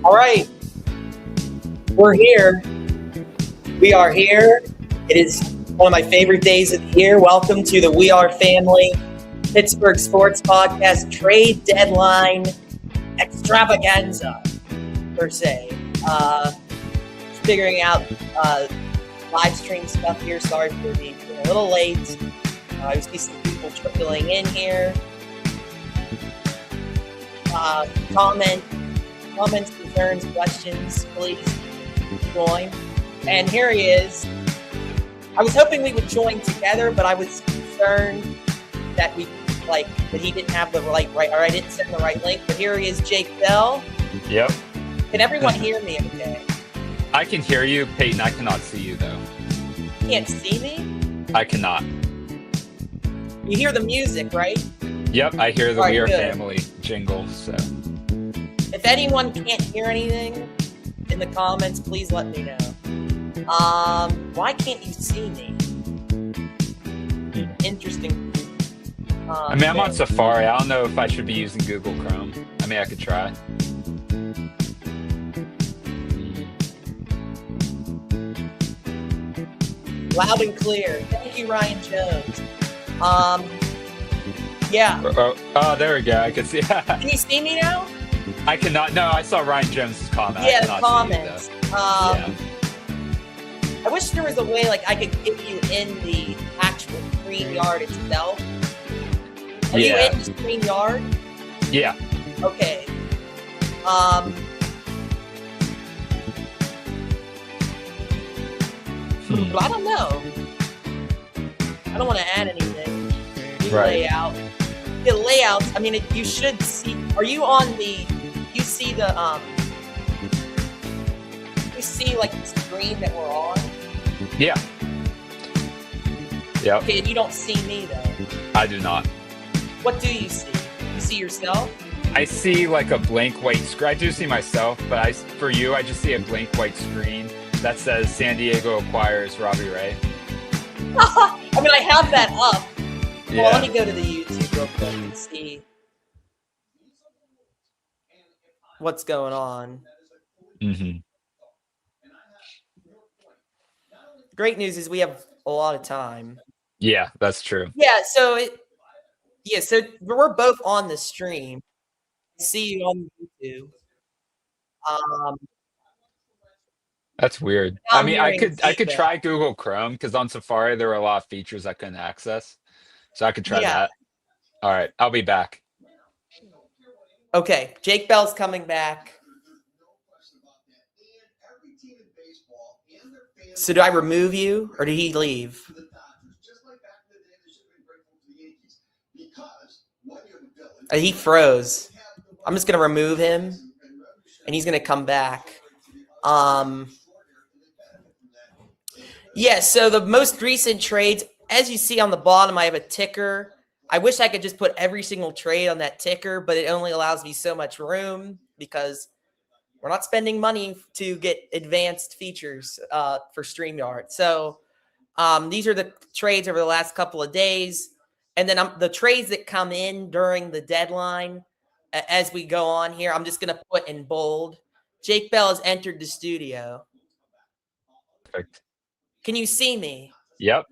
All right, we're here. We are here. It is one of my favorite days of the year. Welcome to the We Are Family Pittsburgh Sports Podcast Trade Deadline Extravaganza, per se. Figuring out live stream stuff here. Sorry for being a little late. I see some people trickling in here. Comments, concerns, questions, please join. And here he is. I was hoping we would join together, but I was concerned that that he didn't have the right, or I didn't send the right link. But here he is, Jake Bell. Yep. Can everyone hear me okay? I can hear you, Peyton. I cannot see you, though. You can't see me? I cannot. You hear the music, right? Yep, I hear the All right, We Are good. Family jingle, so. If anyone can't hear anything in the comments, please let me know. Why can't you see me? Interesting. I mean, I'm on Safari. I don't know if I should be using Google Chrome. I mean, I could try. Loud and clear. Thank you, Ryan Jones. Yeah. Oh, there we go. I can see. Can you see me now? I cannot. No, I saw Ryan Jones's comment. Yeah, I the cannot comments. see you, though. I wish there was a way I could get you in the actual StreamYard itself. Are you in the StreamYard? Yeah. Okay. I don't know. I don't want to add anything. Right. Layout. The layouts. I mean, you should see. Are you on the? You see the You see the screen that we're on. Yeah. Yep. Okay, and you don't see me though. I do not. What do you see? You see yourself? I see a blank white screen. I do see myself, but for you, I just see a blank white screen that says San Diego acquires Robbie Ray. I mean, I have that up. Yeah. Well, let me go to the YouTube real quick and see what's going on. Mm-hmm. Great news is we have a lot of time. Yeah, that's true. Yeah, so we're both on the stream. See you on YouTube. That's weird. I mean, I could try Google Chrome because on Safari there were a lot of features I couldn't access, so I could try that. All right, I'll be back. Okay, Jake Bell's coming back. So do I remove you or did he leave? He froze. I'm just gonna remove him, and he's gonna come back. Yeah. So the most recent trades, as you see on the bottom, I have a ticker. I wish I could just put every single trade on that ticker, but it only allows me so much room because we're not spending money to get advanced features for StreamYard. So these are the trades over the last couple of days. And then the trades that come in during the deadline as we go on here, I'm just going to put in bold. Jake Bell has entered the studio. Perfect. Can you see me? Yep.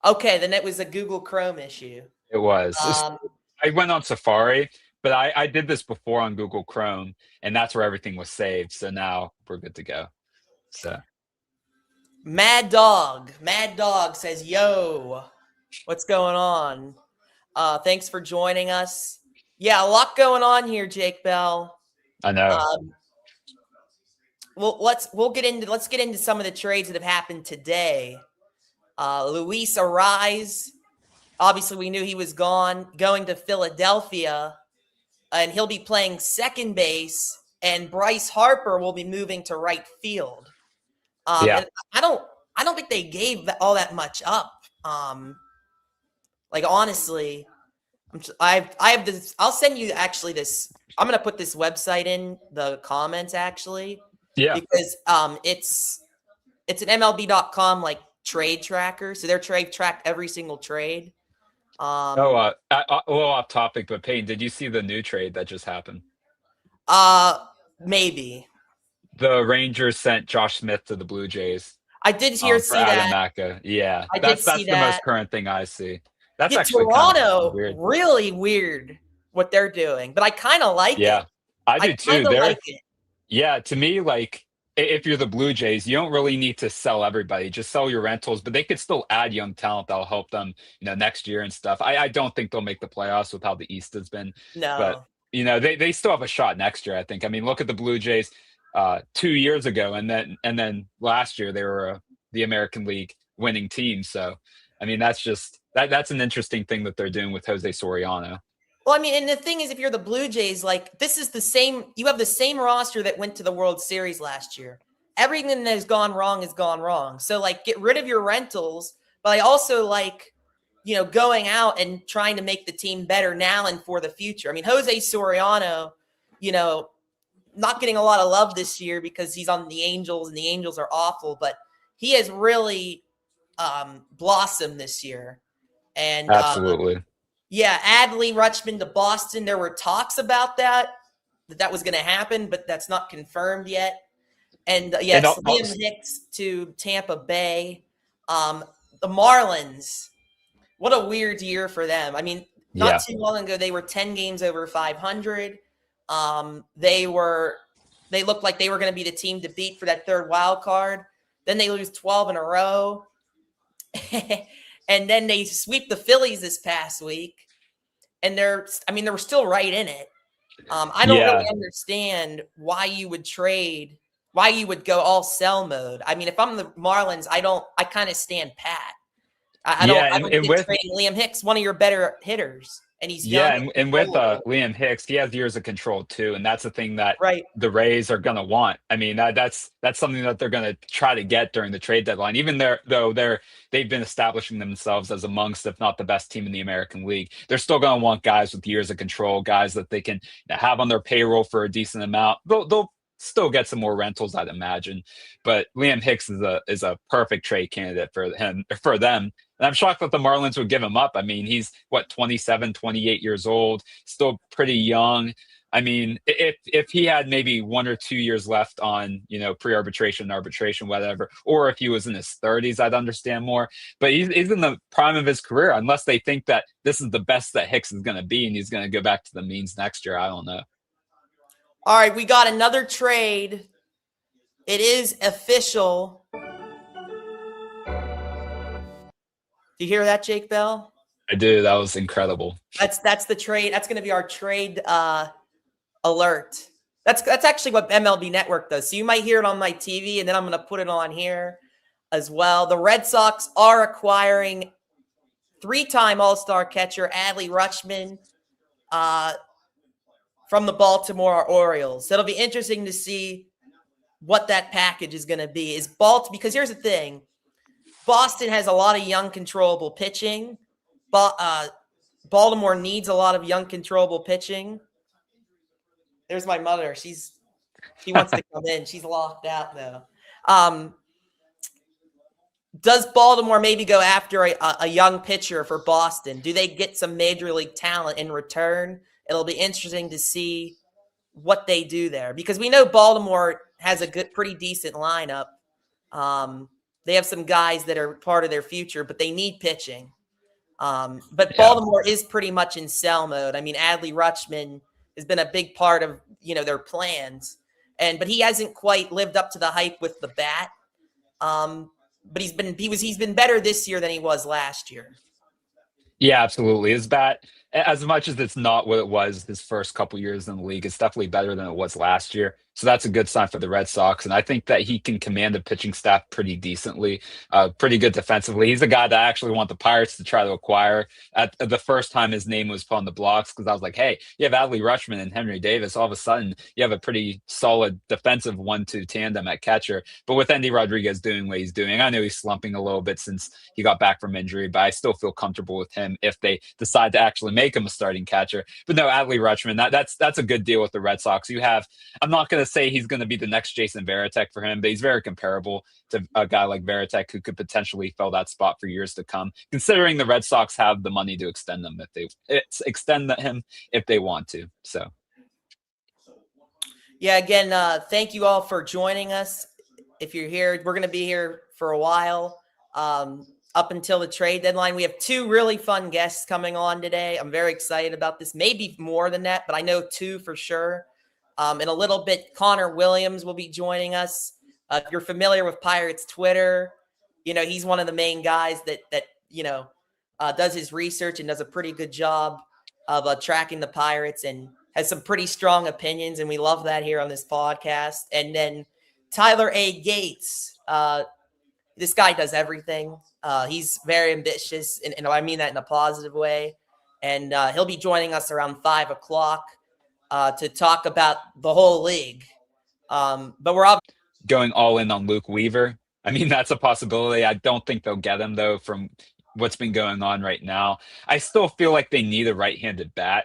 Okay, then it was a Google Chrome issue. It was. I went on Safari, but I did this before on Google Chrome, and that's where everything was saved. So now we're good to go. So Mad Dog says, yo. What's going on? Thanks for joining us. Yeah, a lot going on here, Jake Bell. I know. Well, let's get into some of the trades that have happened today. Luis Arise, obviously we knew he was going to Philadelphia, and he'll be playing second base, and Bryce Harper will be moving to right field. Yeah. And I don't think they gave all that much up. Like honestly, I have this. I'll send you actually this. I'm gonna put this website in the comments actually, Yeah. because it's an MLB.com like trade tracker, so their trade track every single trade. A little off topic, but Payne, did you see the new trade that just happened? Maybe The Rangers sent Josh Smith to the Blue Jays. I did For see Adam that. Macca. Yeah, I did see that's the that. most current thing I see. That's Yeah, actually kind of Toronto, weird. really weird what they're doing, but I kind of like it. Yeah, I I do too. kind of like it. Yeah, to me, like if you're the Blue Jays, you don't really need to sell everybody. Just sell your rentals, but they could still add young talent that'll help them, next year and stuff. I don't think they'll make the playoffs with how the East has been, but No. they still have a shot next year. I think. I mean, look at the Blue Jays 2 years ago, and then last year they were the American League winning team. So, I mean, that's an interesting thing that they're doing with Jose Soriano. Well, I mean, and the thing is, if you're the Blue Jays, like this is the same. You have the same roster that went to the World Series last year. Everything that has gone wrong has gone wrong. So, like, get rid of your rentals, but I also like, going out and trying to make the team better now and for the future. I mean, Jose Soriano, not getting a lot of love this year because he's on the Angels and the Angels are awful, but he has really blossomed this year. And Absolutely. yeah, Adley Rutschman to Boston. There were talks about that was going to happen, but that's not confirmed yet. And yes, Liam Hicks to Tampa Bay. The Marlins, what a weird year for them. I mean, not too long ago, they were 10 games over 500. They looked like they were going to be the team to beat for that third wild card. Then they lose 12 in a row. And then they sweep the Phillies this past week. And they were still right in it. I don't really understand why you would go all sell mode. I mean, if I'm the Marlins, I kind of stand pat. I don't think trading Liam Hicks, one of your better hitters. And he's young. And with Liam Hicks, he has years of control too, and that's the thing that the Rays are going to want. I mean, that's something that they're going to try to get during the trade deadline. Even though they've been establishing themselves as amongst, if not the best team in the American League, they're still going to want guys with years of control, guys that they can have on their payroll for a decent amount. They'll still get some more rentals, I'd imagine. But Liam Hicks is a perfect trade candidate for them. And I'm shocked that the Marlins would give him up. I mean, he's 27, 28 years old, still pretty young. I mean, if he had maybe 1 or 2 years left on, pre-arbitration, arbitration, whatever, or if he was in his 30s, I'd understand more. But he's in the prime of his career, unless they think that this is the best that Hicks is going to be and he's going to go back to the means next year. I don't know. All right, we got another trade. It is official. Do you hear that, Jake Bell? I do. That was incredible. That's the trade. That's going to be our trade alert. That's actually what MLB Network does. So you might hear it on my TV, and then I'm going to put it on here as well. The Red Sox are acquiring 3-time All-Star catcher Adley Rutschman from the Baltimore Orioles. So it'll be interesting to see what that package is going to be. Because here's the thing. Boston has a lot of young, controllable pitching. Baltimore needs a lot of young, controllable pitching. There's my mother. She wants to come in. She's locked out, though. Does Baltimore maybe go after a young pitcher for Boston? Do they get some major league talent in return? It'll be interesting to see what they do there, because we know Baltimore has a pretty decent lineup. They have some guys that are part of their future, but they need pitching. But Baltimore is pretty much in sell mode. I mean, Adley Rutschman has been a big part of, their plans, but he hasn't quite lived up to the hype with the bat. But he's been better this year than he was last year. Yeah, absolutely. His bat, as much as it's not what it was his first couple years in the league, it's definitely better than it was last year. So that's a good sign for the Red Sox. And I think that he can command a pitching staff pretty decently, pretty good defensively. He's a guy that I actually want the Pirates to try to acquire. At the first time his name was put on the blocks, because I was like, hey, you have Adley Rutschman and Henry Davis. All of a sudden, you have a pretty solid defensive 1-2 tandem at catcher. But with Endy Rodriguez doing what he's doing, I know he's slumping a little bit since he got back from injury, but I still feel comfortable with him if they decide to actually make him a starting catcher. But no, Adley Rutschman, that's a good deal with the Red Sox. You have, I'm not going to say he's going to be the next Jason Varitek for him, but he's very comparable to a guy like Varitek who could potentially fill that spot for years to come, considering the Red Sox have the money to extend him if they want to. So yeah, again, thank you all for joining us. If you're here, we're going to be here for a while. Up until the trade deadline. We have two really fun guests coming on today. I'm very excited about this. Maybe more than that, but I know two for sure. In a little bit, Connor Williams will be joining us. If you're familiar with Pirates Twitter, he's one of the main guys that does his research and does a pretty good job of tracking the Pirates and has some pretty strong opinions, and we love that here on this podcast. And then Tyler A. Gates. This guy does everything. He's very ambitious, and I mean that in a positive way. And he'll be joining us around 5 o'clock to talk about the whole league. But we're going all in on Luke Weaver. I mean, that's a possibility. I don't think they'll get him, though, from what's been going on right now. I still feel like they need a right-handed bat.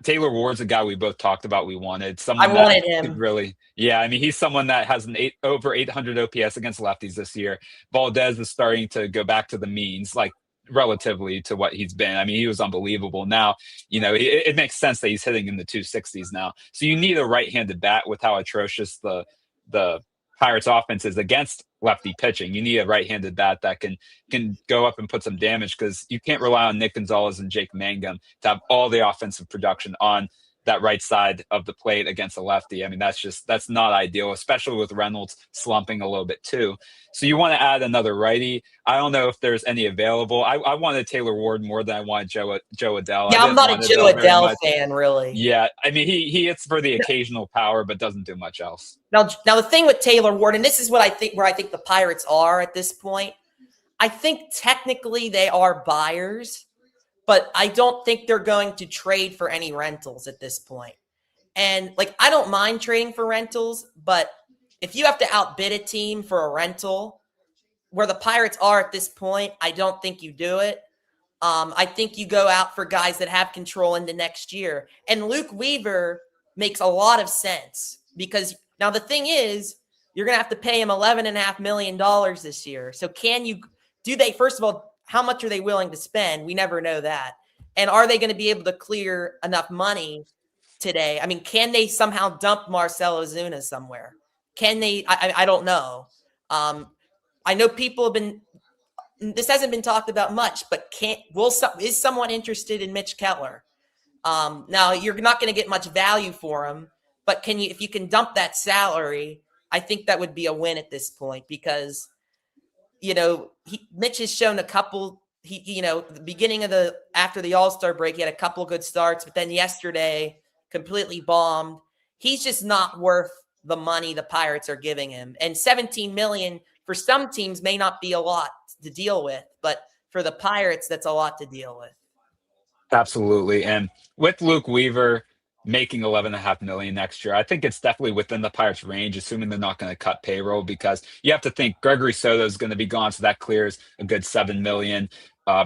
Taylor Ward's a guy we both talked about we wanted. Someone I wanted him. Really, yeah, I mean, he's someone that has over 800 OPS against lefties this year. Valdez is starting to go back to the means, like relatively to what he's been. I mean, he was unbelievable. Now, it makes sense that he's hitting in the 260s now. So you need a right-handed bat with how atrocious the Pirates offense is against lefty pitching. You need a right-handed bat that can go up and put some damage, because you can't rely on Nick Gonzalez and Jake Mangum to have all the offensive production on that right side of the plate against a lefty. I mean, that's not ideal, especially with Reynolds slumping a little bit too. So you want to add another righty. I don't know if there's any available. I wanted Taylor Ward more than I wanted Joe Adell. Yeah, I'm not a Joe Adell fan, really. Yeah, I mean, he hits for the occasional power, but doesn't do much else. Now the thing with Taylor Ward, and this is what I think, where I think the Pirates are at this point, I think technically they are buyers, but I don't think they're going to trade for any rentals at this point. And I don't mind trading for rentals, but if you have to outbid a team for a rental, where the Pirates are at this point, I don't think you do it. I think you go out for guys that have control into next year. And Luke Weaver makes a lot of sense, because now the thing is, you're going to have to pay him $11.5 million this year. So first of all, how much are they willing to spend? We never know that. And are they going to be able to clear enough money today? I mean, can they somehow dump Marcell Ozuna somewhere? Can they? I don't know. I know people have been, this hasn't been talked about much, but is someone interested in Mitch Keller? Now, you're not going to get much value for him, but if you can dump that salary, I think that would be a win at this point, because Mitch has shown a couple. The beginning after the All-Star break, he had a couple good starts, but then yesterday completely bombed. He's just not worth the money the Pirates are giving him. And $17 million for some teams may not be a lot to deal with, but for the Pirates, that's a lot to deal with. Absolutely. And with Luke Weaver making $11.5 million next year, I think it's definitely within the Pirates' range, assuming they're not going to cut payroll, because you have to think Gregory Soto is going to be gone, so that clears a good $7 million.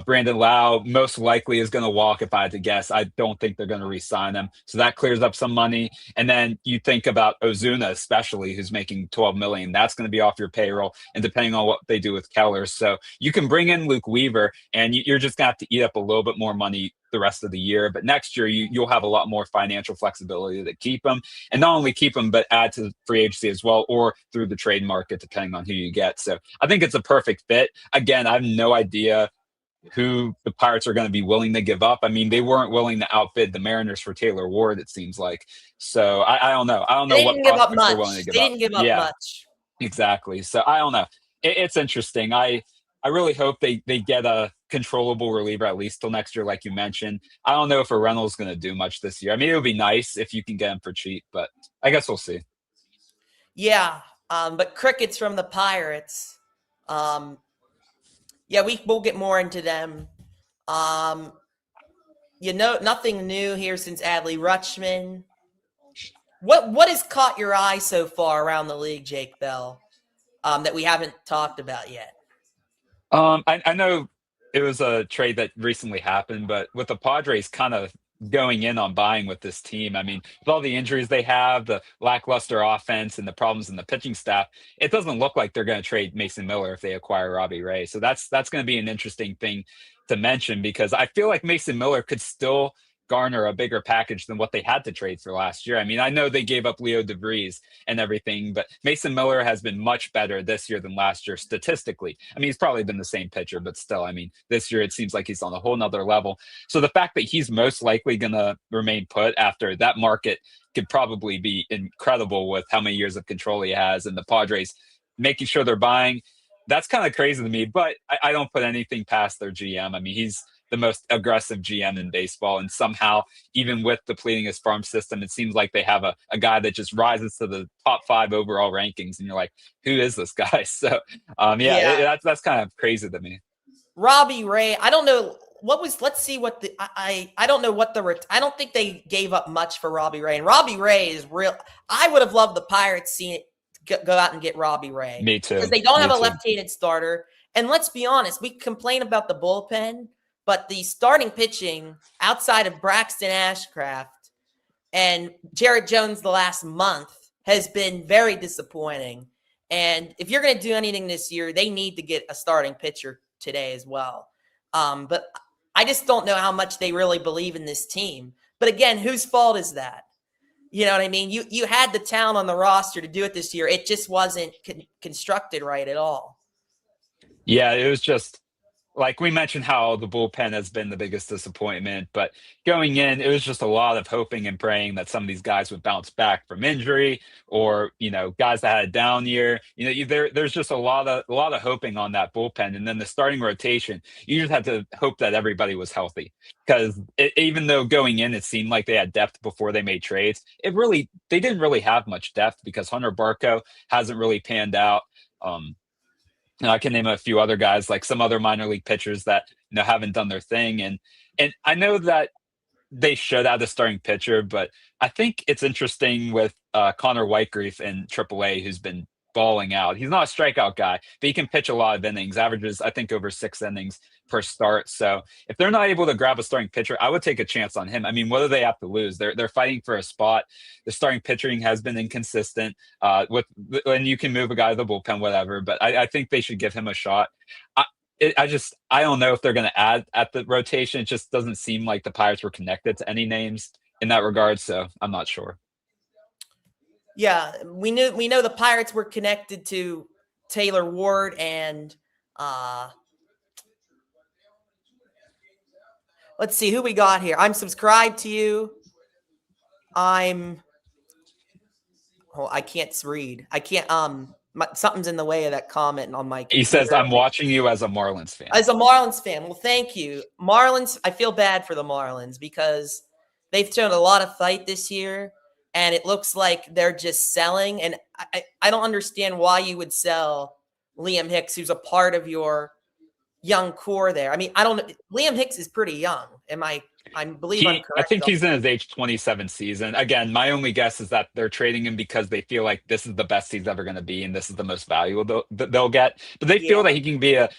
Brandon Lau most likely is going to walk, if I had to guess. I don't think they're going to re-sign him, so that clears up some money. And then you think about Ozuna, especially, who's making $12 million. That's going to be off your payroll, and depending on what they do with Keller. So you can bring in Luke Weaver, and you're just going to have to eat up a little bit more money the rest of the year. But next year, you'll have a lot more financial flexibility to keep him, and not only keep him, but add to the free agency as well, or through the trade market, depending on who you get. So I think it's a perfect fit. Again, I have no idea who the Pirates are going to be willing to give up. I mean, they weren't willing to outbid the Mariners for Taylor Ward, it seems like. So I don't know. I don't know what prospects they're willing to give up. They didn't give up much. Exactly. So I don't know. It's interesting. I really hope they get a controllable reliever at least till next year, like you mentioned. I don't know if a Reynolds going to do much this year. I mean, it would be nice if you can get him for cheap, but I guess we'll see. Yeah, but crickets from the Pirates. Yeah, we'll get more into them. Nothing new here since Adley Rutschman. What has caught your eye so far around the league, Jake Bell, that we haven't talked about yet? I know it was a trade that recently happened, but with the Padres kind of going in on buying with this team, I mean, with all the injuries they have, the lackluster offense, and the problems in the pitching staff, it doesn't look like they're going to trade Mason Miller if they acquire Robbie Ray. So that's going to be an interesting thing to mention, because I feel like Mason Miller could still garner a bigger package than what they had to trade for last year. I mean, I know they gave up Leo DeVries and everything, but Mason Miller has been much better this year than last year statistically. I mean, he's probably been the same pitcher, but still, I mean, this year it seems like he's on a whole nother level. So the fact that he's most likely going to remain put after that market could probably be incredible with how many years of control he has, and the Padres making sure they're buying. That's kind of crazy to me, but I don't put anything past their GM. I mean, he's the most aggressive GM in baseball, and somehow, even with depleting his farm system, it seems like they have a guy that just rises to the top 5 overall rankings, and you're like, who is this guy? So that's kind of crazy to me. Robbie Ray, I don't know let's see what the I don't know what I don't think they gave up much for Robbie Ray, and Robbie Ray is real. I would have loved the Pirates seeing it go out and get Robbie Ray. Me too. Because they don't have a left-handed starter. And let's be honest, we complain about the bullpen, but the starting pitching outside of Braxton Ashcraft and Jared Jones the last month has been very disappointing. And if you're going to do anything this year, they need to get a starting pitcher today as well. But I just don't know how much they really believe in this team. But again, whose fault is that? You know what I mean? You had the talent on the roster to do it this year. It just wasn't constructed right at all. Yeah, it was just like we mentioned how the bullpen has been the biggest disappointment, but going in, it was just a lot of hoping and praying that some of these guys would bounce back from injury, or guys that had a down year. There's just a lot of hoping on that bullpen, and then the starting rotation, you just had to hope that everybody was healthy, because even though going in it seemed like they had depth before they made trades, they didn't really have much depth, because Hunter Barco hasn't really panned out. I can name a few other guys, like some other minor league pitchers that haven't done their thing, and I know that they should have the starting pitcher, but I think it's interesting with Connor Whitegrief in AAA, who's been balling out. He's not a strikeout guy, but he can pitch a lot of innings, averages, I think, over 6 innings per start. So if they're not able to grab a starting pitcher, I would take a chance on him. I mean, what do they have to lose? They're fighting for a spot. The starting pitching has been inconsistent. And you can move a guy to the bullpen, whatever, but I think they should give him a shot. I don't know if they're going to add at the rotation. It just doesn't seem like the Pirates were connected to any names in that regard, so I'm not sure. Yeah, we know the Pirates were connected to Taylor Ward and let's see who we got here. I'm subscribed to you. I can't read. I can't something's in the way of that comment on my computer. He says, I'm watching you as a Marlins fan. As a Marlins fan. Well, thank you. Marlins, I feel bad for the Marlins because they've shown a lot of fight this year, and it looks like they're just selling. And I don't understand why you would sell Liam Hicks, who's a part of your young core there. I mean, I don't know. Liam Hicks is pretty young. I believe I'm correct. I think he's in his age 27 season. Again, my only guess is that they're trading him because they feel like this is the best he's ever going to be, and this is the most valuable they'll get. But they feel that he can be a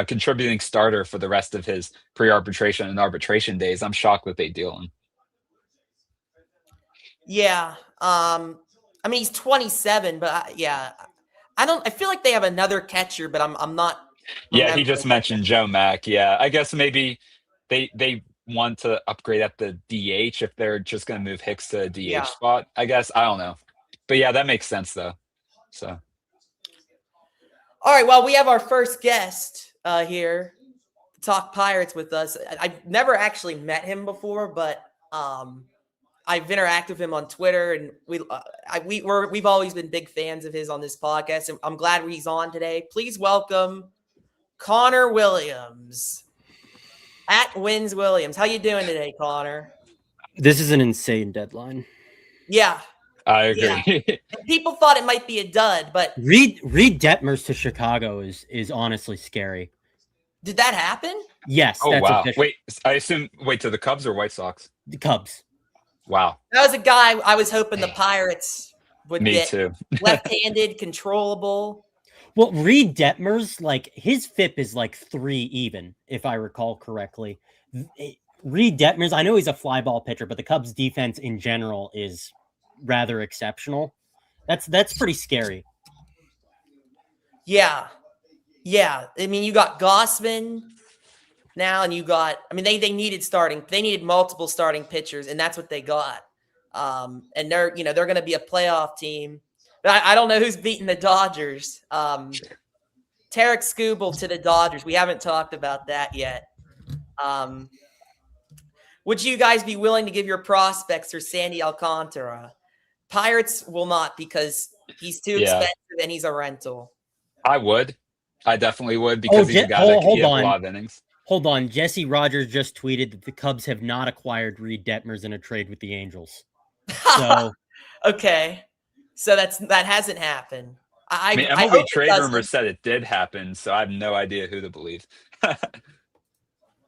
contributing starter for the rest of his pre-arbitration and arbitration days. I'm shocked that they deal him. Yeah. I mean, he's 27, but I feel like they have another catcher, but I'm not. Yeah, he just mentioned Joe Mack. Yeah, I guess maybe they want to upgrade at the DH if they're just going to move Hicks to a DH spot. I guess, I don't know, but yeah, that makes sense though. So, all right, well, we have our first guest here to talk Pirates with us. I've never actually met him before, but I've interacted with him on Twitter, and we've always been big fans of his on this podcast, and I'm glad he's on today. Please welcome Connor Williams at Wins Williams. How you doing today, Connor? This is an insane deadline. Yeah. I agree. Yeah. And people thought it might be a dud, but Reed Detmers to Chicago is honestly scary. Did that happen? Yes. Oh, that's wow. official. Wait, I assume, to the Cubs or White Sox? The Cubs. Wow. That was a guy I was hoping the Pirates would Me get. too. Left-handed, controllable. Well, Reed Detmers, like his FIP is like 3 even, if I recall correctly. Reed Detmers, I know he's a fly ball pitcher, but the Cubs defense in general is rather exceptional. That's pretty scary. Yeah. Yeah. I mean, you got Gossman now, and you got, I mean, they needed multiple starting pitchers, and that's what they got. And they're going to be a playoff team. But I don't know who's beating the Dodgers. Tarek Skubal to the Dodgers. We haven't talked about that yet. Would you guys be willing to give your prospects for Sandy Alcantara? Pirates will not, because he's too expensive and he's a rental. I would. I definitely would, because he's a guy that can give a lot of innings. Hold on. Jesse Rogers just tweeted that the Cubs have not acquired Reed Detmers in a trade with the Angels. So okay. So that hasn't happened. I mean, MLB trade rumors said it did happen, so I have no idea who to believe.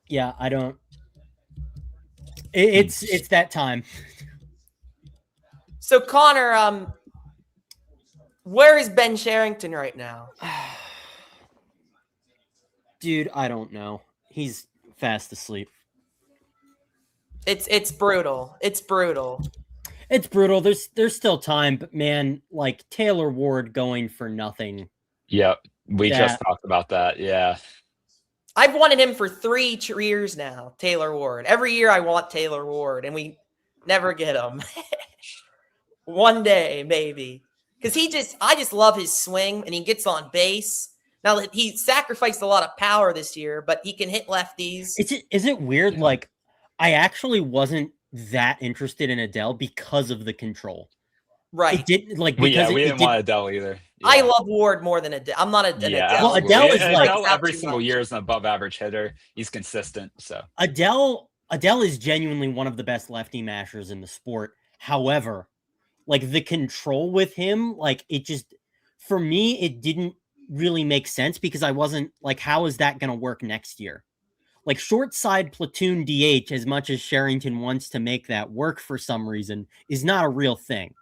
Yeah, I don't. It's that time. So Connor, where is Ben Sherrington right now? Dude, I don't know. He's fast asleep. It's brutal. It's brutal. It's brutal. There's still time, but man, like Taylor Ward going for nothing. Yep. We just talked about that. Yeah. I've wanted him for 3 years now, Taylor Ward. Every year I want Taylor Ward, and we never get him. One day, maybe. Because I just love his swing, and he gets on base. Now, he sacrificed a lot of power this year, but he can hit lefties. Is it weird? Yeah. Like, I actually wasn't that interested in Adele because of the control. Right. It didn't like because we didn't want Adele either. Yeah. I love Ward more than Adele. I'm not an Adele. Well, Adele is like Adele every single year is an above average hitter. He's consistent. So Adele is genuinely one of the best lefty mashers in the sport. However, like the control with him, like it just, for me, it didn't really make sense because I wasn't like, how is that going to work next year? Like short side platoon DH, as much as Sherrington wants to make that work for some reason, is not a real thing.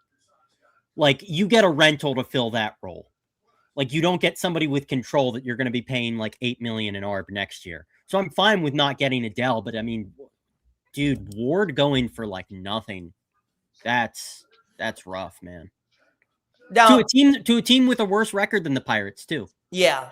Like you get a rental to fill that role. Like you don't get somebody with control that you're going to be paying like $8 million in ARB next year. So I'm fine with not getting Adele, but I mean, dude, Ward going for like nothing. That's rough, man. Now, to a team with a worse record than the Pirates too. Yeah.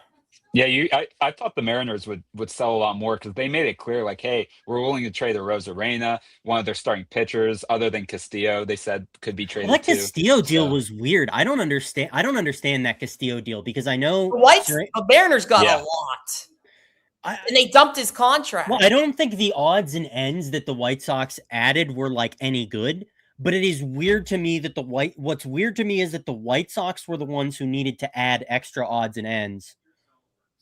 Yeah, I thought the Mariners would sell a lot more because they made it clear, like, hey, we're willing to trade the Rosarena, one of their starting pitchers, other than Castillo. They said could be traded. That Castillo deal was weird. I don't understand that Castillo deal because I know the Mariners got a lot, and they dumped his contract. Well, I don't think the odds and ends that the White Sox added were like any good. But it is weird to me that what's weird to me is that the White Sox were the ones who needed to add extra odds and ends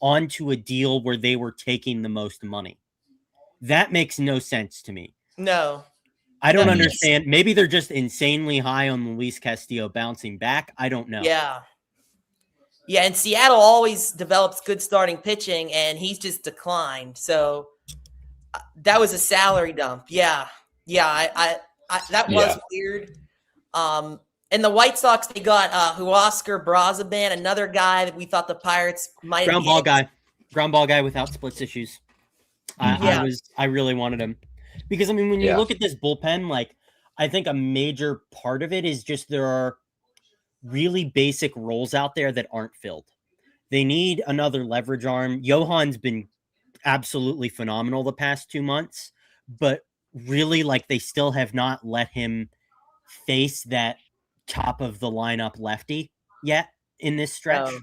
onto a deal where they were taking the most money. That makes no sense to me. No. I don't understand. Maybe they're just insanely high on Luis Castillo bouncing back. I don't know. Yeah. Yeah, and Seattle always develops good starting pitching, and he's just declined. So that was a salary dump. Yeah. Yeah, that was weird. And the White Sox, they got Huascar Brazaban, another guy that we thought the Pirates might ground ball guy without splits issues. I really wanted him because I mean when you look at this bullpen, like I think a major part of it is just there are really basic roles out there that aren't filled. They need another leverage arm. Johan's been absolutely phenomenal the past 2 months, but really like they still have not let him face that top of the lineup lefty yet in this stretch.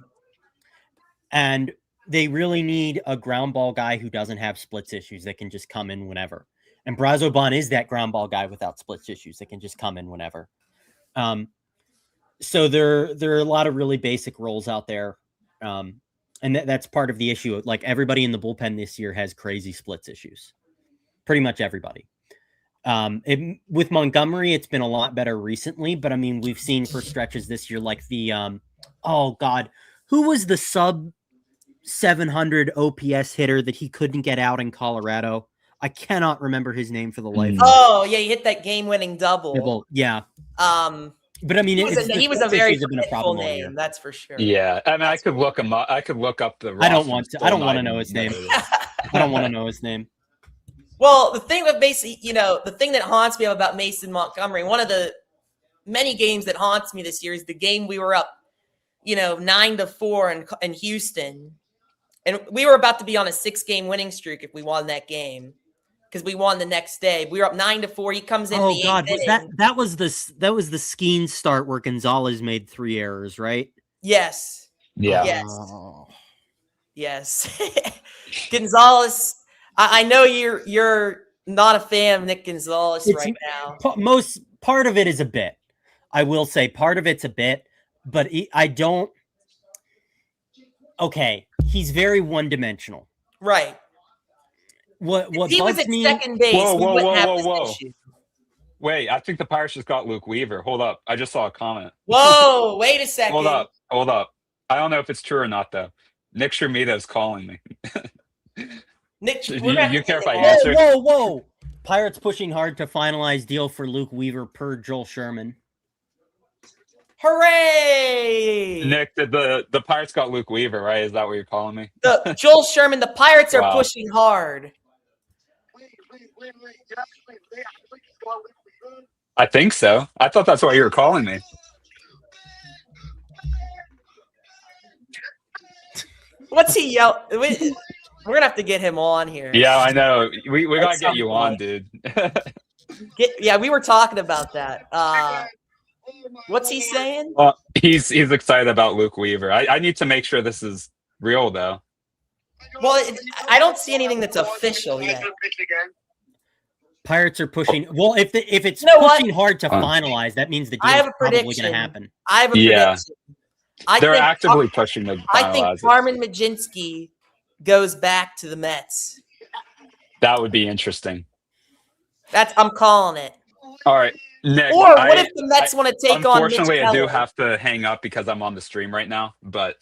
And they really need a ground ball guy who doesn't have splits issues that can just come in whenever. And Brazoban is that ground ball guy without splits issues that can just come in whenever. So there are a lot of really basic roles out there. And And that's part of the issue. Like everybody in the bullpen this year has crazy splits issues. Pretty much everybody. With Montgomery, it's been a lot better recently, but I mean, we've seen for stretches this year, like the, oh God, who was the sub 700 OPS hitter that he couldn't get out in Colorado? I cannot remember his name for the life. Oh yeah, he hit that game-winning double. Yeah. But I mean, he was a very forgetful name. That's for sure. Yeah, I mean, I could look him up. I could look up the. I don't want to. I don't want to know his name. I don't want to know his name. Well, the thing with basically, the thing that haunts me about Mason Montgomery, one of the many games that haunts me this year is the game we were up, 9-4 in Houston, and we were about to be on a 6-game winning streak if we won that game. Because we won the next day. We were up 9-4. He comes in. Oh God, that was the Skeen start where Gonzalez made 3 errors, right? Yes. Yeah. Yes. Yes. Gonzalez. I know you're not a fan of Nick Gonzalez right now. Most part of it is a bit. I will say part of it's a bit, but I don't. Okay, he's very one-dimensional. Right. What he was at second base. Whoa. Wait, I think the Pirates just got Luke Weaver. Hold up. I just saw a comment. Whoa, wait a second. Hold up. I don't know if it's true or not, though. Nick Shermito's calling me. Nick, you care if I answer? Whoa. Pirates pushing hard to finalize deal for Luke Weaver per Joel Sherman. Hooray! Nick, the Pirates got Luke Weaver, right? Is that what you're calling me? Joel Sherman, the Pirates are pushing hard. I think so. I thought that's why you were calling me. What's he yell? We're gonna have to get him on here. Yeah, I know. We gotta get you on, dude. We were talking about that. What's he saying? He's excited about Luke Weaver. I need to make sure this is real, though. Well, I don't see anything that's official yet. Pirates are pushing. Well, if it's pushing hard to finalize, that means the deal is probably going to happen. I have a prediction. They're actively pushing to finalize. I think Carmen Majinski goes back to the Mets. That would be interesting. I'm calling it. All right, Nick. Or what if the Mets want to take on? Unfortunately, I do have to hang up because I'm on the stream right now. But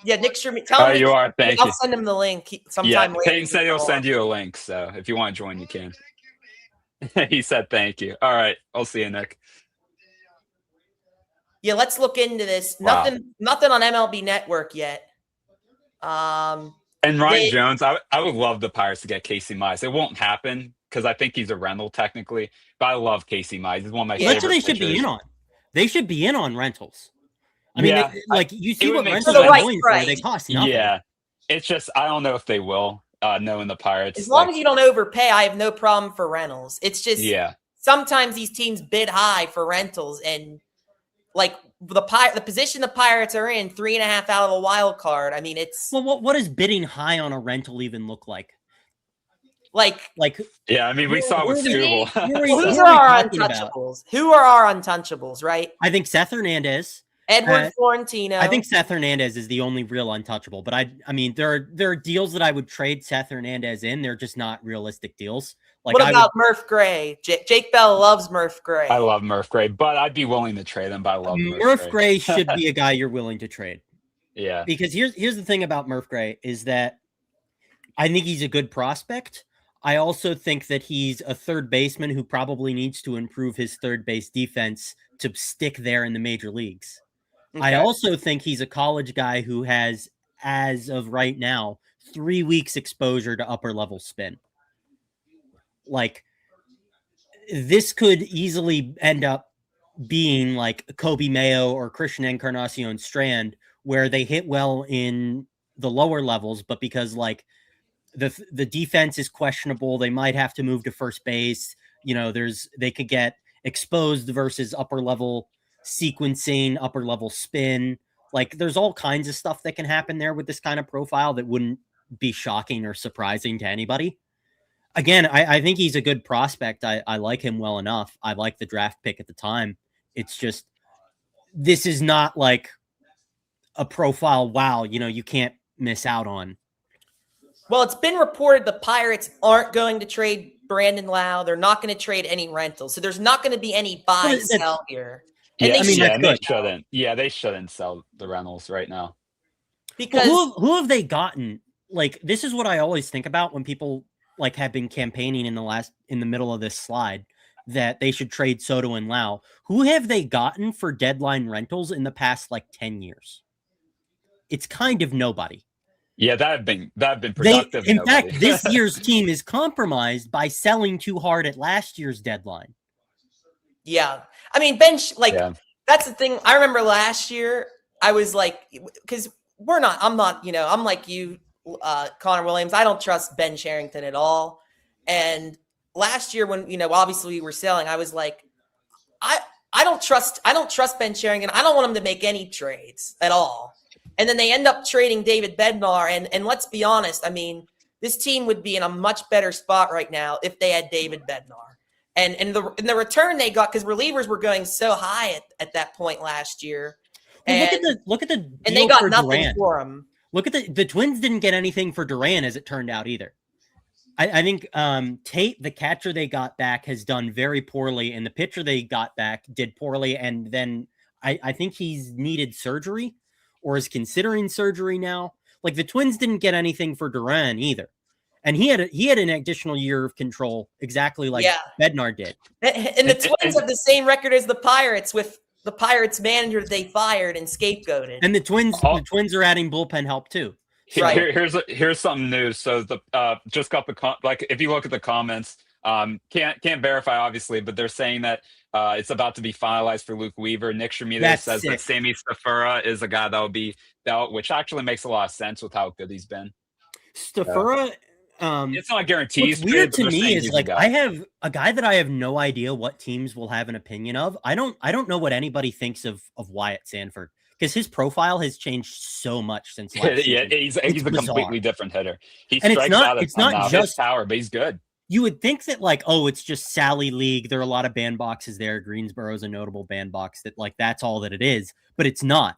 yeah, Nick Sherman. Tell me you are. Thank you. I'll send him the link sometime later. Peyton said he'll send you a link, so if you want to join, you can. He said thank you. All right, I'll see you, Nick. Yeah, let's look into this. Wow. Nothing on MLB Network yet. And Ryan Jones, I would love the Pirates to get Casey Mize. It won't happen because I think he's a rental technically, but I love Casey Mize. He's one of my favorites. They should be in on. They should be in on rentals. I mean, you see what rentals are going for. They cost nothing. Yeah, it's just I don't know if they will. Knowing the Pirates, as long as you don't overpay, I have no problem for rentals. It's just sometimes these teams bid high for rentals, and like the position the Pirates are in, 3.5 out of a wild card. I mean, it's what does bidding high on a rental even look like? Like yeah, I mean, we saw with Skubal. Who are our untouchables? Who are our untouchables? Right? I think Seth Hernandez. Edward Florentino. I think Seth Hernandez is the only real untouchable, but I mean, there are deals that I would trade Seth Hernandez in. They're just not realistic deals. Like, what about Murph Gray? Jake Bell loves Murph Gray. I love Murph Gray, but I'd be willing to trade him. But I love Murph Gray should be a guy you're willing to trade. Yeah, because here's the thing about Murph Gray is that I think he's a good prospect. I also think that he's a third baseman who probably needs to improve his third base defense to stick there in the major leagues. Okay. I also think he's a college guy who has, as of right now, 3 weeks exposure to upper level spin. Like, this could easily end up being like Kobe Mayo or Christian Encarnacion Strand, where they hit well in the lower levels, but because like the defense is questionable, they might have to move to first base. They could get exposed versus upper level sequencing, upper level spin. Like, there's all kinds of stuff that can happen there with this kind of profile that wouldn't be shocking or surprising to anybody. Again, I think he's a good prospect. I like him well enough. I like the draft pick at the time. It's just, this is not like a profile. Wow. You can't miss out on. Well, it's been reported the Pirates aren't going to trade Brandon Lau. They're not going to trade any rentals. So there's not going to be any buy-sell here. And they shouldn't. Yeah, they shouldn't sell the Reynolds right now. Because who have they gotten? Like, this is what I always think about when people like have been campaigning in the middle of this slide that they should trade Soto and Lau. Who have they gotten for deadline rentals in the past like 10 years? It's kind of nobody. Yeah, that have been productive. In fact, this year's team is compromised by selling too hard at last year's deadline. Yeah. I mean, that's the thing. I remember last year, I was like, because I'm like you, Connor Williams. I don't trust Ben Cherington at all. And last year when, obviously we were selling, I was like, I don't trust Ben Cherington. I don't want him to make any trades at all. And then they end up trading David Bednar. And let's be honest, I mean, this team would be in a much better spot right now if they had David Bednar. And the return they got, because relievers were going so high at that point last year. And look at the and they got nothing for him. Look at the Twins didn't get anything for Duran as it turned out either. I think Tate, the catcher they got back, has done very poorly, and the pitcher they got back did poorly. And then I think he's needed surgery or is considering surgery now. Like, the Twins didn't get anything for Duran either. And he had an additional year of control, exactly like Bednar did. And the Twins have the same record as the Pirates, with the Pirates manager they fired and scapegoated. And the Twins are adding bullpen help too. Right. Here's something new. So just got if you look at the comments, can't verify obviously, but they're saying that it's about to be finalized for Luke Weaver. Nick Shermita says that Sammy Stafura is a guy that will be dealt, which actually makes a lot of sense with how good he's been. Stafura. It's not guaranteed. What's weird to me is like I have a guy that I have no idea what teams will have an opinion of. I don't know what anybody thinks of Wyatt Sanford, because his profile has changed so much since last season. He's a completely different hitter. He strikes out it's not just power, but he's good. You would think that like, oh, it's just Sally League. There are a lot of bandboxes there. Greensboro is a notable bandbox that like that's all that it is, but it's not.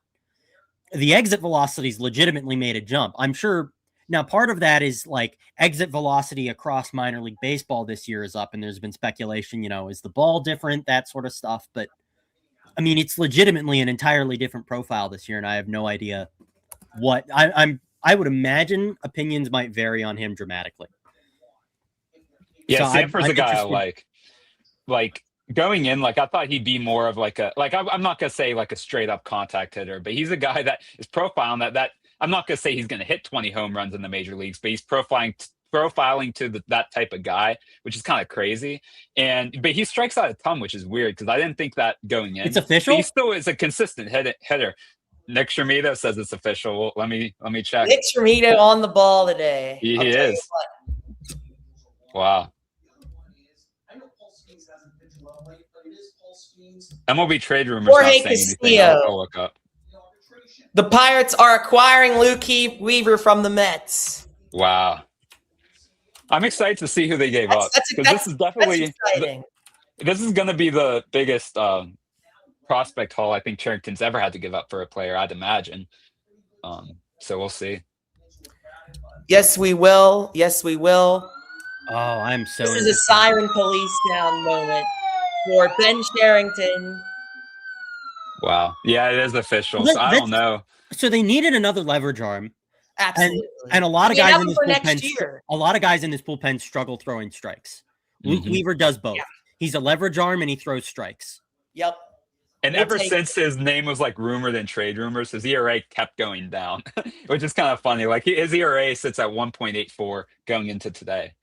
The exit velocity's legitimately made a jump. I'm sure. Now, part of that is like exit velocity across minor league baseball this year is up, and there's been speculation, is the ball different, that sort of stuff. But I mean, it's legitimately an entirely different profile this year, and I have no idea what I would imagine opinions might vary on him dramatically. Yeah, so Sanford's a guy I like. Like going in, like I thought he'd be more of like I'm not gonna say like a straight up contact hitter, but he's a guy that is profiling that. I'm not going to say he's going to hit 20 home runs in the major leagues, but he's profiling to that type of guy, which is kind of crazy. But he strikes out a ton, which is weird because I didn't think that going in. It's official. He still is a consistent hitter. Nick Shermita says it's official. Let me check. Nick Shermita on the ball today. He is. Wow. MLB trade rumors not saying anything. I'll look up. The Pirates are acquiring Luke Weaver from the Mets. Wow. I'm excited to see who they gave up. This is definitely exciting. This is going to be the biggest prospect haul I think Cherington's ever had to give up for a player, I'd imagine. So we'll see. Yes, we will. Yes, we will. Oh, I'm so. This is a siren police sound moment for Ben Cherington. Wow. Yeah, it is official. So I don't know. So they needed another leverage arm. Absolutely. And a lot of guys in this bullpen. A lot of guys in this bullpen struggle throwing strikes. Luke Weaver does both. Yeah. He's a leverage arm and he throws strikes. Yep. And ever since his name was like rumored in trade rumors, his ERA kept going down, which is kind of funny. Like his ERA sits at 1.84 going into today.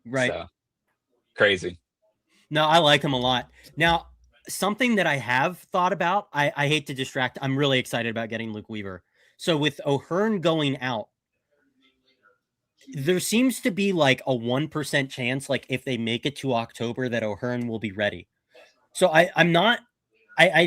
Right. So, crazy. No, I like him a lot. Now, something that I have thought about, I hate to distract. I'm really excited about getting Luke Weaver. So with O'Hearn going out, there seems to be like a 1% chance, like if they make it to October, that O'Hearn will be ready. So I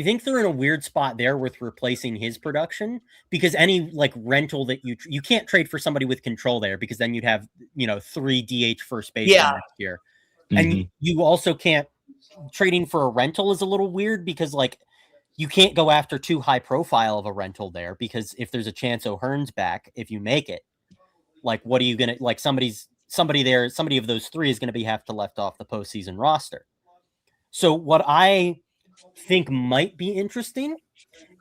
think they're in a weird spot there with replacing his production, because any like rental that you can't trade for somebody with control there, because then you'd have, 3 DH first base next year. And you also can't. Trading for a rental is a little weird because like you can't go after too high profile of a rental there, because if there's a chance O'Hearn's back, if you make it, like, what are you going to, like, somebody of those three is going to have to left off the postseason roster. So what I think might be interesting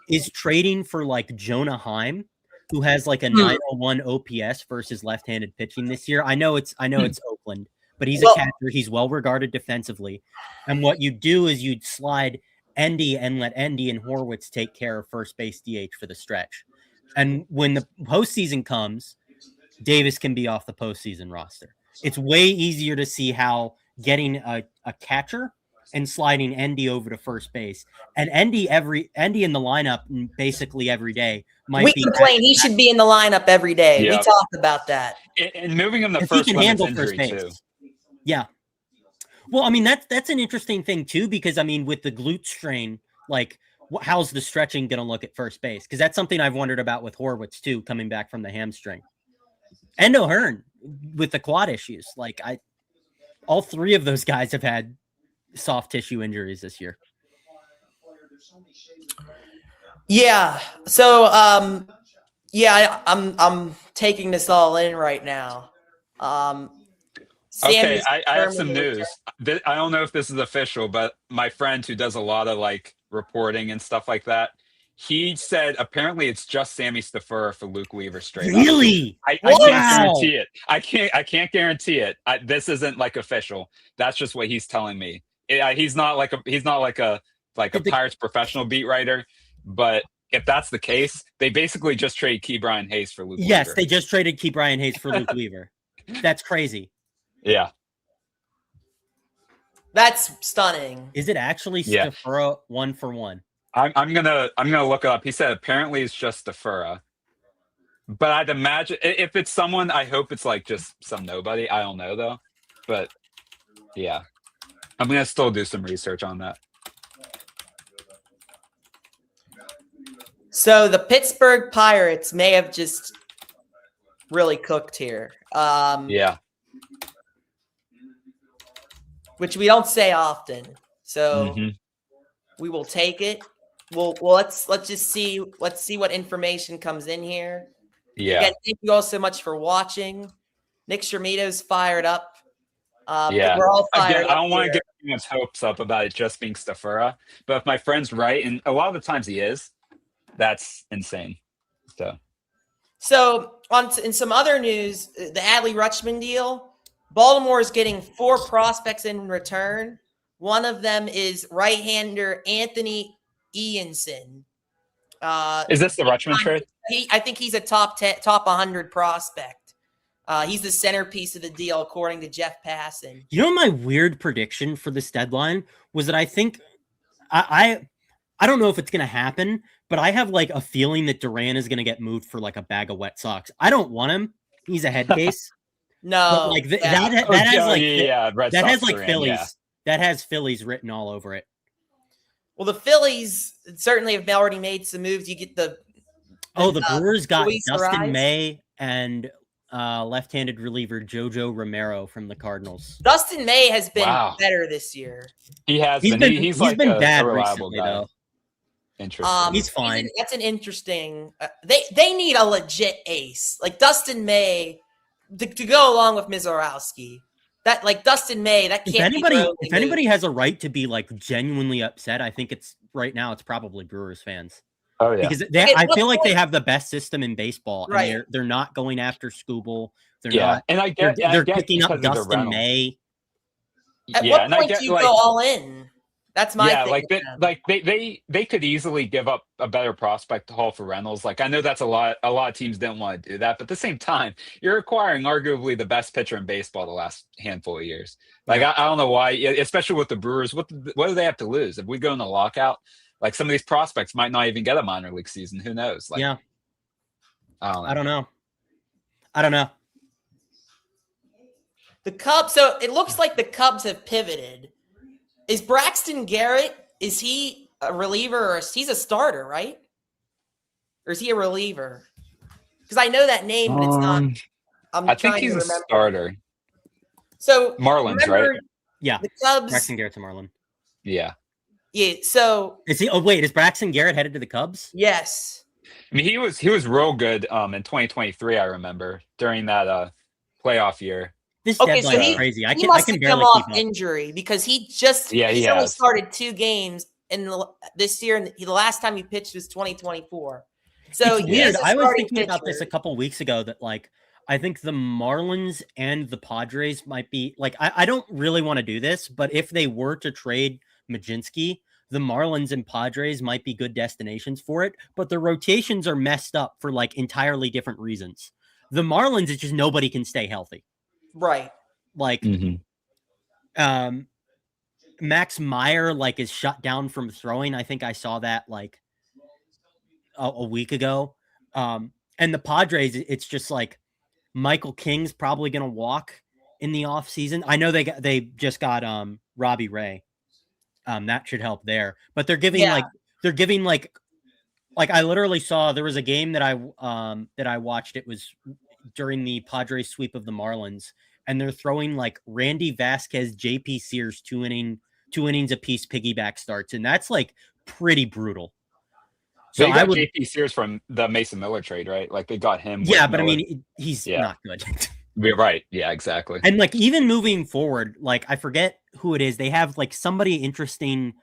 is trading for like Jonah Heim, who has like a 901 OPS versus left-handed pitching this year. I know it's Oakland, but he's a catcher. He's well regarded defensively. And what you do is you'd slide Endy and let Endy and Horwitz take care of first base DH for the stretch. And when the postseason comes, Davis can be off the postseason roster. It's way easier to see how getting a catcher and sliding Endy over to first base, and Endy in the lineup basically every day. We complain he should be in the lineup every day. Yep. We talked about that. And moving him to first he can handle first base. Too. Yeah. Well, I mean, that's an interesting thing too, because I mean, with the glute strain, like, how's the stretching going to look at first base? Because that's something I've wondered about with Horwitz too, coming back from the hamstring, and O'Hearn with the quad issues. Like, all three of those guys have had soft tissue injuries this year. Yeah. So, I'm taking this all in right now. Okay, I have some news. I don't know if this is official, but my friend who does a lot of like reporting and stuff like that, he said apparently it's just Sammy Stafura for Luke Weaver straight up. Really? I can't guarantee it. I can't guarantee it. This isn't like official. That's just what he's telling me. He's not like a Pirates professional beat writer, but if that's the case, they basically just traded Key Brian Hayes for Luke Weaver. Yes, they just traded Key Brian Hayes for Luke Weaver. That's crazy. Yeah. That's stunning. Is it actually Stafura 1-for-1? I'm gonna look it up. He said apparently it's just Stafura. But I'd imagine if it's someone, I hope it's like just some nobody. I don't know though. But yeah. I'm gonna still do some research on that. So the Pittsburgh Pirates may have just really cooked here. Yeah. Which we don't say often. So we will take it. Let's just see. Let's see what information comes in here. Yeah. Again, thank you all so much for watching. Nick Shermito's fired up. Yeah. We're all fired Again, up. I don't want to get anyone's hopes up about it just being Stafura, but if my friend's right, and a lot of the times he is, that's insane. So in some other news, the Adley Rutschman deal, Baltimore is getting 4 prospects in return. One of them is right-hander Anthony Ianson. Is this the Rutschman trade? I think he's a top 100 prospect. He's the centerpiece of the deal, according to Jeff Passan. You know, my weird prediction for this deadline was that I think I don't know if it's going to happen, but I have like a feeling that Duran is going to get moved for like a bag of wet socks. I don't want him. He's a head case. No, like that has like Duran, Phillies. Yeah. That has Phillies written all over it. Well, the Phillies certainly have already made some moves. You get the Brewers got Luis Dustin Ariz. May and left-handed reliever JoJo Romero from the Cardinals. Dustin May has been better this year. He has been. He's like been bad a reliable recently, guy. though. Interesting. He's fine. That's an interesting. They need a legit ace like Dustin May to go along with Mizorowski. That like Dustin May. That can't. If anybody has a right to be like genuinely upset, I think it's right now. It's probably Brewers fans. Oh yeah, because I feel like they have the best system in baseball. Right. And they're not going after Skubal. They're not. And they're picking up Dustin May. At what point do you go all in? That's my thing. They could easily give up a better prospect to haul for Reynolds. Like I know that's a lot of teams didn't want to do that, but at the same time, you're acquiring arguably the best pitcher in baseball the last handful of years. Like I don't know why, especially with the Brewers. What do they have to lose if we go in the lockout? Like some of these prospects might not even get a minor league season. Who knows? Like, yeah, I don't know. The Cubs. So it looks like the Cubs have pivoted. Is Braxton Garrett, is he a reliever or he's a starter, right? Or is he a reliever? Because I know that name, but it's not. I think he's a starter. So Marlins, right? Yeah. The Cubs. Braxton Garrett's a Marlin. Yeah. Yeah. So is he? Oh wait, is Braxton Garrett headed to the Cubs? Yes. I mean, he was real good in 2023. I remember during that playoff year. This Okay, deadline so is crazy. I he can must have come barely off keep up. injury because he only has. started 2 games this year, and the last time he pitched was 2024. So it's weird. I was thinking pitcher. about this a couple weeks ago that like I think the Marlins and the Padres might be like I don't really want to do this, but if they were to trade Majinski, the Marlins and Padres might be good destinations for it, but the rotations are messed up for like entirely different reasons. The Marlins, it's just nobody can stay healthy. Right. Like Max Meyer like is shut down from throwing. I think I saw that like a week ago. And the Padres, it's just like Michael King's probably going to walk in the offseason. I know they just got Robbie Ray. That should help there. But they're giving like I literally saw there was a game that I watched. It was during the Padres sweep of the Marlins, and they're throwing like Randy Vasquez, JP Sears 2 innings apiece piggyback starts, and that's like pretty brutal. So they got JP Sears from the Mason Miller trade, right? Like they got him. Yeah, but Miller. I mean, he's not good. You're right. Yeah, exactly. And like even moving forward, like I forget who it is. They have like somebody interesting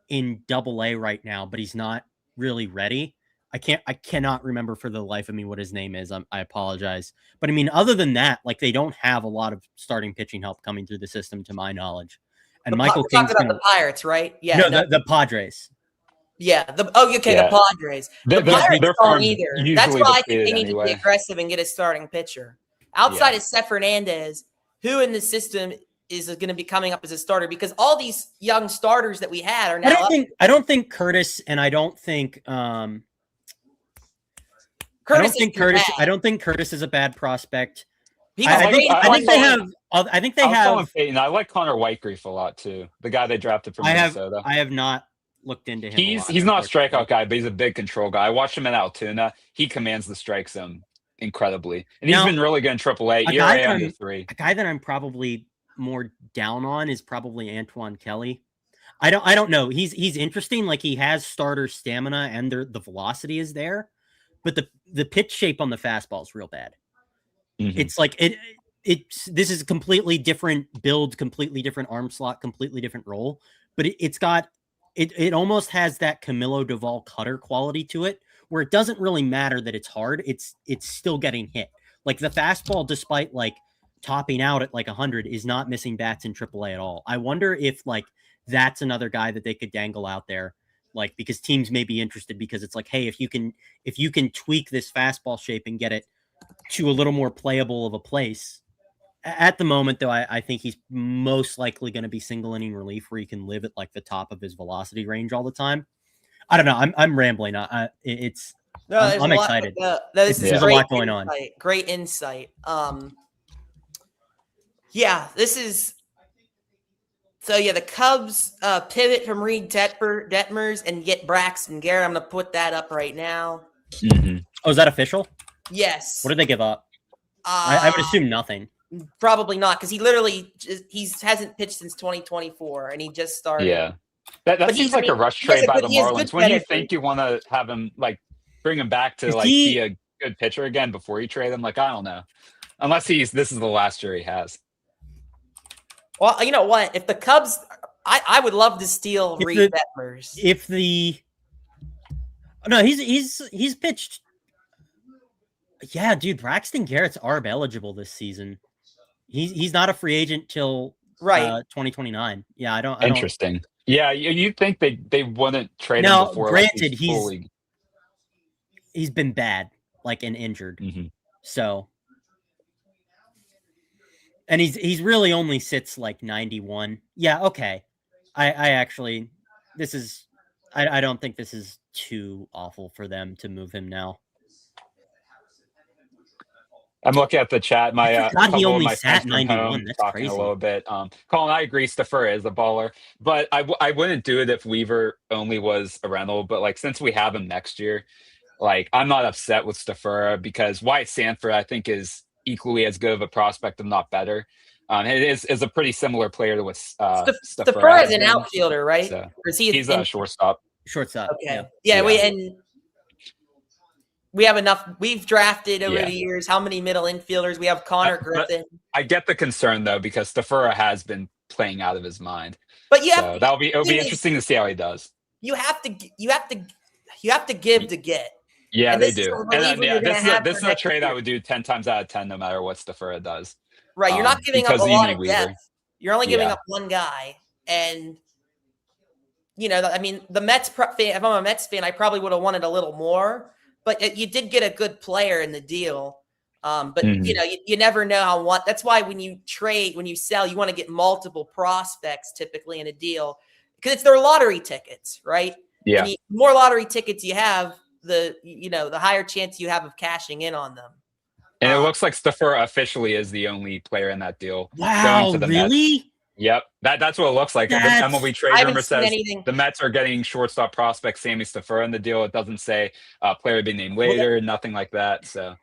in AA right now, but he's not really ready. I cannot remember for the life of me what his name is. I apologize. But I mean, other than that, like they don't have a lot of starting pitching help coming through the system, to my knowledge. And Michael King's talking about the Pirates, right? Yeah. No, the Padres. Yeah. The Padres. The Pirates don't either. That's why I think they need to be aggressive and get a starting pitcher. Outside of Seth Fernandez, who in the system is going to be coming up as a starter? Because all these young starters that we had are now. I don't think Curtis, and I don't think Curtis. I don't think Curtis is a bad prospect. I think they have. I like Connor Whitegrief a lot too. The guy they drafted from Minnesota. I have not looked into him. He's not a strikeout guy, but he's a big control guy. I watched him in Altoona. He commands the strike zone incredibly, and he's been really good in AAA. ERA under 3. A guy that I'm probably more down on is probably Antoine Kelly. I don't know. He's interesting. Like he has starter stamina and the velocity is there, but the pitch shape on the fastball is real bad. Mm-hmm. It's like this is a completely different build, completely different arm slot, completely different role, but it almost has that Camilo Duvall cutter quality to it, where it doesn't really matter that it's hard. It's still getting hit. Like the fastball, despite like topping out at like 100, is not missing bats in AAA at all. I wonder if like that's another guy that they could dangle out there, like because teams may be interested because it's like, hey, if you can tweak this fastball shape and get it to a little more playable of a place. At the moment, though, I think he's most likely going to be single inning relief where he can live at like the top of his velocity range all the time. I don't know. I'm rambling. I'm excited. There's a lot going on. Great insight. Yeah, this is. So yeah, the Cubs pivot from Reed Detmers and get Braxton Garrett. I'm going to put that up right now. Mm-hmm. Oh, is that official? Yes. What did they give up? I would assume nothing. Probably not, because he hasn't pitched since 2024, and he just started. Yeah, that seems like a rush trade by the Marlins. When you think you want to have him bring him back to be a good pitcher again before you trade him, I don't know, unless this is the last year he has. Well, you know what? If the Cubs, I would love to steal Reed Detmers. He's pitched. Yeah, dude, Braxton Garrett's ARB eligible this season. He's not a free agent till 2029. Yeah, I don't. Interesting. Yeah, you'd think they wouldn't trade him before. Granted, he's been bad, and injured. Mm-hmm. So, and he's really only sits 91. Yeah, okay. I actually, this is, I don't think this is too awful for them to move him now. I'm looking at the chat. He only sat 91. That's talking crazy. A little bit. Colin, I agree. Staffer is a baller, but I wouldn't do it if Weaver only was a rental. But since we have him next year, I'm not upset with Staffer because Wyatt Sanford I think is equally as good of a prospect, if not better. It is a pretty similar player to what Staffer is an outfielder, right? So he's a shortstop. Shortstop. Okay. Yeah. We have enough. We've drafted over the years. How many middle infielders? We have Connor Griffin. I get the concern though, because Staffer has been playing out of his mind. But it'll be interesting to see how he does. You have to give to get. Yeah, and they do. This is a trade I would do 10 times out of 10, no matter what Staffer does. Right. You're not giving up a lot of depth. You're only giving up one guy. And, I mean, the Mets fan, if I'm a Mets fan, I probably would have wanted a little more. But you did get a good player in the deal. But, you never know how that's why when you sell, you want to get multiple prospects typically in a deal because it's their lottery tickets, right? Yeah. And the more lottery tickets you have, the higher chance you have of cashing in on them. And it looks like Staffer officially is the only player in that deal. Wow, really? Mets. Yep, that's what it looks like. The MLB trade number says the Mets are getting shortstop prospect Sammy Staffer in the deal. It doesn't say player to be named later, nothing like that. So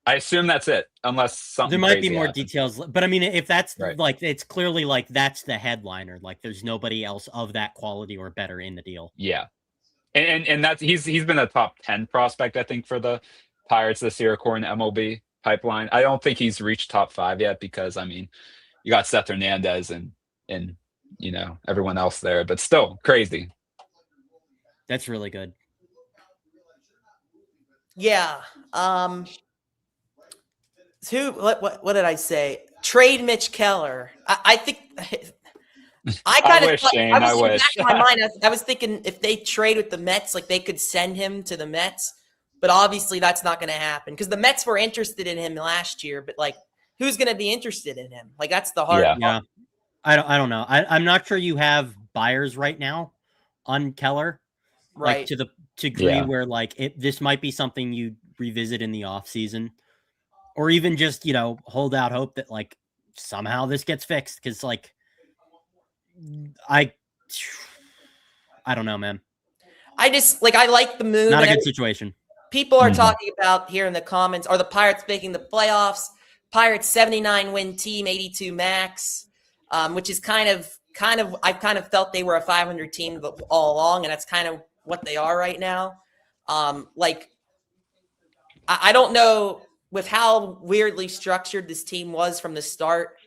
I assume that's it, unless something. There might be more details, but I mean, if that's it's clearly that's the headliner. Like, there's nobody else of that quality or better in the deal. Yeah, and that's he's been a top 10 prospect, I think, for the Pirates this year, according to MLB pipeline. I don't think he's reached top 5 yet because, I mean, you got Seth Hernandez and everyone else there, but still crazy. That's really good. Yeah. What did I say? Trade Mitch Keller. I think I wish, Shane. I wish. Back in my mind, I was thinking if they trade with the Mets, like they could send him to the Mets. But obviously that's not going to happen because the Mets were interested in him last year. But like, who's going to be interested in him? Like, that's the hard part. Yeah. I don't know. I'm not sure you have buyers right now on Keller, right? Like, to the degree where this might be something you revisit in the off season, or even just hold out hope that somehow this gets fixed. Because I don't know, man. I just I like the move. Not a good situation. People are talking about here in the comments, are the Pirates making the playoffs? Pirates 79 win team, 82 max, which is kind of I've kind of felt they were a 500 team all along, and that's kind of what they are right now. I don't know with how weirdly structured this team was from the start,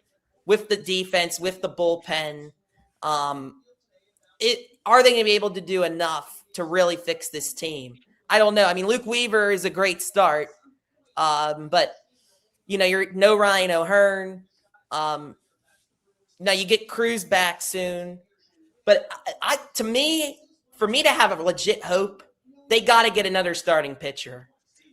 with the defense, with the bullpen. Are they going to be able to do enough to really fix this team? I don't know. I mean, Luke Weaver is a great start, but you're no Ryan O'Hearn. Now you get Cruz back soon, but for me to have a legit hope, they got to get another starting pitcher.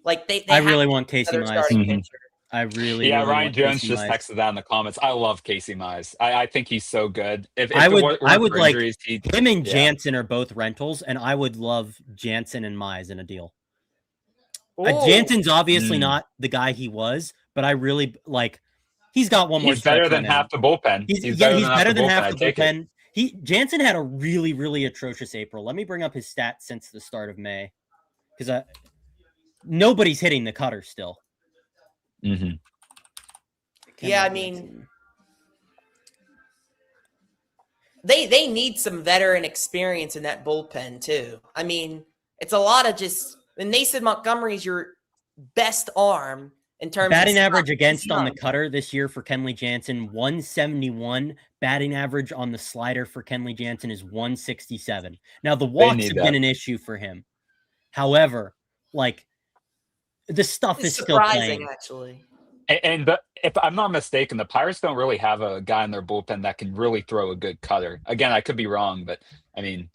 I really want Casey Mize. I really Ryan Jones just texted that in the comments. I love Casey Mize. I think he's so good. If I would like injuries, him and Jansen are both rentals, and I would love Jansen and Mize in a deal. Jansen's obviously not the guy he was, but I really he's got one more. He's better than half the bullpen. He's better than half the bullpen. Jansen had a really, really atrocious April. Let me bring up his stats since the start of May, because nobody's hitting the cutter still. Mm-hmm. Yeah, I mean, they need some veteran experience in that bullpen too. I mean, it's a lot of and Mason Montgomery's your best arm in terms batting average against on the cutter this year for Kenley Jansen, 171. Batting average on the slider for Kenley Jansen is 167. Now the walks have been an issue for him. However, the stuff is still playing. Actually. And if I'm not mistaken, the Pirates don't really have a guy in their bullpen that can really throw a good cutter. Again, I could be wrong, but I mean,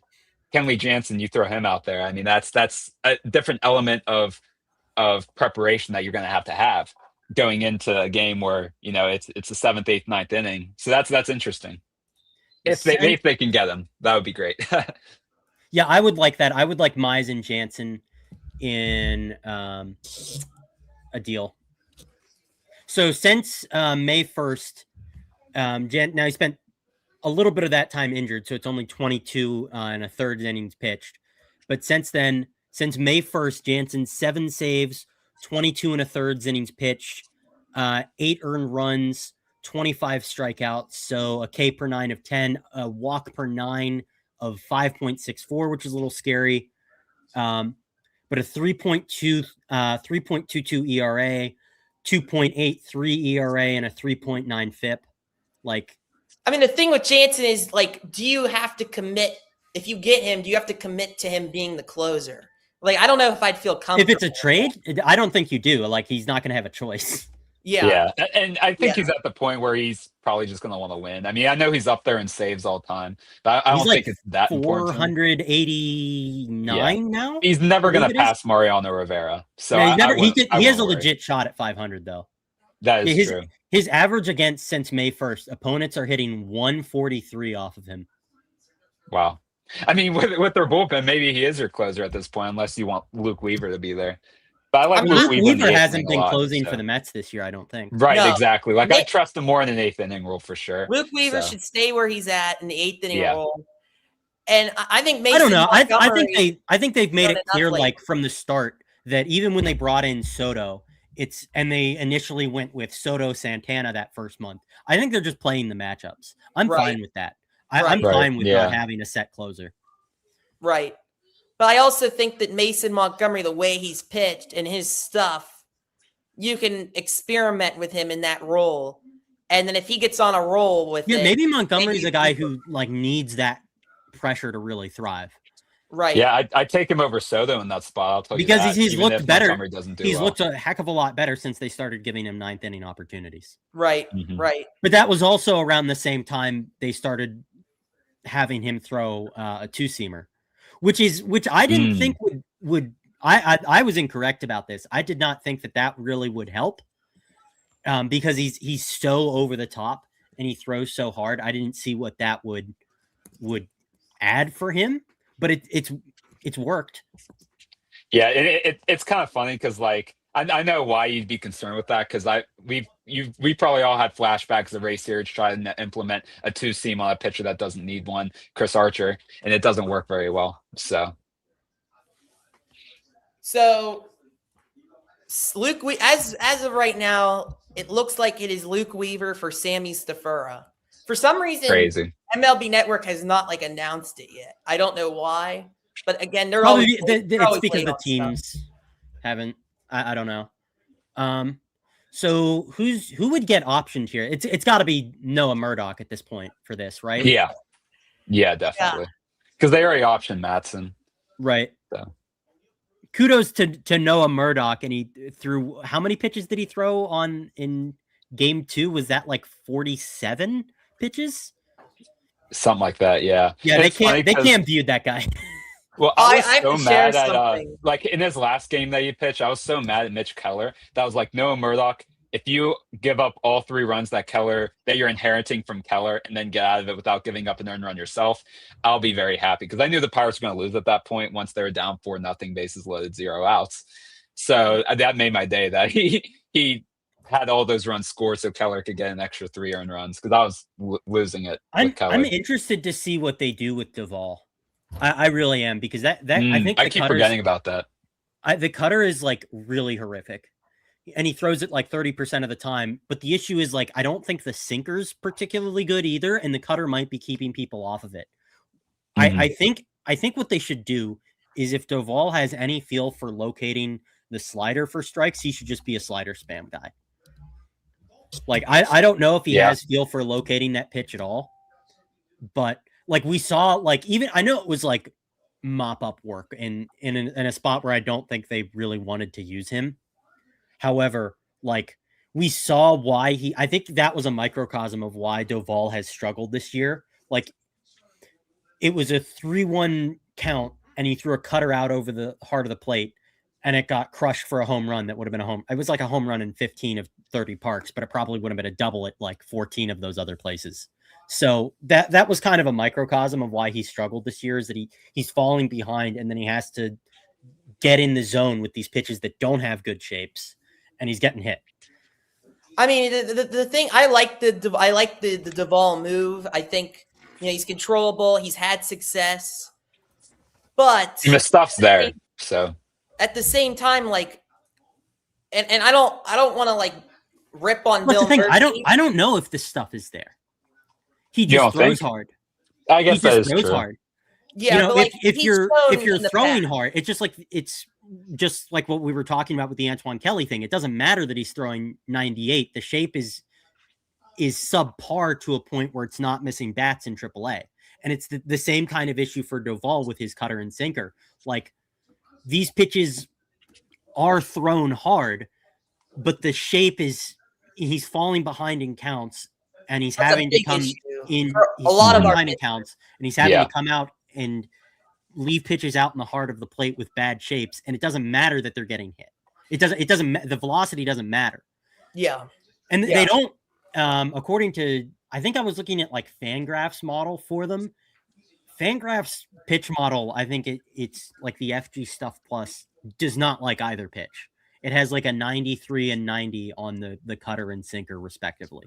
Kenley Jansen, you throw him out there. I mean, that's a different element of preparation that you're going to have going into a game where it's the 7th, 8th, 9th inning. So that's interesting. If they can get him, that would be great. Yeah, I would like that. I would like Mize and Jansen in a deal. So since May 1st, now he spent a little bit of that time injured, so it's only 22 and a third innings pitched. But since then, since May 1st, Jansen 7 saves, 22 and a third innings pitched, 8 earned runs, 25 strikeouts, so a K per 9 of 10, a walk per 9 of 5.64, which is a little scary. But a 3.22 ERA, 2.83 ERA, and a 3.9 FIP. Like, I mean, the thing with Jansen is, like, do you have to commit? If you get him, do you have to commit to him being the closer? Like, I don't know if I'd feel comfortable. If it's a trade, I don't think you do. Like, he's not going to have a choice. Yeah. And I think he's at the point where he's probably just going to want to win. I mean, I know he's up there in saves all time, but I don't think it's that important. 489 now? He's never going to pass Mariano Rivera. So he has a legit shot at 500, though. That is true. His average against since May 1st, opponents are hitting 143 off of him. Wow. I mean, with their bullpen, maybe he is your closer at this point, unless you want Luke Weaver to be there. But I like Luke Weaver hasn't been closing for the Mets this year, I don't think. Right, no. Exactly. Like, I trust him more in an 8th inning role for sure. Luke Weaver should stay where he's at in the 8th inning role. And I think Mason, I don't know. I think they've made it clear, like, from the start, that even when they brought in Soto, and they initially went with Soto Santana that first month, I think they're just playing the matchups. I'm fine with that. I'm fine with not having a set closer. Right. But I also think that Mason Montgomery, the way he's pitched and his stuff, you can experiment with him in that role. And then if he gets on a roll with it, maybe Montgomery's a guy who, like, needs that pressure to really thrive. Right. Yeah, I take him over Soto in that spot. I'll tell you because he's looked better. He's well. Looked a heck of a lot better since they started giving him 9th inning opportunities. Right. Right. But that was also around the same time they started having him throw a 2-seamer. Which I didn't think would I was incorrect about this. I did not think that really would help, because he's so over the top and he throws so hard. I didn't see what that would add for him, but it's worked. Yeah, it's kind of funny because, like, I know why you'd be concerned with that, because we probably all had flashbacks of Ray Searage trying to implement a 2-seam on a pitcher that doesn't need one, Chris Archer, and it doesn't work very well. So Luke, as of right now, it looks like it is Luke Weaver for Sammy Stafura. For some reason, crazy. MLB Network has not, like, announced it yet. I don't know why, but again, they're probably it's because the teams haven't. I don't know. So who would get optioned here? It's got to be Noah Murdoch at this point for this, right? Yeah, definitely. Because they already optioned Matson, right? So kudos to Noah Murdoch, and he threw, how many pitches did he throw in game 2? Was that like 47 pitches? Something like that. Yeah. Yeah, they can't view that guy. Well, I was so mad at like in his last game that he pitched, I was so mad at Mitch Keller that I was like, Noah Murdoch, if you give up all 3 runs that you're inheriting from Keller and then get out of it without giving up an earned run yourself, I'll be very happy, because I knew the Pirates were going to lose at that point once they were down 4-0, bases loaded, 0 outs. So that made my day that he had all those runs scored so Keller could get an extra 3 earned runs, because I was losing it. I'm interested to see what they do with Duvall. I really am, because I think I keep forgetting about that. The cutter is, like, really horrific, and he throws it like 30% of the time. But the issue is, like, I don't think the sinker's particularly good either, and the cutter might be keeping people off of it. I think what they should do is, if Duvall has any feel for locating the slider for strikes, he should just be a slider spam guy. Like, I don't know if he has feel for locating that pitch at all, but, like, we saw, like, even, I know it was like mop up work in a spot where I don't think they really wanted to use him. However, like, we saw why I think that was a microcosm of why Duvall has struggled this year. Like, it was a 3-1 count and he threw a cutter out over the heart of the plate and it got crushed for a home run. That would have been a home. It was like a home run in 15 of 30 parks, but it probably would have been a double at like 14 of those other places. So that was kind of a microcosm of why he struggled this year, is that he's falling behind and then he has to get in the zone with these pitches that don't have good shapes, and he's getting hit. I mean, the thing, I like the Duvall move. I think, he's controllable. He's had success, but the stuff's there. So at the same time, like, and I don't want to, like, rip on That's Bill the thing. Murphy. I don't know if this stuff is there. He just throws hard. I guess that is throws true. hard. Yeah, but like if you're throwing past. hard, it's just like what we were talking about with the Antoine Kelly thing. It doesn't matter that he's throwing 98. The shape is subpar to a point where it's not missing bats in AAA. And it's the same kind of issue for Doval with his cutter and sinker. Like, these pitches are thrown hard, but the shape is, he's falling behind in counts, and he's having to come in a lot of our counts, and he's having to come out and leave pitches out in the heart of the plate with bad shapes, and it doesn't matter that they're getting hit. It doesn't the velocity doesn't matter. Yeah. And they don't, according to, I think I was looking at like Fangraphs model for them. Fangraphs pitch model, I think it's like the FG Stuff Plus does not like either pitch. It has like a 93 and 90 on the cutter and sinker respectively.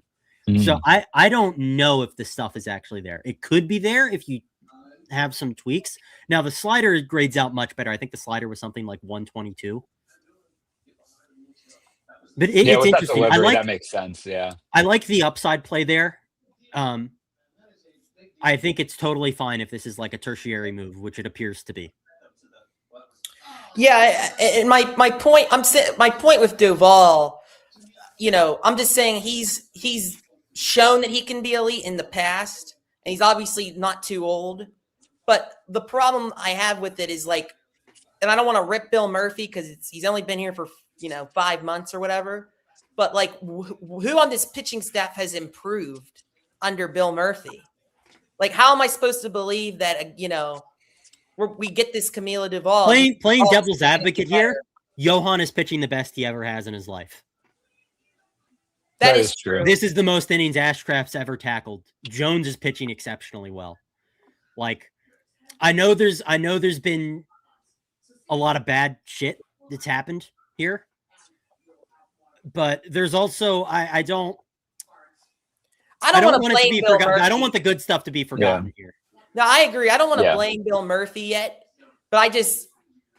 So I don't know if the stuff is actually there. It could be there if you have some tweaks. Now the slider grades out much better. I think the slider was something like 122. But it's interesting. That makes sense. Yeah. I like the upside play there. I think it's totally fine if this is like a tertiary move, which it appears to be. Yeah, and my point with Doval, I'm just saying he's shown that he can be elite in the past, and he's obviously not too old. But the problem I have with it is like, and I don't want to rip Bill Murphy because he's only been here for 5 months or whatever. But like, who on this pitching staff has improved under Bill Murphy? Like, how am I supposed to believe that we get this Camilo Doval? Playing devil's advocate here, Johan is pitching the best he ever has in his life. That is true. This is the most innings Ashcraft's ever tackled. Jones is pitching exceptionally well. Like, I know there's been a lot of bad shit that's happened here, but there's also I don't want it to be forgotten. I don't want the good stuff to be forgotten here. No, I agree. I don't want to blame Bill Murphy yet, but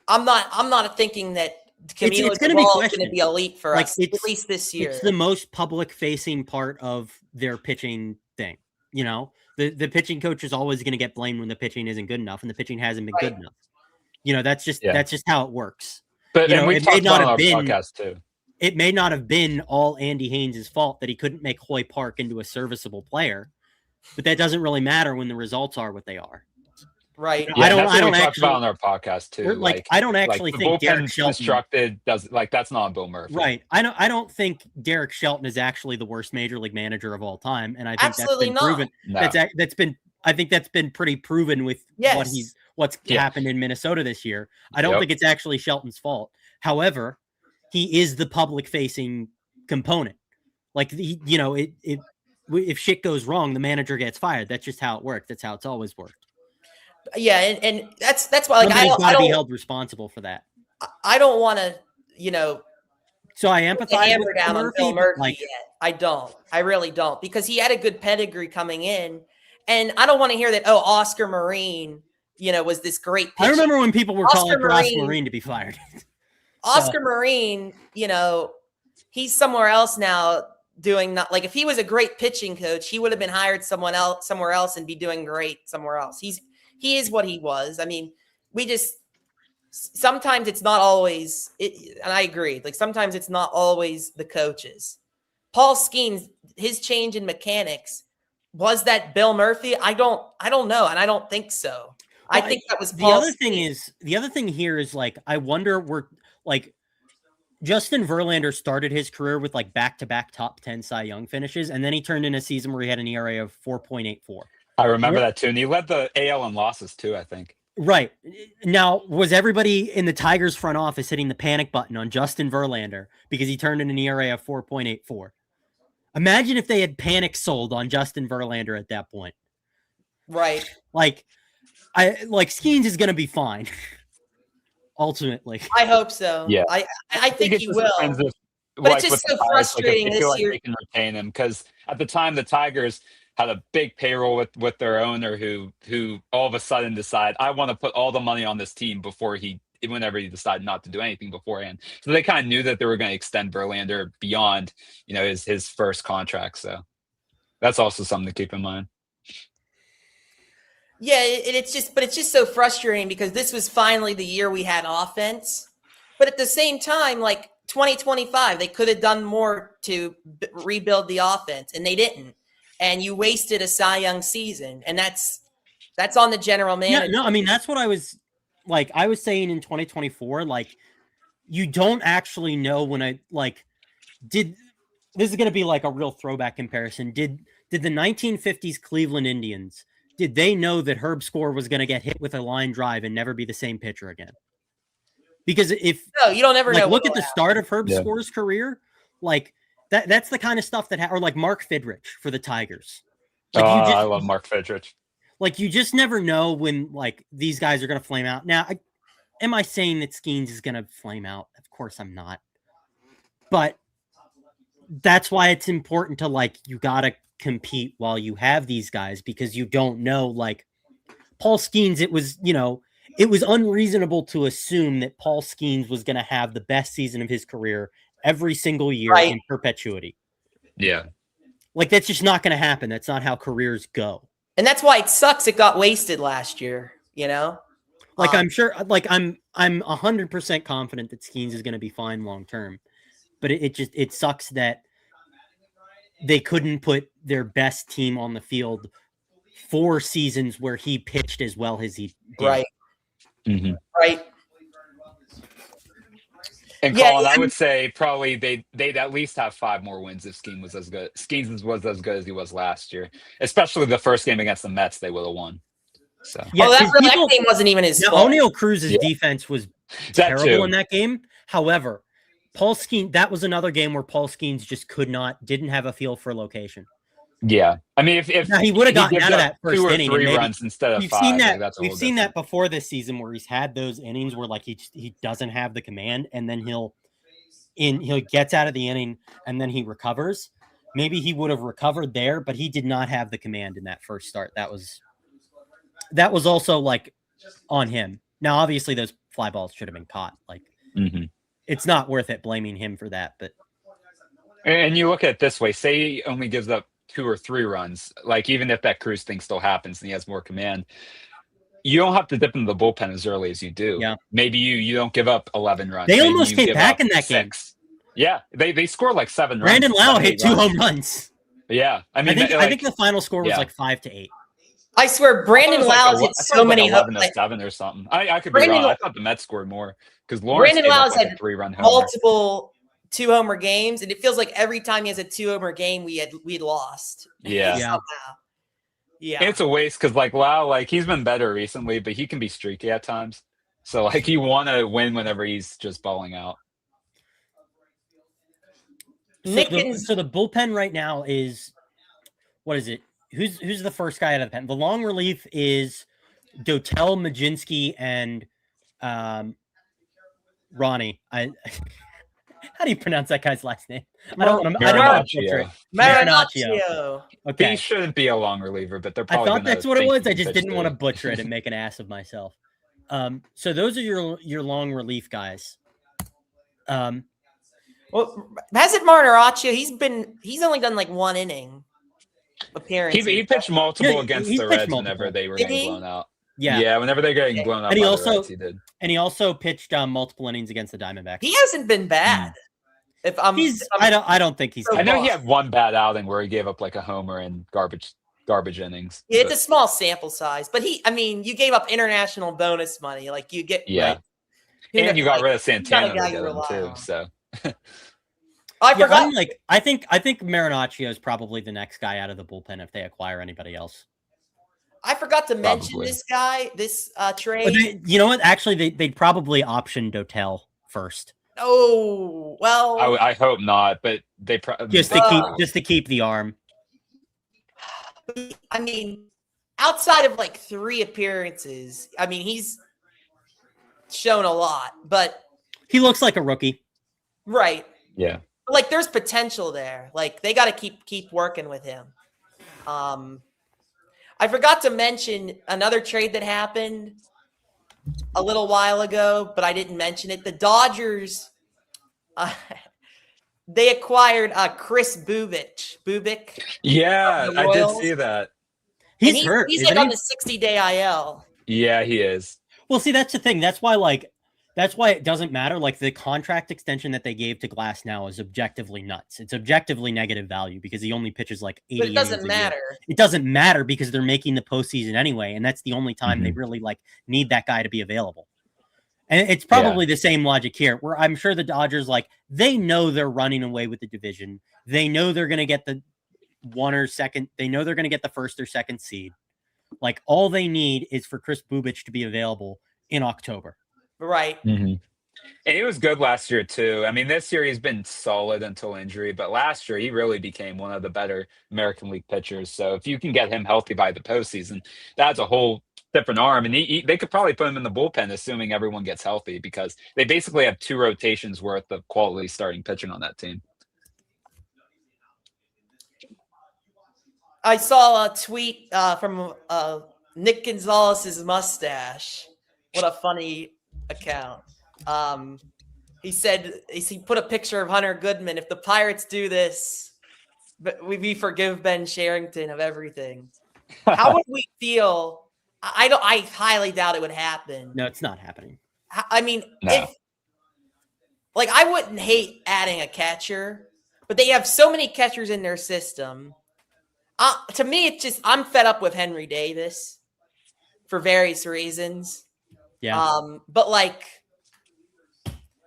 I'm not thinking that Camilo is going to be elite for us at least this year. It's the most public-facing part of their pitching thing. The pitching coach is always going to get blamed when the pitching isn't good enough, and the pitching hasn't been good enough. That's just how it works. But we've talked about on our podcast too. It may not have been all Andy Haynes' fault that he couldn't make Hoy Park into a serviceable player, but that doesn't really matter when the results are what they are. Right. Yeah, I don't actually talked about on our podcast too. I don't actually think Derek Shelton constructed that's not Bill Murphy. Right. I don't think Derek Shelton is actually the worst major league manager of all time, and I think absolutely that's been proven. No. That's been pretty proven with what's happened in Minnesota this year. I don't think it's actually Shelton's fault. However, he is the public facing component. Like, if shit goes wrong, the manager gets fired. That's just how it works. That's how it's always worked. Yeah, and that's why I don't be held responsible for that. I don't want to, So I empathize with Bill Murphy yet. I don't. I really don't, because he had a good pedigree coming in, and I don't want to hear that. Oh, Oscar Marine, was this great pitcher. I remember when people were calling for Oscar Marine to be fired. Oscar Marine, he's somewhere else now doing if he was a great pitching coach, he would have been hired somewhere else and be doing great somewhere else. He is what he was. I mean, sometimes it's not always and I agree. Like, sometimes it's not always the coaches. Paul Skeens, his change in mechanics, was that Bill Murphy? I don't know, and I don't think so. Well, I think that was Paul the other thing here is I wonder Justin Verlander started his career with back-to-back top 10 Cy Young finishes, and then he turned in a season where he had an ERA of 4.84. I remember that too. And he led the AL in losses too, I think. Right. Now, was everybody in the Tigers front office hitting the panic button on Justin Verlander because he turned in an ERA of 4.84? Imagine if they had panic sold on Justin Verlander at that point. Right. Skeens is going to be fine. Ultimately. I hope so. Yeah. I think he will. But it's just so frustrating this year. They can retain him, because at the time the Tigers had a big payroll with their owner who all of a sudden decide, I want to put all the money on this team before he whenever he decided not to do anything beforehand. So they kind of knew that they were going to extend Verlander beyond, his first contract. So that's also something to keep in mind. Yeah, it's just so frustrating because this was finally the year we had offense. But at the same time, like 2025, they could have done more to rebuild the offense, and they didn't. And you wasted a Cy Young season, and that's on the general manager. Yeah, no, I mean, that's what I was saying in 2024, like, you don't actually know when this is going to be like a real throwback comparison. Did the 1950s Cleveland Indians, did they know that Herb Score was going to get hit with a line drive and never be the same pitcher again? Because no, you don't ever know. Look at the start of Herb Score's career, like that's the kind of stuff or like Mark Fidrich for the Tigers. Like, I love Mark Fidrich. Like, you just never know when like these guys are going to flame out. Now, am I saying that Skeens is going to flame out? Of course I'm not. But that's why it's important to, like, you got to compete while you have these guys, because you don't know, like, Paul Skeens, it was unreasonable to assume that Paul Skeens was going to have the best season of his career every single year in perpetuity. Yeah. Like, that's just not going to happen. That's not how careers go. And that's why it sucks it got wasted last year, Like, I'm sure, like, I'm 100% confident that Skeens is going to be fine long term. But it sucks that they couldn't put their best team on the field 4 seasons where he pitched as well as he did. Right. Mm-hmm. Right. And Colin, I would say probably they'd at least have 5 more wins if Skeens was as good as he was last year. Especially the first game against the Mets, they would have won. So that game wasn't even his fault. O'Neal Cruz's defense was terrible in that game. However, Paul Skeens, that was another game where Paul Skeens just didn't have a feel for location. Yeah, I mean, if he would have gotten out of that first 2 or inning, 3 runs instead of 5, we've seen that before this season where he's had those innings where, like, he doesn't have the command, and then he gets out of the inning and then he recovers. Maybe he would have recovered there, but he did not have the command in that first start. That was also, like, on him. Now, obviously, those fly balls should have been caught. Like, it's not worth it blaming him for that. But and you look at it this way: say he only gives up 2 or 3 runs, like, even if that Cruz thing still happens and he has more command, you don't have to dip into the bullpen as early as you do. Yeah. Maybe you don't give up 11 runs. They almost came back in that 6. game. Yeah, they scored like 7 runs. Brandon Lau hit 2 home runs. Yeah, I mean, I think the final score was like 5-8. I swear, Brandon Lau's hit so many 11-7 or something. I could be wrong. I thought the Mets scored more because Brandon Lau's had 3-run multiple 2-homer games, and it feels like every time he has a 2-homer game, we'd lost. Yeah. Yeah. It's a waste because, like, Lau, like, he's been better recently, but he can be streaky at times. So, like, you want to win whenever he's just balling out. So the bullpen right now is, what is it? Who's the first guy out of the pen? The long relief is Dotel, Majinski, and Ronnie. How do you pronounce that guy's last name? I don't know. Marinaccio. Okay. He shouldn't be a long reliever, but they're probably. I thought that's what it was. I just didn't want to butcher it and make an ass of myself. So those are your long relief guys. Well, has it Marinaccio? He's only done like 1 inning appearance. He pitched multiple against the Reds whenever they were getting blown out. Yeah, whenever they're getting blown out. And he did. And he also pitched multiple innings against the Diamondbacks. He hasn't been bad. I don't think he's. I know he had 1 bad outing where he gave up like a homer and garbage innings. Yeah, it's a small sample size, but you gave up international bonus money, like you get. Yeah, like, and you got rid of Santana to get him too. So. I forgot. I think Marinaccio is probably the next guy out of the bullpen if they acquire anybody else. I forgot to mention this guy, this trade. You know what? Actually, they'd probably option Dotel first. Oh well. I hope not, but they just to keep the arm. I mean, outside of like 3 appearances, I mean, he's shown a lot, but he looks like a rookie. Right. Yeah. Like, there's potential there. Like, they got to keep working with him. I forgot to mention another trade that happened. a little while ago, but I didn't mention it. The Dodgers, they acquired Chris Bubic. Yeah, the I did Royals. see that. He's hurt. He's Isn't like on he? the 60-day IL. Yeah, he is. Well, see, that's the thing. That's why it doesn't matter. Like the contract extension that they gave to Glass now is objectively nuts. It's objectively negative value because he only pitches like 80 But it doesn't innings a matter. year. It doesn't matter because they're making the postseason anyway, and that's the only time they really like need that guy to be available. And it's probably the same logic here, where I'm sure the Dodgers, like, they know they're running away with the division. They know they're going to get the they know they're going to get the first or second seed. Like, all they need is for Chris Bubic to be available in October. Right. And he was good last year, too. I mean, this year he's been solid until injury, but last year he really became one of the better American League pitchers. So if you can get him healthy by the postseason, that's a whole different arm. And they could probably put him in the bullpen, assuming everyone gets healthy, because they basically have 2 rotations worth of quality starting pitching on that team. I saw a tweet from Nick Gonzalez's mustache. What a funny account. He put a picture of Hunter Goodman. If the Pirates do this, we forgive Ben Sherrington of everything. How would we feel? I highly doubt it would happen. No, it's not happening. I mean, I wouldn't hate adding a catcher, but they have so many catchers in their system. To me, it's just I'm fed up with Henry Davis for various reasons. Yeah. But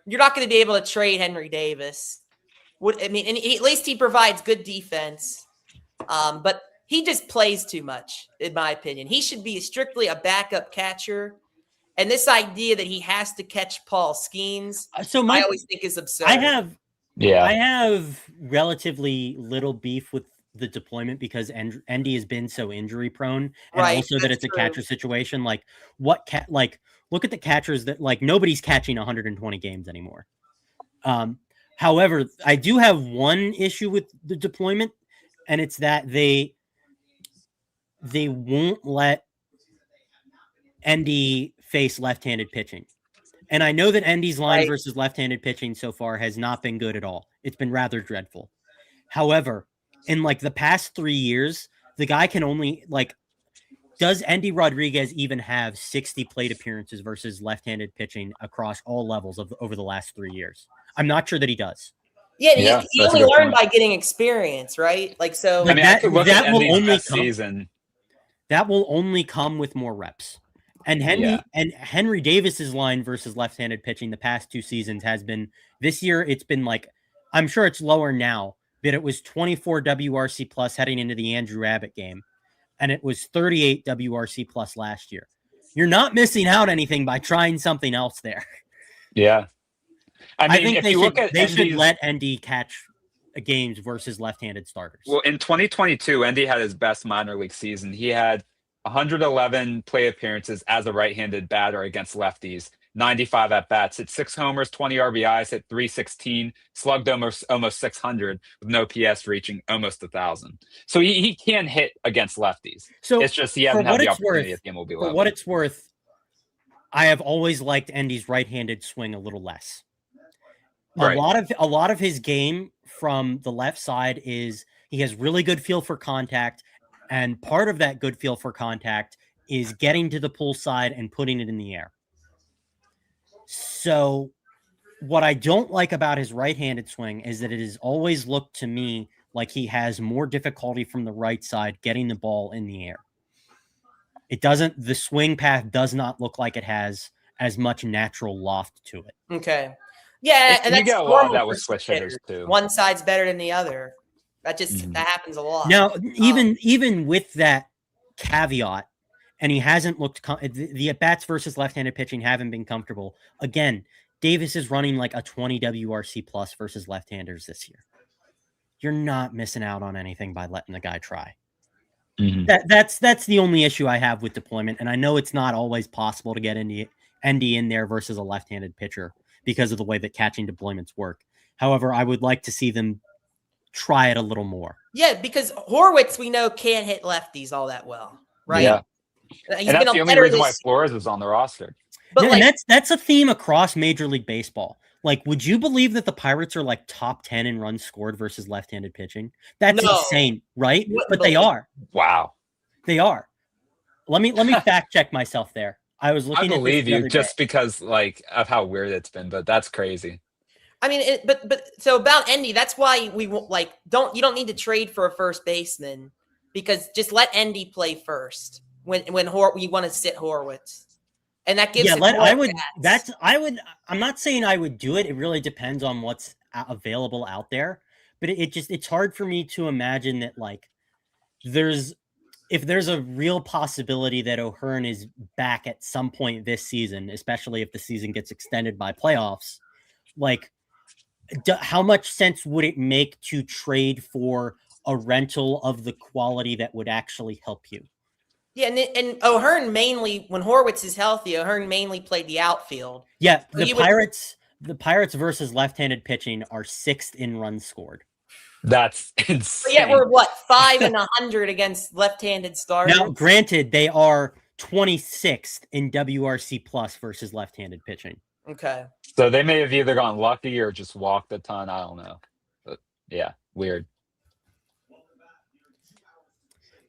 you're not going to be able to trade Henry Davis. At least he provides good defense. But he just plays too much, in my opinion. He should be strictly a backup catcher. And this idea that he has to catch Paul Skeens, I always think is absurd. I have relatively little beef with the deployment because Endy has been so injury prone, and also that it's a catcher situation. Like look at the catchers that nobody's catching 120 games anymore. However, I do have one issue with the deployment, and it's that they won't let Endy face left-handed pitching. And I know that Endy's line versus left-handed pitching so far has not been good at all. It's been rather dreadful. However, in the past 3 years, the guy can only does Endy Rodriguez even have 60 plate appearances versus left-handed pitching across all levels over the last 3 years? I'm not sure that he does. Yeah, he only learned by getting experience, right? That will only come with more reps. And Henry Davis's line versus left-handed pitching the past 2 seasons has been, this year it's been I'm sure it's lower now, but it was 24 WRC plus heading into the Andrew Abbott game, and it was 38 WRC plus last year. You're not missing out anything by trying something else there. Yeah. I think they should let Endy catch games versus left-handed starters. Well, in 2022, Endy had his best minor league season. He had 111 play appearances as a right-handed batter against lefties, 95 at-bats, hit 6 homers, 20 RBIs, hit 316, slugged almost 600 with no PS reaching almost 1,000. So he can hit against lefties. So it's just he hasn't had the opportunity at the MLB level. For what it's worth, I have always liked Endy's right-handed swing a little less. A lot of his game from the left side is he has really good feel for contact, and part of that good feel for contact is getting to the pull side and putting it in the air. So what I don't like about his right-handed swing is that it has always looked to me like he has more difficulty from the right side getting the ball in the air. The swing path does not look like it has as much natural loft to it. Okay. Yeah, and you get a lot of that with switch hitters too. One side's better than the other. That happens a lot. Now, even with that caveat, and he hasn't looked the at bats versus left-handed pitching haven't been comfortable. Again, Davis is running a 20 WRC plus versus left-handers this year. You're not missing out on anything by letting the guy try. Mm-hmm. That's the only issue I have with deployment, and I know it's not always possible to get Endy in there versus a left-handed pitcher because of the way that catching deployments work. However, I would like to see them try it a little more. Yeah, because Horwitz, we know, can't hit lefties all that well, right? Yeah. And that's the only reason why Flores is on the roster. But and that's a theme across Major League Baseball. Like, would you believe that the Pirates are like top 10 in runs scored versus left-handed pitching? That's insane, right? But they are. Wow. They are. Let me fact check myself there. I was looking at this believe the you other just day. because like of how weird it's been, but that's crazy. I mean, but so about Endy, that's why we like you don't need to trade for a first baseman, because just let Endy play first when we want to sit Horwitz. And that gives I'm not saying I would do it. It really depends on what's available out there. But it's hard for me to imagine that like if there's a real possibility that O'Hearn is back at some point this season, especially if the season gets extended by playoffs, like how much sense would it make to trade for a rental of the quality that would actually help you? Yeah, and O'Hearn mainly, when Horwitz is healthy, O'Hearn mainly played the outfield. Yeah, so the Pirates versus left-handed pitching are 6th in runs scored. That's insane. Yeah, we're what, 5 and 100 against left-handed starters. Now, granted, they are 26th in WRC plus versus left-handed pitching. Okay. So they may have either gotten lucky or just walked a ton. I don't know. But yeah, weird.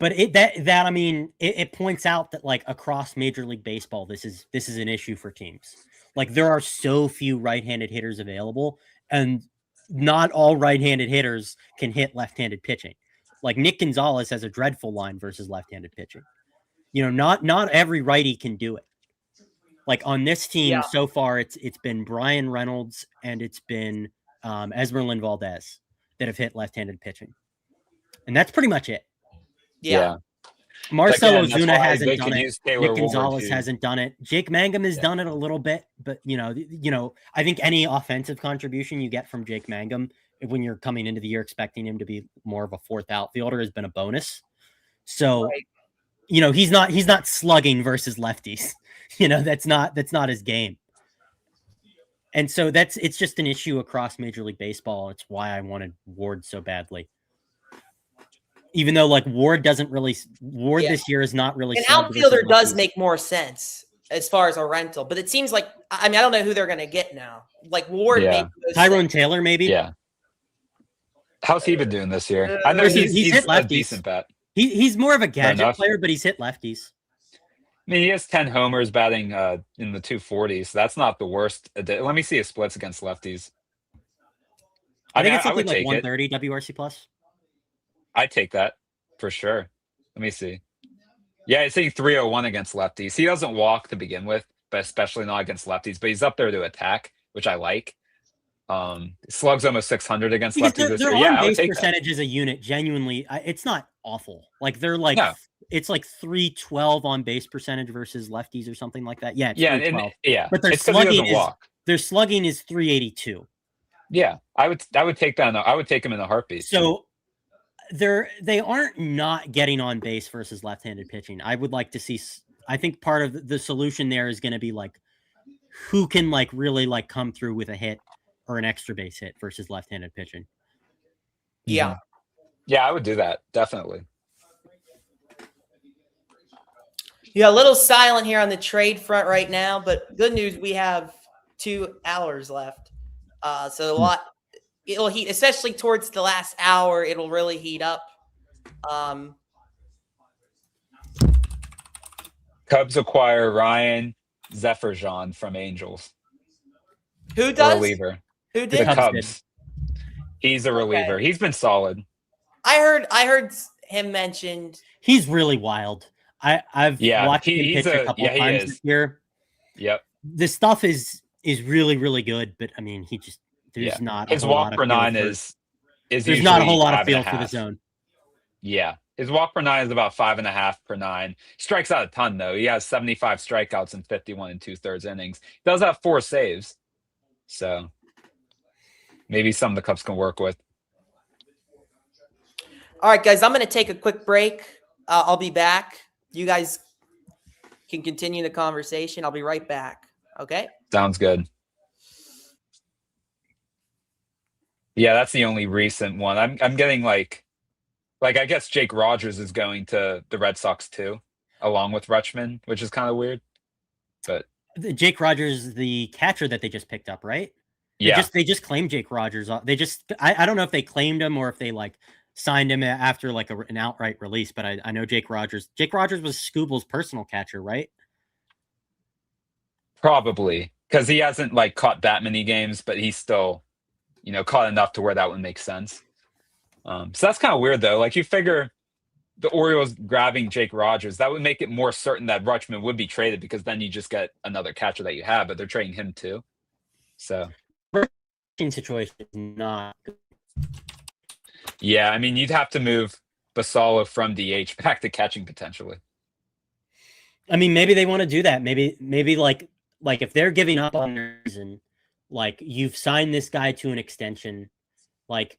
But it points out that like across Major League Baseball, this is an issue for teams. Like there are so few right-handed hitters available, and not all right-handed hitters can hit left-handed pitching. Like Nick Gonzalez has a dreadful line versus left-handed pitching. You know, not every righty can do it. Like on this team so far, it's been Brian Reynolds and it's been Esmeralyn Valdez that have hit left-handed pitching, and that's pretty much it. Yeah. Marcell Ozuna hasn't done it. Nick Gonzalez hasn't done it. Jake Mangum has done it a little bit, but you know, I think any offensive contribution you get from Jake Mangum when you're coming into the year expecting him to be more of a 4th outfielder has been a bonus. So, you know, he's not slugging versus lefties. You know, that's not his game. And so it's just an issue across Major League Baseball. It's why I wanted Ward so badly. Even though like Ward this year is not really. An outfielder does make more sense as far as a rental, but it seems like, I mean, I don't know who they're going to get now. Like Ward, Tyrone Taylor, maybe. Yeah. How's he been doing this year? I know he's hit lefties. A decent bat. He's more of a gadget player, but he's hit lefties. I mean, he has 10 homers batting in the 240s. So that's not the worst. Let me see his splits against lefties. I think it's something like 130 WRC plus. I'd take that for sure. Let me see. Yeah, it's a 301 against lefties. He doesn't walk to begin with, but especially not against lefties. But he's up there to attack, which I like. Slugs almost 600 against lefties this year. Yeah, base percentage as a unit, genuinely, it's not awful. Like they're like it's like 312 on base percentage versus lefties or something like that. Yeah, but their slugging is 382. Yeah, I would take that. I would take him in a heartbeat. So they aren't not getting on base versus left-handed pitching. I would like to see. I think part of the solution there is going to be like who can like really like come through with a hit or an extra base hit versus left-handed pitching. Yeah. Yeah, I would do that. Definitely. Yeah, a little silent here on the trade front right now, but good news, we have 2 hours left. So a lot, it'll heat, especially towards the last hour, it'll really heat up. Cubs acquire Ryan Zephyrjan from Angels. Who does? Reliever. Who did? The Cubs. He's a reliever. Okay. He's been solid. I heard him mentioned. He's really wild. I've watched him pitch a couple times this year. Yep. The stuff is really, really good, but I mean, there's not his walk per 9 is there's not a whole lot of feel for the zone. Yeah. His walk per 9 is about 5.5 per 9. Strikes out a ton though. He has 75 strikeouts in 51 2/3 innings. He does have 4 saves. So maybe some of the Cubs can work with. All right, guys, I'm going to take a quick break. I'll be back. You guys can continue the conversation. I'll be right back. Okay? Sounds good. Yeah, that's the only recent one. I'm getting like I guess Jake Rogers is going to the Red Sox too, along with Rutschman, which is kind of weird. But Jake Rogers, the catcher that they just picked up, right? They just claimed Jake Rogers. I don't know if they claimed him or if they like signed him after like an outright release, but I know Jake Rogers. Jake Rogers was Scooble's personal catcher, right? Probably, because he hasn't like caught that many games, but he's still, caught enough to where that would make sense. So that's kind of weird though. Like you figure the Orioles grabbing Jake Rogers, that would make it more certain that Rutschman would be traded, because then you just get another catcher that you have, but they're trading him too. So situation is not good. Yeah, I mean, you'd have to move Basalo from DH back to catching potentially. I mean, maybe they want to do that. Maybe like if they're giving up on their season, like you've signed this guy to an extension, like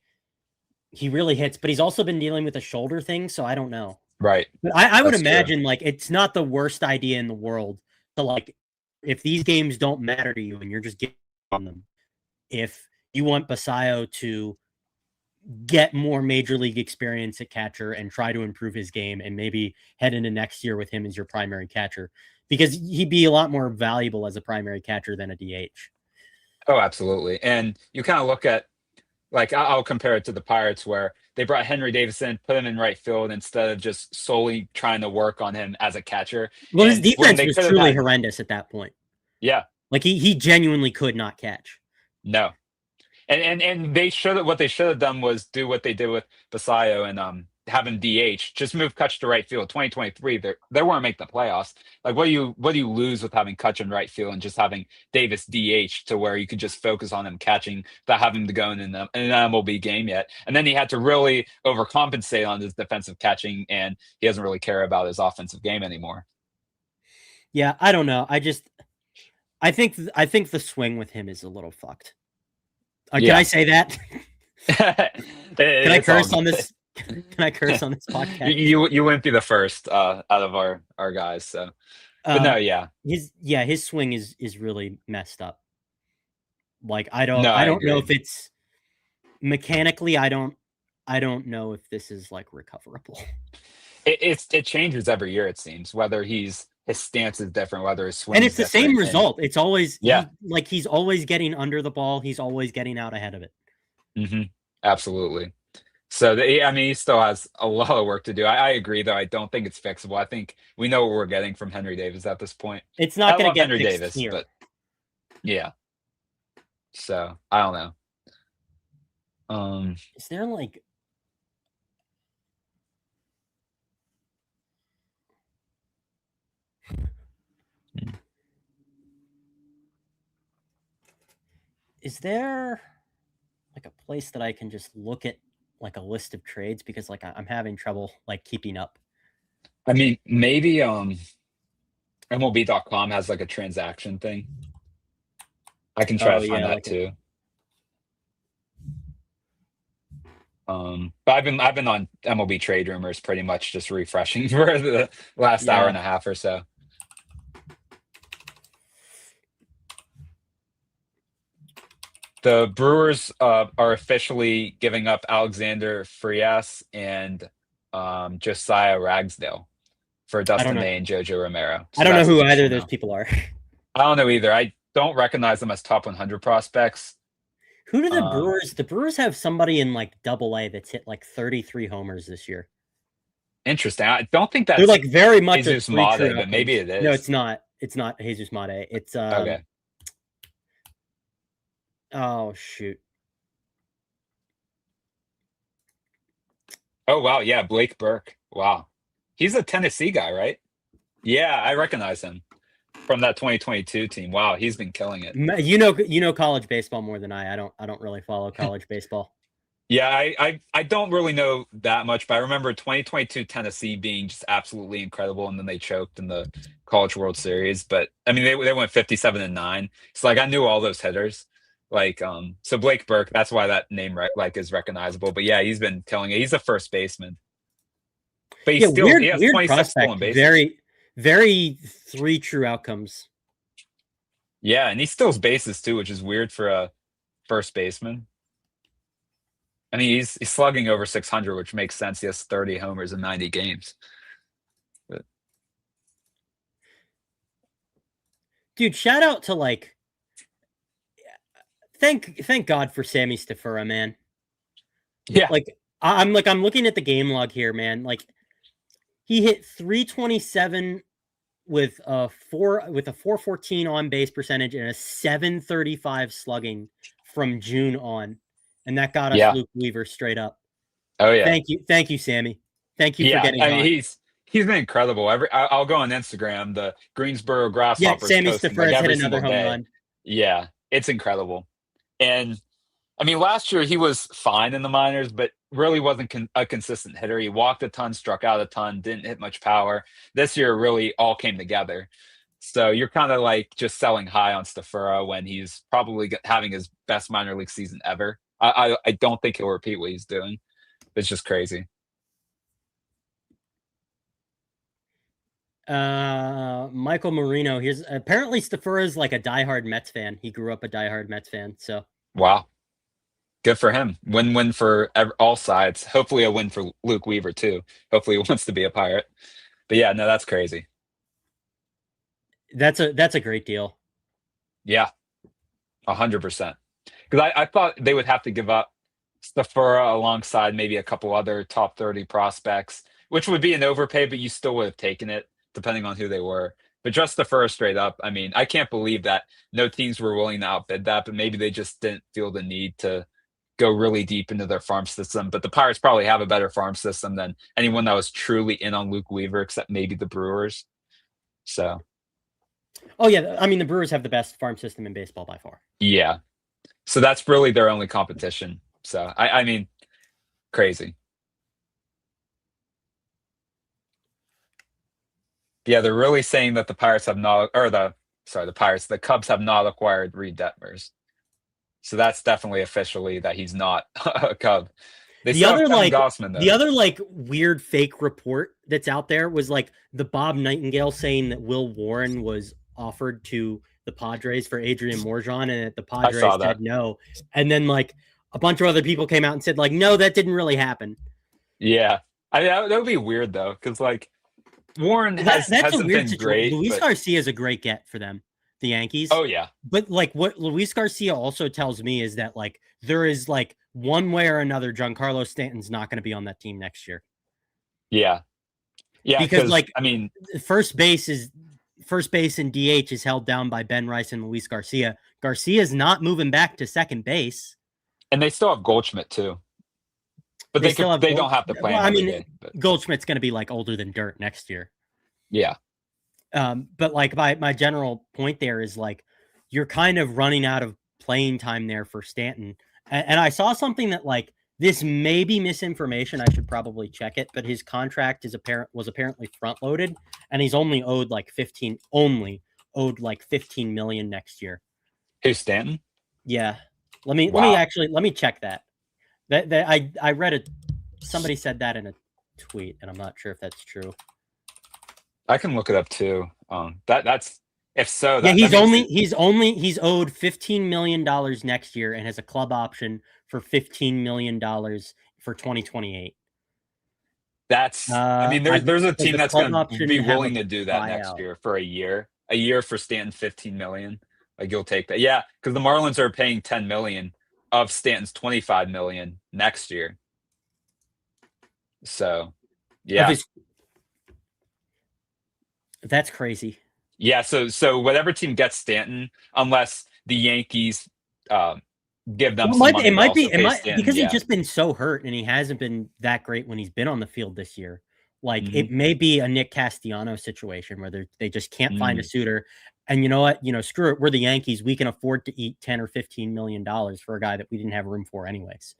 he really hits, but he's also been dealing with a shoulder thing, so I don't know. Right. But I would imagine like it's not the worst idea in the world to like, if these games don't matter to you and you're just getting on them, if you want Basayo to get more major league experience at catcher and try to improve his game and maybe head into next year with him as your primary catcher, because he'd be a lot more valuable as a primary catcher than a DH. Oh, absolutely. And you kind of look at, like, I'll compare it to the Pirates, where they brought Henry Davis in, put him in right field instead of just solely trying to work on him as a catcher. Well, his defense was truly horrendous at that point. Yeah. Like he genuinely could not catch. No. And what they should have done was do what they did with Basayo and have him DH. Just move Kutch to right field. 2023, they weren't make the playoffs. Like, what do you lose with having Kutch in right field and just having Davis DH, to where you could just focus on him catching without having to go in an MLB game yet? And then he had to really overcompensate on his defensive catching, and he doesn't really care about his offensive game anymore. Yeah, I don't know. I think the swing with him is a little fucked. Can I say that? Can I curse on this? Can I curse on this podcast? You wouldn't be the first out of our guys. So, but no, yeah, his swing is really messed up. Like I don't know if it's mechanically. I don't know if this is like recoverable. It changes every year. It seems, whether his stance is different, whether his swing, and it's the same result. It's always he's always getting under the ball. He's always getting out ahead of it. Mm-hmm. Absolutely. So he still has a lot of work to do. I agree, though. I don't think it's fixable. I think we know what we're getting from Henry Davis at this point. It's not going to get Henry fixed Davis here. But yeah. So I don't know. Is there like? Is there like a place that I can just look at like a list of trades, because like I'm having trouble like keeping up? I mean, maybe MLB.com has like a transaction thing. I can try to find that too. But I've been on MLB Trade Rumors pretty much just refreshing for the last hour and a half or so. The Brewers are officially giving up Alexander Frias and Josiah Ragsdale for Dustin May and Jojo Romero. So I don't know who either of those people are. I don't know either. I don't recognize them as top 100 prospects. Who do the Brewers? The Brewers have somebody in like Double-A that's hit like 33 homers this year. Interesting. I don't think that's they're like very much Jesus Mate, but maybe it is. No, it's not. It's not Jesus Mate. It's okay. Oh shoot. Oh wow, yeah, Blake Burke. Wow. He's a Tennessee guy, right? Yeah, I recognize him from that 2022 team. Wow, he's been killing it. You know college baseball more than I don't really follow college baseball. Yeah, I don't really know that much, but I remember 2022 Tennessee being just absolutely incredible, and then they choked in the College World Series. But I mean, they went 57-9. So like I knew all those hitters. Like so Blake Burke, that's why that name is recognizable. But yeah, he's been killing it. He's a first baseman. But he has 26 stolen bases. Very, very 3 true outcomes. Yeah, and he steals bases too, which is weird for a first baseman. I mean, he's slugging over 600, which makes sense. He has 30 homers in 90 games. But dude, shout out to like, thank God for Sammy Stafura, man. Yeah. Like I'm looking at the game log here, man. Like he hit 327 with a 414 on base percentage and a 735 slugging from June on. And that got us Luke Weaver straight up. Oh yeah. Thank you, Sammy. Thank you for getting I mean, he's been incredible. I'll go on Instagram, the Greensboro Grasshoppers Sammy posting Stafura like every hit another single home day. run. Yeah, it's incredible. And I mean, last year he was fine in the minors, but really wasn't a consistent hitter. He walked a ton, struck out a ton, didn't hit much power. This year really all came together. So you're kind of like just selling high on Stafura when he's probably having his best minor league season ever. I don't think he'll repeat what he's doing. It's just crazy. Michael Marino, here's apparently Stafura is like a diehard Mets fan. He grew up a diehard Mets fan. So wow, good for him. Win-win for all sides. Hopefully a win for Luke Weaver too. Hopefully he wants to be a Pirate. But yeah, no, that's crazy. That's a great deal. Yeah, 100%. Because I thought they would have to give up Stafura alongside maybe a couple other top 30 prospects, which would be an overpay, but you still would have taken it depending on who they were. But just Stafura straight up, I mean, I can't believe that no teams were willing to outbid that, but maybe they just didn't feel the need to go really deep into their farm system. But the Pirates probably have a better farm system than anyone that was truly in on Luke Weaver, except maybe the Brewers. So. Oh yeah, I mean the Brewers have the best farm system in baseball by far. Yeah. So that's really their only competition. So I mean, crazy. Yeah, they're really saying that the Pirates have not, or the Cubs have not acquired Reed Detmers. So that's definitely officially that he's not a Cub. The other like weird fake report that's out there was like the Bob Nightingale saying that Will Warren was offered to the Padres for Adrian Morjon and that the Padres said no. And then like a bunch of other people came out and said like, no, that didn't really happen. Yeah. I mean, that would be weird though. Cause like Warren hasn't been great. Luis Garcia is a great get for them, the Yankees. Oh yeah. But like what Luis Garcia also tells me is that like there is like one way or another, Giancarlo Stanton's not going to be on that team next year. Yeah. Yeah. Because like, I mean, first base and DH is held down by Ben Rice and Luis Garcia. Garcia's not moving back to second base. And they still have Goldschmidt too. But they don't have to play. Well, I mean, Goldschmidt's going to be like older than dirt next year. Yeah. But like my general point there is like, you're kind of running out of playing time there for Stanton. And I saw something that like, this may be misinformation. I should probably check it, but his contract was apparently front loaded and he's only owed like 15 million next year. Who's Stanton? Yeah. Let me check that. That I read it. Somebody said that in a tweet, and I'm not sure if that's true. I can look it up too. That's if so. Yeah, he's owed $15 million next year, and has a club option for $15 million for 2028. That's. I mean, there's a team that's going to be willing to do that next year for a year. A year for Stanton, $15 million. Like you'll take that, yeah, because the Marlins are paying $10 million of Stanton's $25 million next year. So, yeah, that's crazy. Yeah, so whatever team gets Stanton, unless the Yankees give them some money, it might be because he's just been so hurt and he hasn't been that great when he's been on the field this year. Like it may be a Nick Castellanos situation where they just can't find a suitor. And you know what? Screw it. We're the Yankees. We can afford to eat $10 or $15 million for a guy that we didn't have room for anyways.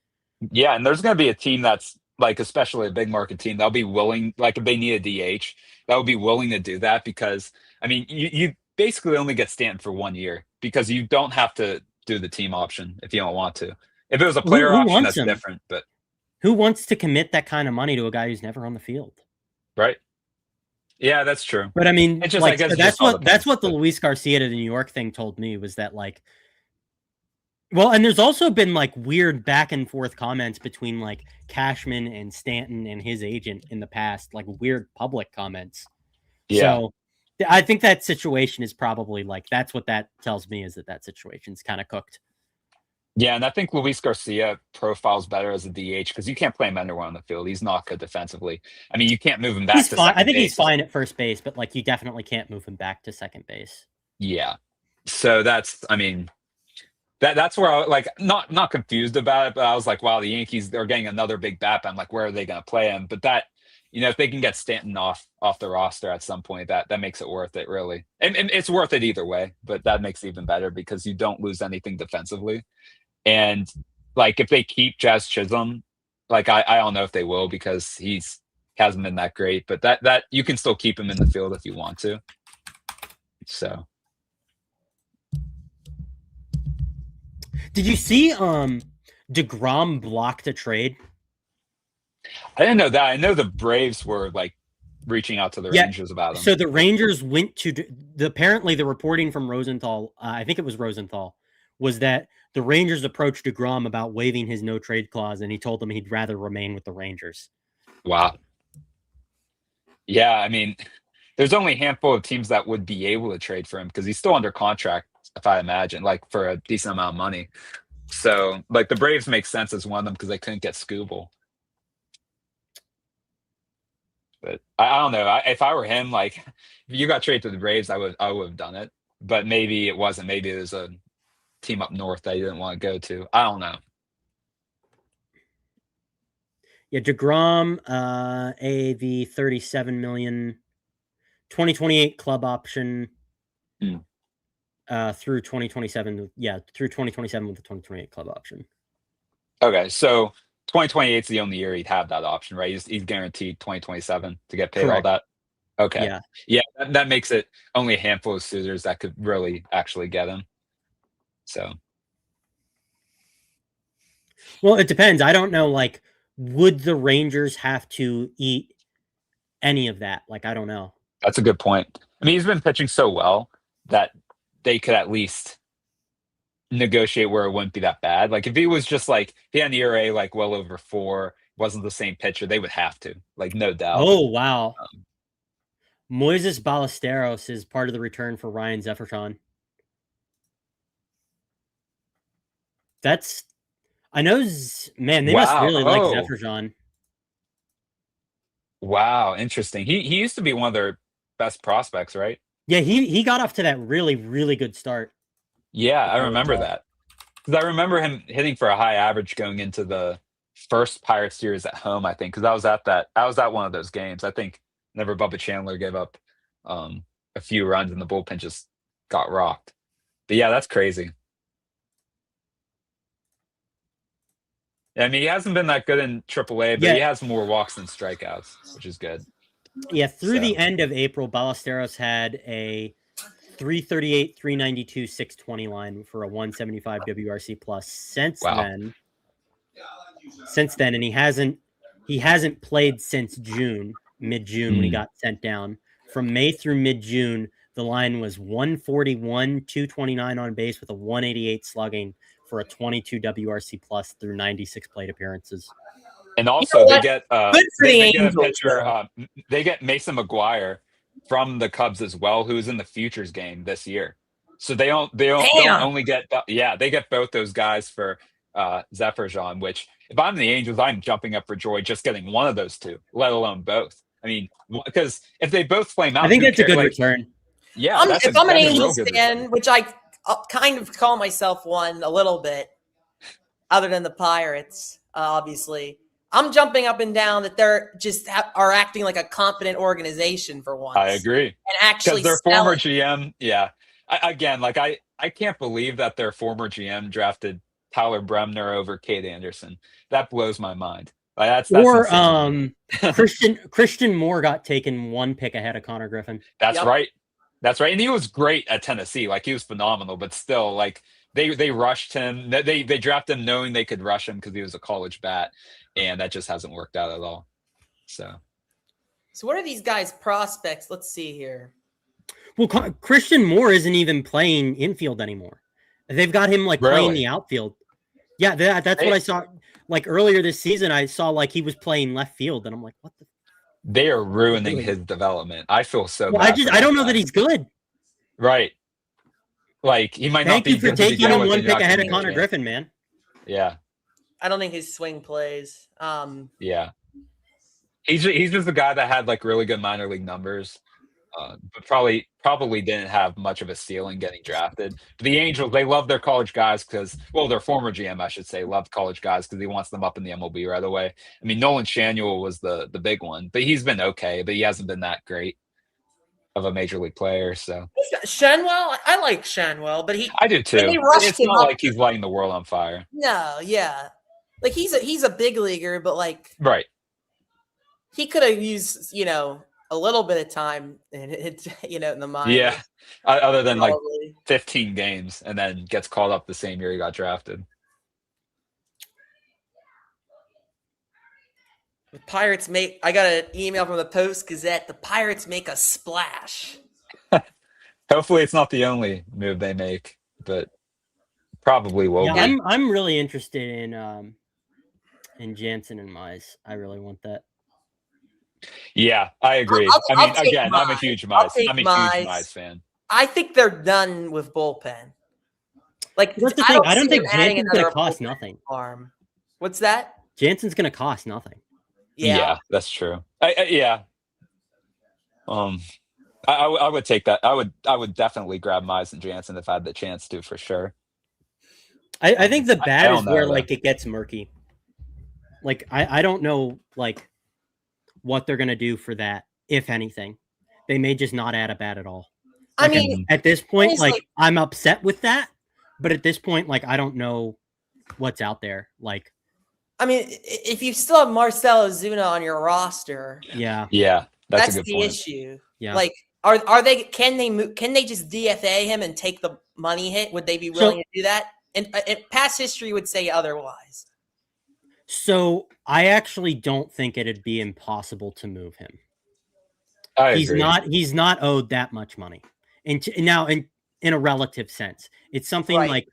Yeah, and there's going to be a team that's like, especially a big market team, that'll be willing, like if they need a DH, that would be willing to do that because, I mean, you basically only get Stanton for 1 year because you don't have to do the team option if you don't want to. If it was a player option, that's different. But who wants to commit that kind of money to a guy who's never on the field? Right. Yeah, that's true. But I mean, that's what the Luis Garcia to the New York thing told me was that like, well, and there's also been like weird back and forth comments between like Cashman and Stanton and his agent in the past, like weird public comments. Yeah. So I think that situation is probably like, that's what that tells me, is that situation's kind of cooked. Yeah, and I think Luis Garcia profiles better as a DH because you can't play him anywhere on the field. He's not good defensively. I mean, you can't move him back to fine. second I think base. he's fine at first base, but like you definitely can't move him back to second base. Yeah. So that's, I mean, that's where I like not confused about it, but I was like, wow, the Yankees, they're getting another big bat. I'm like, where are they going to play him? But that, if they can get Stanton off the roster at some point, that makes it worth it, really. And it's worth it either way, but that makes it even better because you don't lose anything defensively. And like if they keep Jazz Chisholm, like I don't know if they will because he hasn't been that great, but that you can still keep him in the field if you want to. So did you see DeGrom blocked a trade? I didn't know that. I know the Braves were like reaching out to the Rangers about him. So the Rangers went to apparently the reporting from Rosenthal, I think it was Rosenthal, was that the Rangers approached DeGrom about waiving his no trade clause, and he told them he'd rather remain with the Rangers. Wow. Yeah, I mean, there's only a handful of teams that would be able to trade for him because he's still under contract, if I imagine, like for a decent amount of money. So, like the Braves make sense as one of them because they couldn't get Skubal. But I don't know. If I were him, like if you got traded to the Braves, I would have done it. But maybe it wasn't. Maybe there's a team up north that you didn't want to go to. I don't know. Yeah, DeGrom, AAV $37 million, 2028 club option through 2027. Yeah, through 2027 with the 2028 club option. Okay, so 2028 is the only year he'd have that option, right? He's guaranteed 2027 to get paid. Correct. All that. Okay. Yeah, that makes it only a handful of suitors that could really actually get him. So. Well, it depends. I don't know. Like, would the Rangers have to eat any of that? Like, I don't know. That's a good point. I mean, he's been pitching so well that they could at least negotiate where it wouldn't be that bad. Like if he was just like, if he had an ERA like well over 4, wasn't the same pitcher, they would have to, like, no doubt. Oh, wow. Moises Ballesteros is part of the return for Ryan Zefferson. That's, I know, man, they must really like Zefferson. Wow, interesting. He used to be one of their best prospects, right? Yeah, he got off to that really, really good start. Yeah, I remember that. Because I remember him hitting for a high average going into the first Pirates series at home, I think, because I was at one of those games. I think never Bubba Chandler gave up a few runs and the bullpen just got rocked. But yeah, that's crazy. I mean, he hasn't been that good in AAA, but he has more walks than strikeouts, which is good. Yeah, through the end of April, Ballesteros had a 338, 392, 620 line for a 175 WRC plus. Since then, and he hasn't played since mid-June when he got sent down. From May through mid-June, the line was 141, 229 on base with a 188 slugging for a 22 WRC plus through 96 plate appearances. And also they get they get Mason McGuire from the Cubs as well, who's in the Futures game this year. So they don't only get they get both those guys for Zefferson, which if I'm the Angels, I'm jumping up for joy just getting one of those two, let alone both. I mean, because if they both flame out, I think that's a good return. Yeah, if I'm an Angels fan, which I kind of call myself one a little bit, other than the Pirates, obviously, I'm jumping up and down that they're just are acting like a competent organization for once. I agree. And actually, because their former GM, I can't believe that their former GM drafted Tyler Bremner over Kate Anderson. That blows my mind. That's Christian Moore got taken 1 pick ahead of Connor Griffin. That's right. That's right. And he was great at Tennessee. Like, he was phenomenal, but still, like, they rushed him. They drafted him knowing they could rush him because he was a college bat, and that just hasn't worked out at all. So what are these guys' prospects? Let's see here. Well, Christian Moore isn't even playing infield anymore. They've got him playing the outfield. Yeah, that's what I saw. Like earlier this season, I saw like he was playing left field, and I'm like, what the? They are ruining his development. I feel so bad. I don't know that he's good. Right. Like, he might not be good. Thank you for taking him one pick ahead of Connor Griffin, man. Yeah. I don't think his swing plays. Yeah. He's just a guy that had like really good minor league numbers, but probably didn't have much of a ceiling getting drafted. But the Angels, they love their college guys because, well, their former GM, I should say, loved college guys because he wants them up in the MLB right away. I mean, Nolan Schanuel was the big one, but he's been okay, but he hasn't been that great of a major league player. So Shanwell, I like Shanwell, but I do too. It's not like he's lighting the world on fire. No, yeah, like he's a big leaguer, but like right, he could have used a little bit of time in in the minors. Yeah, other than like 15 games, and then gets called up the same year he got drafted. The Pirates I got an email from the Post-Gazette. The Pirates make a splash. Hopefully it's not the only move they make, but probably will be. I'm really interested in Jansen and Mize. I really want that. Yeah, I agree. I'm a huge Mize fan. I think they're done with bullpen. Like, I don't think Jansen's going to cost nothing. Arm. What's that? Jansen's going to cost nothing. Yeah, that's true. I would take that. I would definitely grab Mize and Jansen if I had the chance to, for sure. I think the bat is where like it gets murky. Like I don't know like what they're gonna do for that, if anything. They may just not add a bat at all. Like, I mean, at this point, like I'm upset with that, but at this point, like I don't know what's out there. Like, I mean, if you still have Marcell Ozuna on your roster, yeah, that's a good point. Issue. Yeah, like are they? Can they move? Can they just DFA him and take the money hit? Would they be willing to do that? And past history would say otherwise. So I actually don't think it'd be impossible to move him. He's not owed that much money. And now in a relative sense, it's something like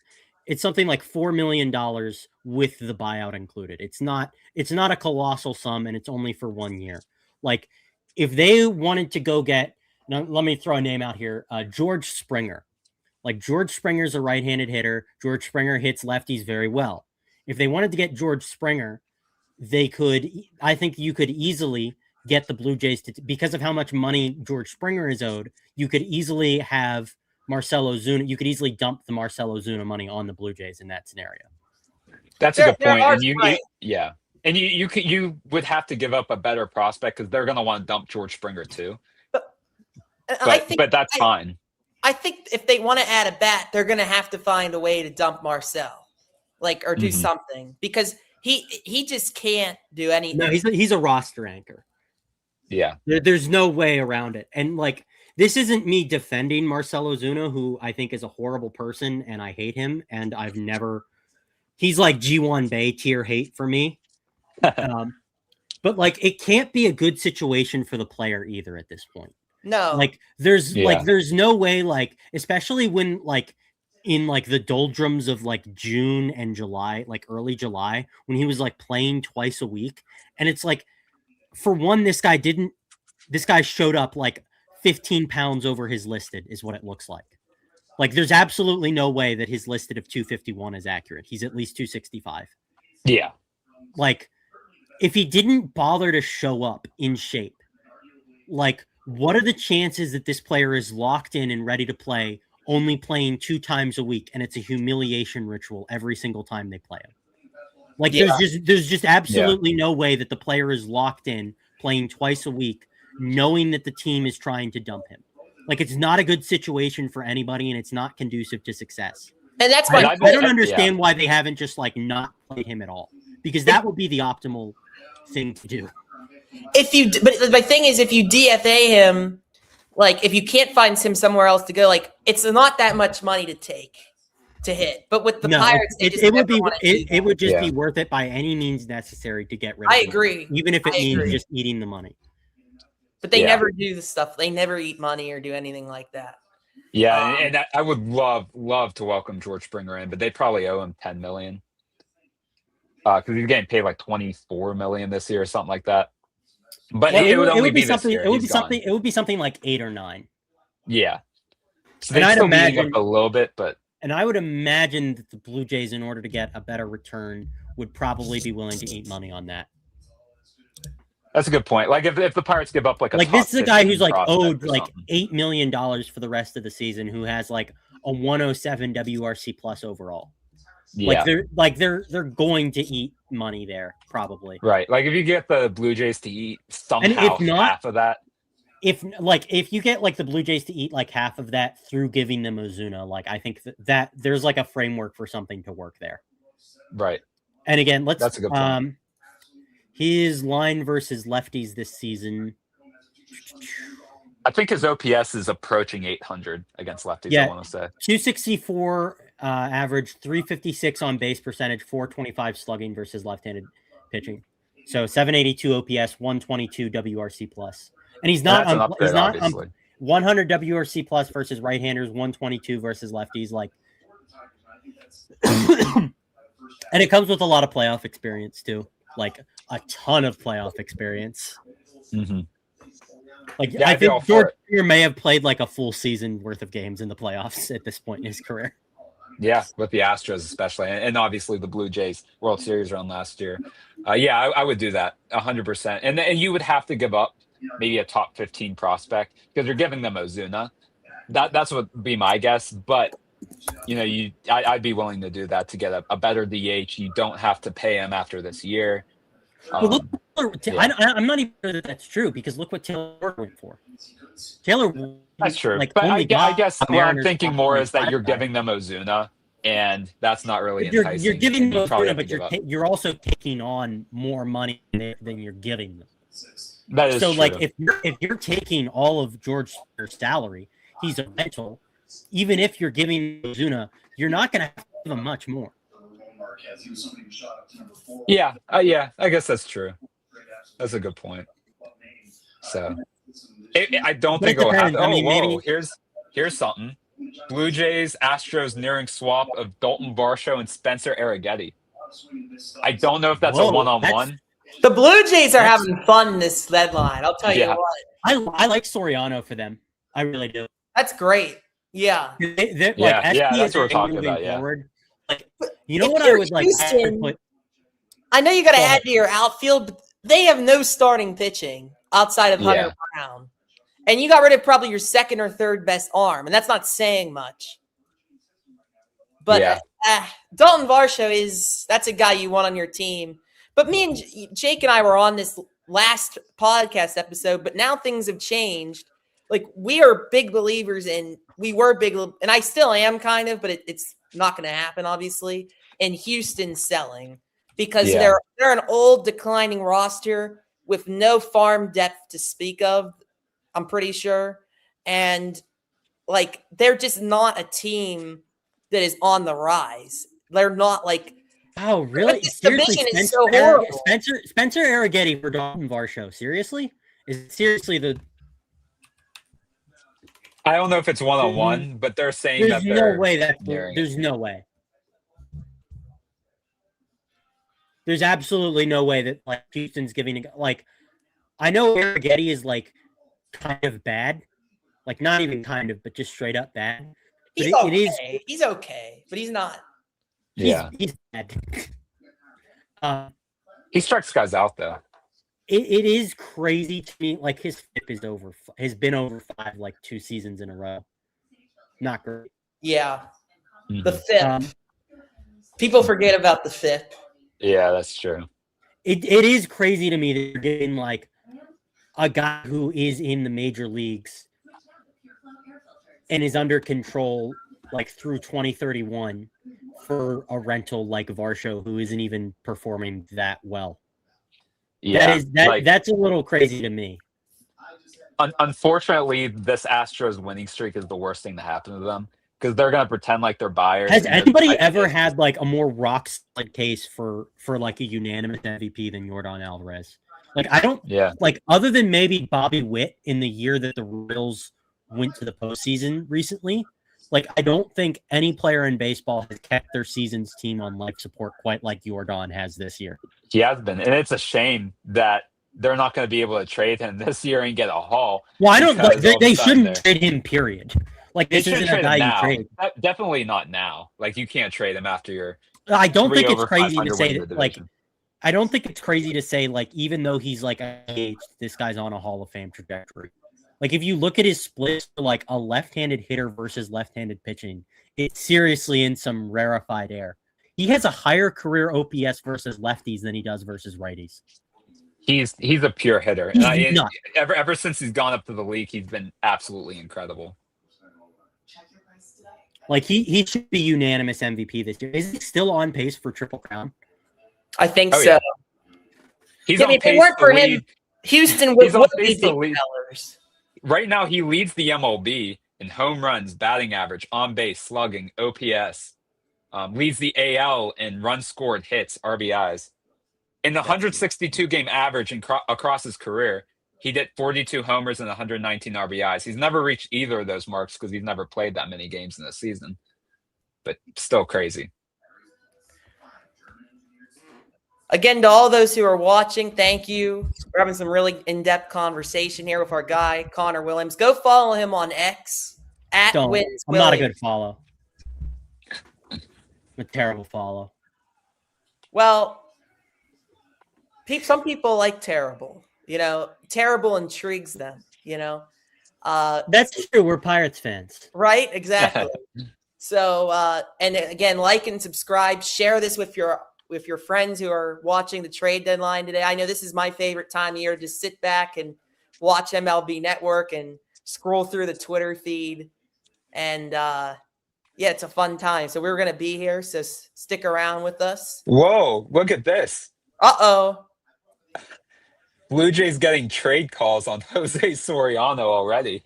$4 million with the buyout included. It's not a colossal sum, and it's only for 1 year. Like if they wanted to go get, now let me throw a name out here, George Springer. Like George Springer's a right-handed hitter. George Springer hits lefties very well. If they wanted to get George Springer, I think you could easily get the Blue Jays to, because of how much money George Springer is owed, you could easily have Marcell Ozuna. You could easily dump the Marcell Ozuna money on the Blue Jays in that scenario. That's a good point. And you would have to give up a better prospect because they're going to want to dump George Springer too. But that's fine. I think if they want to add a bat, they're going to have to find a way to dump Marcell, or do something, because he just can't do anything. No, he's a roster anchor. Yeah, there's no way around it. And like, this isn't me defending Marcell Ozuna, who I think is a horrible person and I hate him. And he's like G1 Bay tier hate for me. But like, it can't be a good situation for the player either at this point. No, like there's no way, like, especially when like in like the doldrums of like June and July, like early July, when he was like playing twice a week. And it's like, for one, this guy showed up like 15 pounds over his listed is what it looks like. Like there's absolutely no way that his listed of 251 is accurate. He's at least 265. Yeah. Like if he didn't bother to show up in shape, like what are the chances that this player is locked in and ready to play, only playing 2 times a week, and it's a humiliation ritual every single time they play him? Like there's just absolutely no way that the player is locked in playing twice a week, knowing that the team is trying to dump him. Like it's not a good situation for anybody, and it's not conducive to success. And that's why I don't understand why they haven't just like not played him at all, because that would be the optimal thing to do. But my thing is, if you DFA him, like if you can't find him somewhere else to go, like it's not that much money to hit. But with the Pirates, it would just be worth it by any means necessary to get rid of him. I agree. Even if it means just eating the money. But they never do the stuff. They never eat money or do anything like that. Yeah, and I would love to welcome George Springer in, but they probably owe him $10 million. Because he's getting paid like $24 million this year or something like that. But it would only be something. this year. It would be something. It would be something like 8 or 9. Yeah. So they'd still be eating up a little bit, but. And I would imagine that the Blue Jays, in order to get a better return, would probably be willing to eat money on that. That's a good point. Like if the Pirates give up like this is a guy who's like owed like $8 million for the rest of the season, who has like a 107 WRC plus overall. Yeah. They're going to eat money there probably. Right. Like if you get the Blue Jays to eat somehow and if not, half of that. If you get like the Blue Jays to eat like half of that through giving them Ozuna, like I think that there's like a framework for something to work there. Right. And again, that's a good point. His line versus lefties this season. I think his OPS is approaching 800 against lefties. Yeah, I want to say 264 average, 356 on base percentage, 425 slugging versus left-handed pitching. So 782 OPS, 122 WRC plus, and he's not on 100 WRC plus versus right-handers, 122 versus lefties. Like, and it comes with a lot of playoff experience too. Like a ton of playoff experience. Mm-hmm. Like I think George may have played like a full season worth of games in the playoffs at this point in his career. Yeah, with the Astros especially, and obviously the Blue Jays World Series run last year. I would do that 100%, and you would have to give up maybe a top 15 prospect because you're giving them Ozuna. That's what would be my guess, but. I'd be willing to do that to get a better DH. You don't have to pay him after this year. I'm not even sure that that's true because look what Taylor went for. That's true. But I guess what I'm thinking more is that you're giving them Ozuna, and that's not really enticing. You're giving them Ozuna, but you're also taking on more money than you're giving them. That is so. True. Like if you're taking all of George Spencer's salary, he's a rental. Even if you're giving Ozuna, you're not going to have to give him much more. Yeah, I guess that's true. That's a good point. So, I don't think it'll happen. Maybe here's something. Blue Jays, Astros nearing swap of Dalton Varsho and Spencer Arrighetti. I don't know if that's a one-on-one. The Blue Jays are having fun this deadline. I'll tell you what. I like Soriano for them. I really do. That's great. Yeah. That's what we're talking about. Forward. Like, you know what I would like? I know you got to add to your outfield, but they have no starting pitching outside of Hunter Brown. And you got rid of probably your second or third best arm, and that's not saying much. But Dalton Varsho that's a guy you want on your team. But me and Jake and I were on this last podcast episode, but now things have changed. Like, we are big believers and I still am kind of, but it's not going to happen, obviously, in Houston selling because they're an old declining roster with no farm depth to speak of, I'm pretty sure. And like, they're just not a team that is on the rise. They're not like, oh, really? This division is so horrible. Spencer Arrighetti for Dalton Varsho. Seriously? Is it seriously the... I don't know if it's one-on-one, but they're saying there's no way. There's absolutely no way that like Houston's giving I know Arrighetti is like kind of bad, like not even kind of, but just straight up bad. He's okay. He's okay, but he's not. He's bad. He strikes guys out though. It is crazy to me. Like his FIP has been over 5 like 2 seasons in a row. Not great. Yeah, the FIP. People forget about the FIP. Yeah, that's true. It is crazy to me that you're getting like a guy who is in the major leagues and is under control like through 2031 for a rental like Varsho who isn't even performing that well. Yeah, that's a little crazy to me. Unfortunately, this Astros winning streak is the worst thing to happen to them because they're going to pretend like they're buyers. Has anybody ever had like a more rock solid case for like a unanimous MVP than Yordan Alvarez? Like I don't like other than maybe Bobby Witt in the year that the Royals went to the postseason recently. Like I don't think any player in baseball has kept their season's team on life support quite like Yordan has this year. He has been, and it's a shame that they're not going to be able to trade him this year and get a haul. Well, I don't. Like, they shouldn't trade him. Period. Like they this isn't a guy you trade. Definitely not now. Like you can't trade him after your. I don't think it's crazy to say that. Like, I don't think it's crazy to say like even though he's like this guy's on a Hall of Fame trajectory. Like if you look at his splits for like a left-handed hitter versus left-handed pitching, it's seriously in some rarefied air. He has a higher career OPS versus lefties than he does versus righties. He's a pure hitter. And ever since he's gone up to the league, he's been absolutely incredible. Like he should be unanimous MVP this year. Is he still on pace for Triple Crown? I think so. Yeah. He's on if pace it weren't for him, Houston would be big sellers. Right now, he leads the MLB in home runs, batting average, on base, slugging, OPS. Leads the AL in runs scored, hits, RBIs. In the 162-game average across his career, he did 42 homers and 119 RBIs. He's never reached either of those marks because he's never played that many games in the season. But still crazy. Again, to all those who are watching, thank you. We're having some really in-depth conversation here with our guy, Connor Williams. Go follow him on X, @WinsWilliams. I'm not a good follow. I'm a terrible follow. Well, some people like terrible. Terrible intrigues them, That's true. We're Pirates fans. Right? Exactly. So, and again, like and subscribe. Share this with your friends who are watching the trade deadline today. I know this is my favorite time of year. Just sit back and watch MLB Network and scroll through the Twitter feed. And, it's a fun time. So we're going to be here. So stick around with us. Whoa, look at this. Uh-oh. Blue Jays getting trade calls on Jose Soriano already.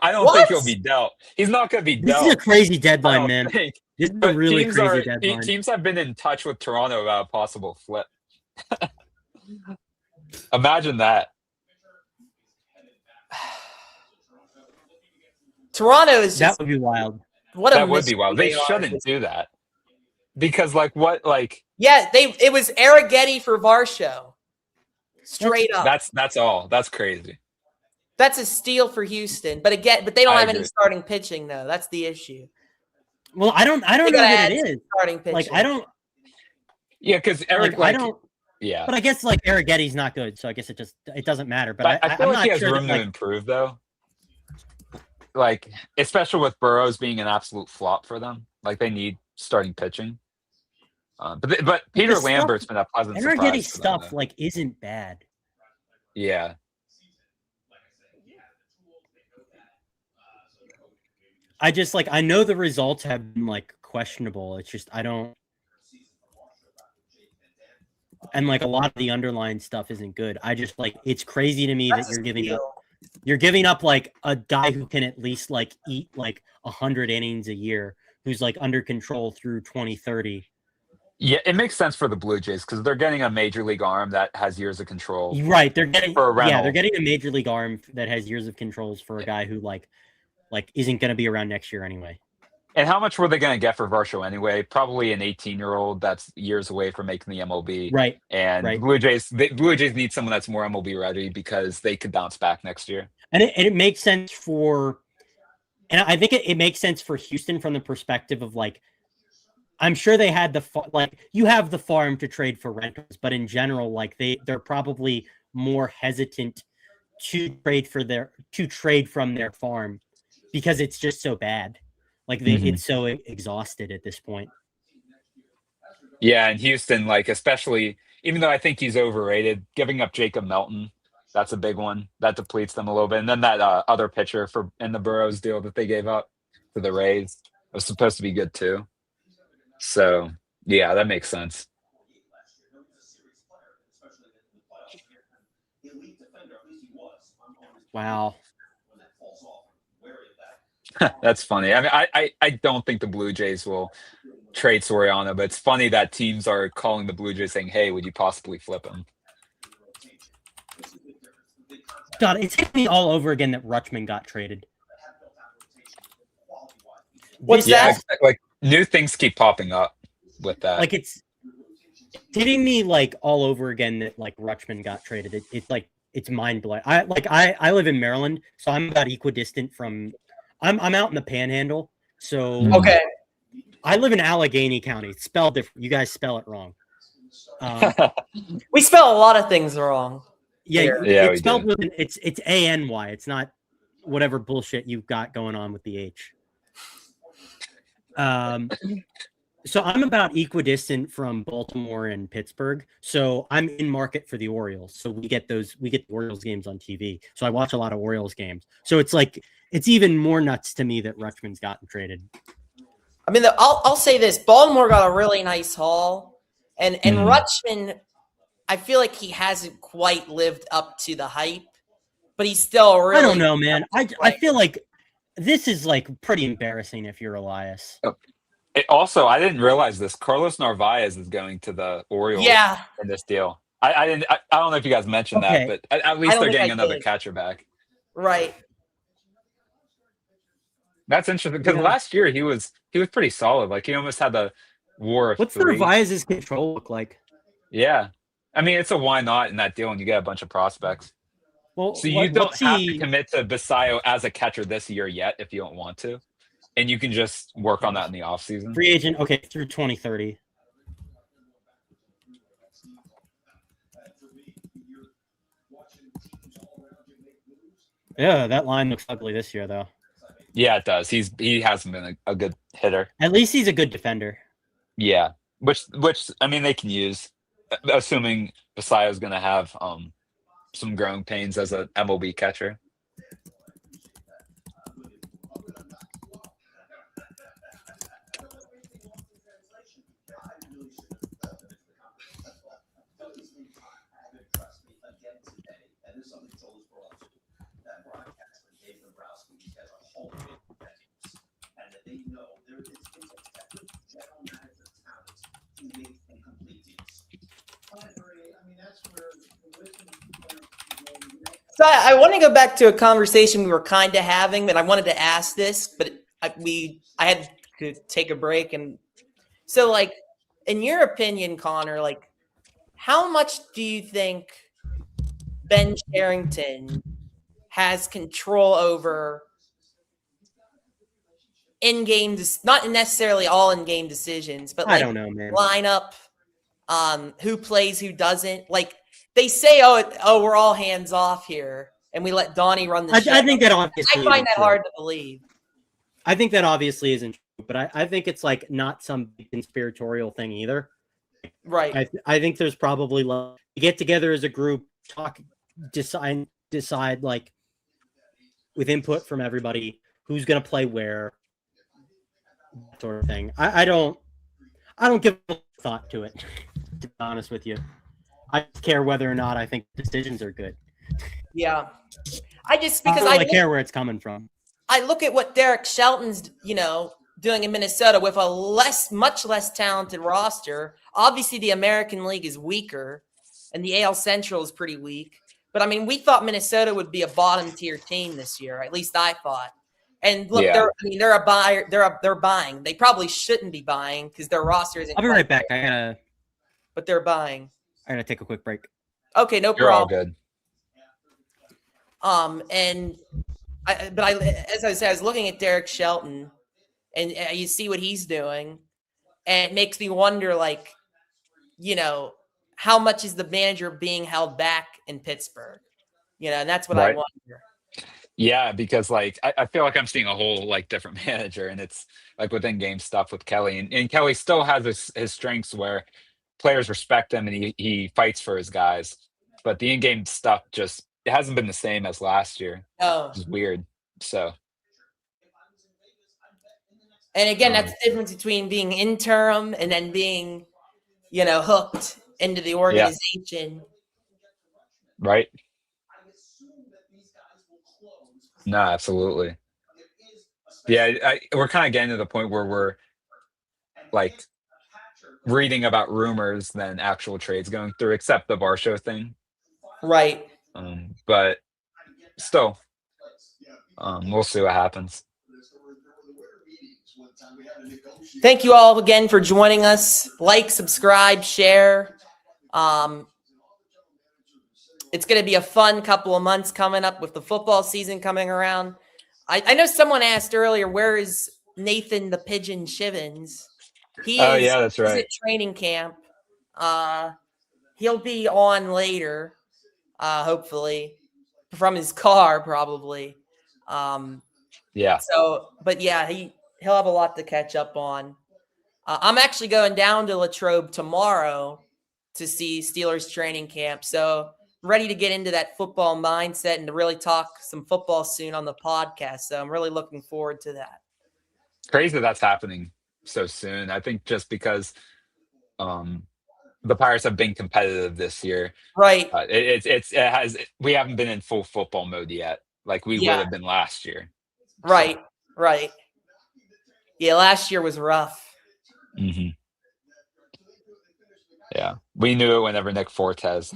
I don't think he'll be dealt. He's not going to be dealt. This is a crazy deadline, man. This is a really crazy deadline. Teams have been in touch with Toronto about a possible flip. Imagine that. Toronto is that would be wild. That would be wild. They shouldn't do that. Because Yeah, it was Arrighetti for Varsho. Straight up. That's all. That's crazy. That's a steal for Houston. But they don't have any starting pitching though. That's the issue. Well, I don't know what it is. Starting pitching. Like I don't. Yeah, because Eric. I don't. Yeah. But I guess Arrighetti's not good, so I guess it doesn't matter. But I feel I'm like he has sure room to improve though. Like especially with Burrows being an absolute flop for them. Like they need starting pitching. But Peter Lambert's been a pleasant surprise. Arrighetti's stuff isn't bad. Yeah. I just I know the results have been questionable. It's just I don't, and a lot of the underlying stuff isn't good. I just it's crazy to me that you're giving up a guy who can at least eat 100 innings a year, who's under control through 2030. Yeah, it makes sense for the Blue Jays because they're getting a major league arm that has years of control. Right, they're getting they're getting a major league arm that has years of controls for a guy who isn't going to be around next year anyway. And how much were they going to get for Varsho anyway? Probably an 18-year-old that's years away from making the MLB. Right. And right. Blue Jays need someone that's more MLB ready because they could bounce back next year. And it makes sense and I think it makes sense for Houston from the perspective of I'm sure they had you have the farm to trade for rentals, but in general, they're probably more hesitant to trade from their farm because it's just so bad. It's so exhausted at this point. Yeah, and Houston, especially, even though I think he's overrated, giving up Jacob Melton, that's a big one. That depletes them a little bit. And then that other pitcher in the Burrows deal that they gave up for the Rays was supposed to be good too. So, yeah, that makes sense. Wow. That's funny. I mean, I don't think the Blue Jays will trade Soriano, but it's funny that teams are calling the Blue Jays saying, hey, would you possibly flip him? God, it's hitting me all over again that Rutschman got traded. What's that? New things keep popping up with that. hitting me like all over again that like Rutschman got traded. It's like it's mind blowing. I live in Maryland, so I'm about equidistant from. I'm out in the Panhandle, so Okay. I live in Allegheny County. It's spelled different. You guys spell it wrong. We spell a lot of things wrong. Yeah, yeah, it's spelled with it's ANY. It's not whatever bullshit you've got going on with the H. So I'm about equidistant from Baltimore and Pittsburgh. So I'm in market for the Orioles. So we get the Orioles games on TV. So I watch a lot of Orioles games. So it's like it's even more nuts to me that Rutschman's gotten traded. I mean, I'll say this: Baltimore got a really nice haul, and Rutschman, I feel like he hasn't quite lived up to the hype, but he's still really. I don't know, man. I feel like this is like pretty embarrassing if you're Elias. Also, I didn't realize this. Carlos Narvaez is going to the Orioles in this deal. I don't know if you guys mentioned that, but at least they're getting another catcher back. Right. That's interesting because last year he was pretty solid. Like he almost had the WAR of What's 3. Narvaez's control look like? Yeah, I mean it's a why not in that deal, and you get a bunch of prospects. Well, so you don't have to commit to Basayo as a catcher this year yet if you don't want to. And you can just work on that in the offseason. Free agent, okay, through 2030. Yeah, that line looks ugly this year, though. Yeah, it does. He hasn't been a good hitter. At least he's a good defender. Yeah, which I mean they can use, assuming Basayo's going to have some growing pains as an MLB catcher. So I want to go back to a conversation we were kind of having, and I wanted to ask this, but I had to take a break. And so, like, in your opinion, Connor, like, how much do you think Ben Cherington has control over in-game, not necessarily all in-game decisions, but like I don't know, man. Lineup, who plays, who doesn't? Like they say, oh, we're all hands off here, and we let Donnie run the show. I think that obviously. I find that hard to believe. I think that obviously isn't true, but I think it's like not some conspiratorial thing either. Right. I think there's probably like get together as a group, talk, decide like with input from everybody who's going to play where, sort of thing. I don't give a thought to it, to be honest with you. I care whether or not I think decisions are good. Yeah. I don't really care where it's coming from. I look at what Derek Shelton's, doing in Minnesota with a much less talented roster. Obviously, the American League is weaker, and the AL Central is pretty weak. But I mean, we thought Minnesota would be a bottom tier team this year. At least I thought. And look, they're a buyer. They're buying. They probably shouldn't be buying because their roster isn't. I'll be right back. But they're buying. I gotta take a quick break. Okay, no problem. You're all good. As I said, I was looking at Derek Shelton, and you see what he's doing, and it makes me wonder, like, how much is the manager being held back in Pittsburgh? And that's what I wonder. Yeah, because like I feel like I'm seeing a whole like different manager, and it's like within game stuff with Kelly, and Kelly still has his strengths where players respect him and he fights for his guys, but the in-game stuff just it hasn't been the same as last year. Oh, it's weird. So, and again, that's the difference between being interim and then being, hooked into the organization. Yeah. Right. No, absolutely. Yeah, we're kind of getting to the point where we're like reading about rumors than actual trades going through, except the Varsho thing. Right. But still, we'll see what happens. Thank you all again for joining us. Like, subscribe, share. It's going to be a fun couple of months coming up with the football season coming around. I know someone asked earlier, where is Nathan the Pigeon Shivens? Yeah, that's right. He's at training camp. He'll be on later, hopefully, from his car probably. Yeah. So, but yeah, he'll have a lot to catch up on. I'm actually going down to Latrobe tomorrow to see Steelers training camp. So I'm ready to get into that football mindset and to really talk some football soon on the podcast. So I'm really looking forward to that. Crazy that's happening so soon. I think just because the Pirates have been competitive this year. Right. We haven't been in full football mode yet, like we would have been last year. Right. So. Right. Yeah, last year was rough. Mm-hmm. Yeah, we knew it whenever Nick Fortes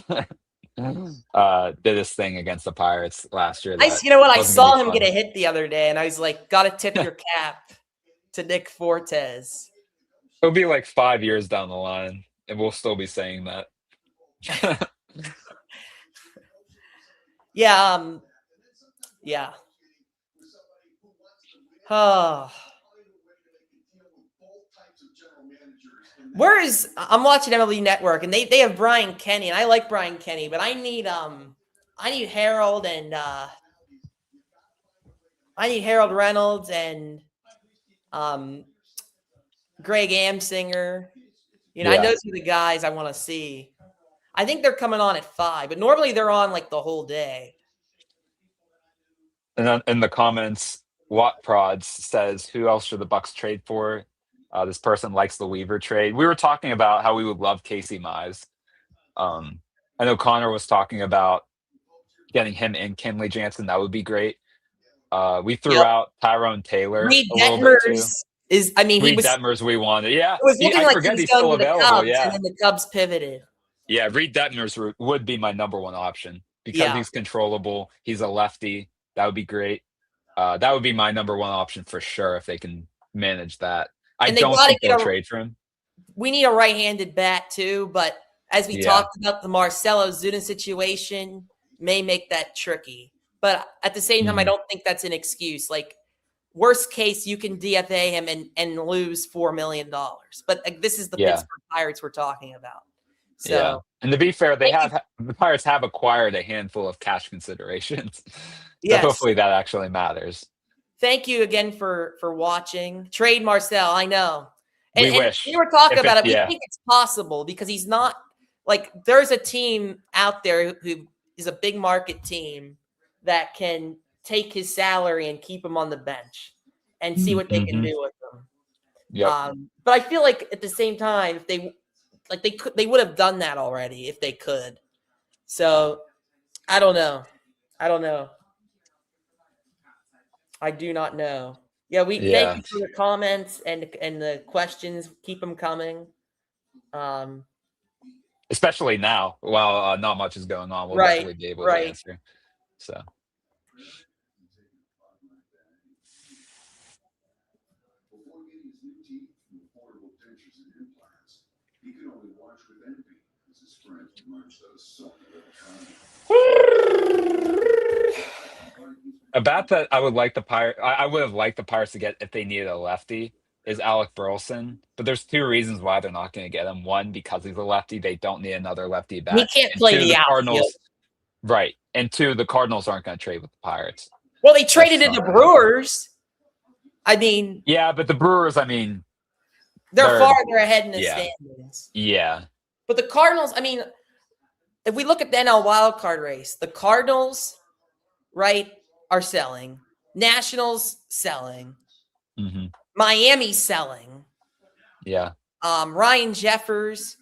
did his thing against the Pirates last year. You know what? I saw him get a hit the other day, and I was like, "Got to tip your cap to Nick Fortes." It'll be like 5 years down the line, and we'll still be saying that. Yeah. Yeah. Oh. I'm watching MLB Network, and they have Brian Kenny, and I like Brian Kenny, but I need Harold and I need Harold Reynolds and Greg Amsinger. I those are the guys I want to see. I think they're coming on at 5, but normally they're on like the whole day. And then in the comments, Watt Prods says, "Who else should the Bucks trade for?" This person likes the Weaver trade. We were talking about how we would love Casey Mize. I know Connor was talking about getting him and Kenley Jansen. That would be great. We threw out Tyrone Taylor Reed a little bit too. Reed Detmers we wanted. Yeah, it was looking I like forget he's still going to the available. Cubs, and then the Cubs pivoted. Yeah, Reed Detmers would be my number one option because he's controllable. He's a lefty. That would be great. That would be my number one option for sure if they can manage that. I don't think they'll trade for him. We need a right-handed bat too, but as we talked about, the Marcelo Zuna situation may make that tricky. But at the same time, I don't think that's an excuse. Like, worst case, you can DFA him and lose $4 million. But this is the Pittsburgh Pirates we're talking about. So, and to be fair, the Pirates have acquired a handful of cash considerations. So hopefully that actually matters. Thank you again for watching. Trade Marcel, I know. And we were talking about it. We think it's possible because he's not like there's a team out there who is a big market team that can take his salary and keep him on the bench and see what they can do with him. Yeah. But I feel like at the same time, if they would have done that already if they could. So I don't know. I do not know. Yeah, thank you for the comments and the questions. Keep them coming. Especially now, while not much is going on, we'll definitely be able to answer. So. A bat that I would like the Pirates. I would have liked the Pirates to get if they needed a lefty is Alec Burleson, but there's 2 reasons why they're not going to get him. One, because he's a lefty, they don't need another lefty bat. He can't play the Cardinals, right? And 2, the Cardinals aren't going to trade with the Pirates. Well, they traded in the Brewers. I mean, yeah, but the Brewers, they're farther ahead in the standings. Yeah, but the Cardinals, if we look at the NL wildcard race, the Cardinals, are selling. Nationals selling. Miami selling. Yeah. Ryan Jeffers.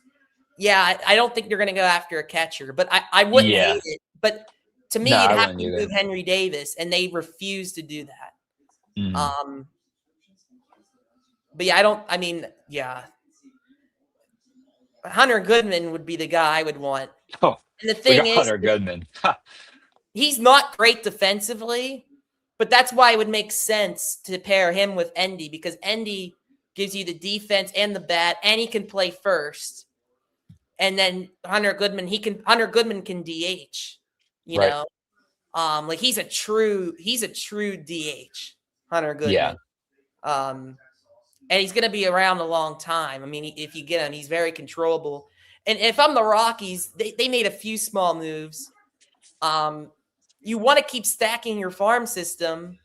Yeah, I don't think they're going to go after a catcher, but I wouldn't hate it. But to me, you'd have to move Henry Davis, and they refuse to do that. But Hunter Goodman would be the guy I would want. Oh, and the thing is, Hunter Goodman. He's not great defensively, But that's why it would make sense to pair him with Endy, because Endy gives you the defense and the bat, and he can play first. And then Hunter Goodman can DH, you know. Like he's a true DH, Hunter Goodman. Yeah. And he's going to be around a long time. I mean, if you get him, he's very controllable. And if I'm the Rockies, they made a few small moves. You want to keep stacking your farm system,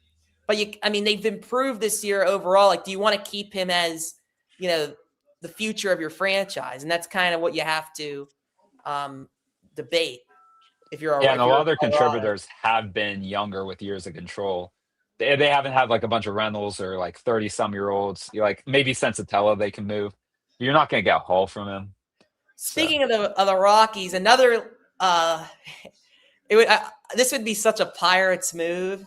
but they've improved this year overall. Like, do you want to keep him as, the future of your franchise? And that's kind of what you have to debate. If you're and a lot of their contributors have been younger with years of control. They haven't had like a bunch of rentals or like 30-some-year-olds. You like maybe Sensatella they can move. You're not going to get Hall from him. Speaking of the Rockies, another this would be such a Pirates move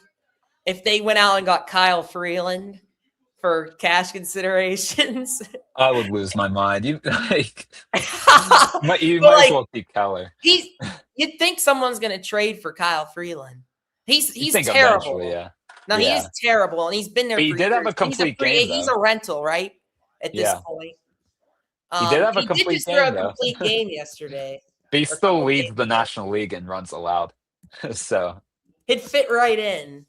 if they went out and got Kyle Freeland for cash considerations. I would lose my mind. You might as well keep Keller. You'd think someone's going to trade for Kyle Freeland. He's terrible. Yeah. No, he is terrible, and he's been there. But he for did years. have a complete game. He's a rental, right? At this point, he did have a complete game. Throw a complete game yesterday. But he still leads the National League in runs allowed. So he'd fit right in.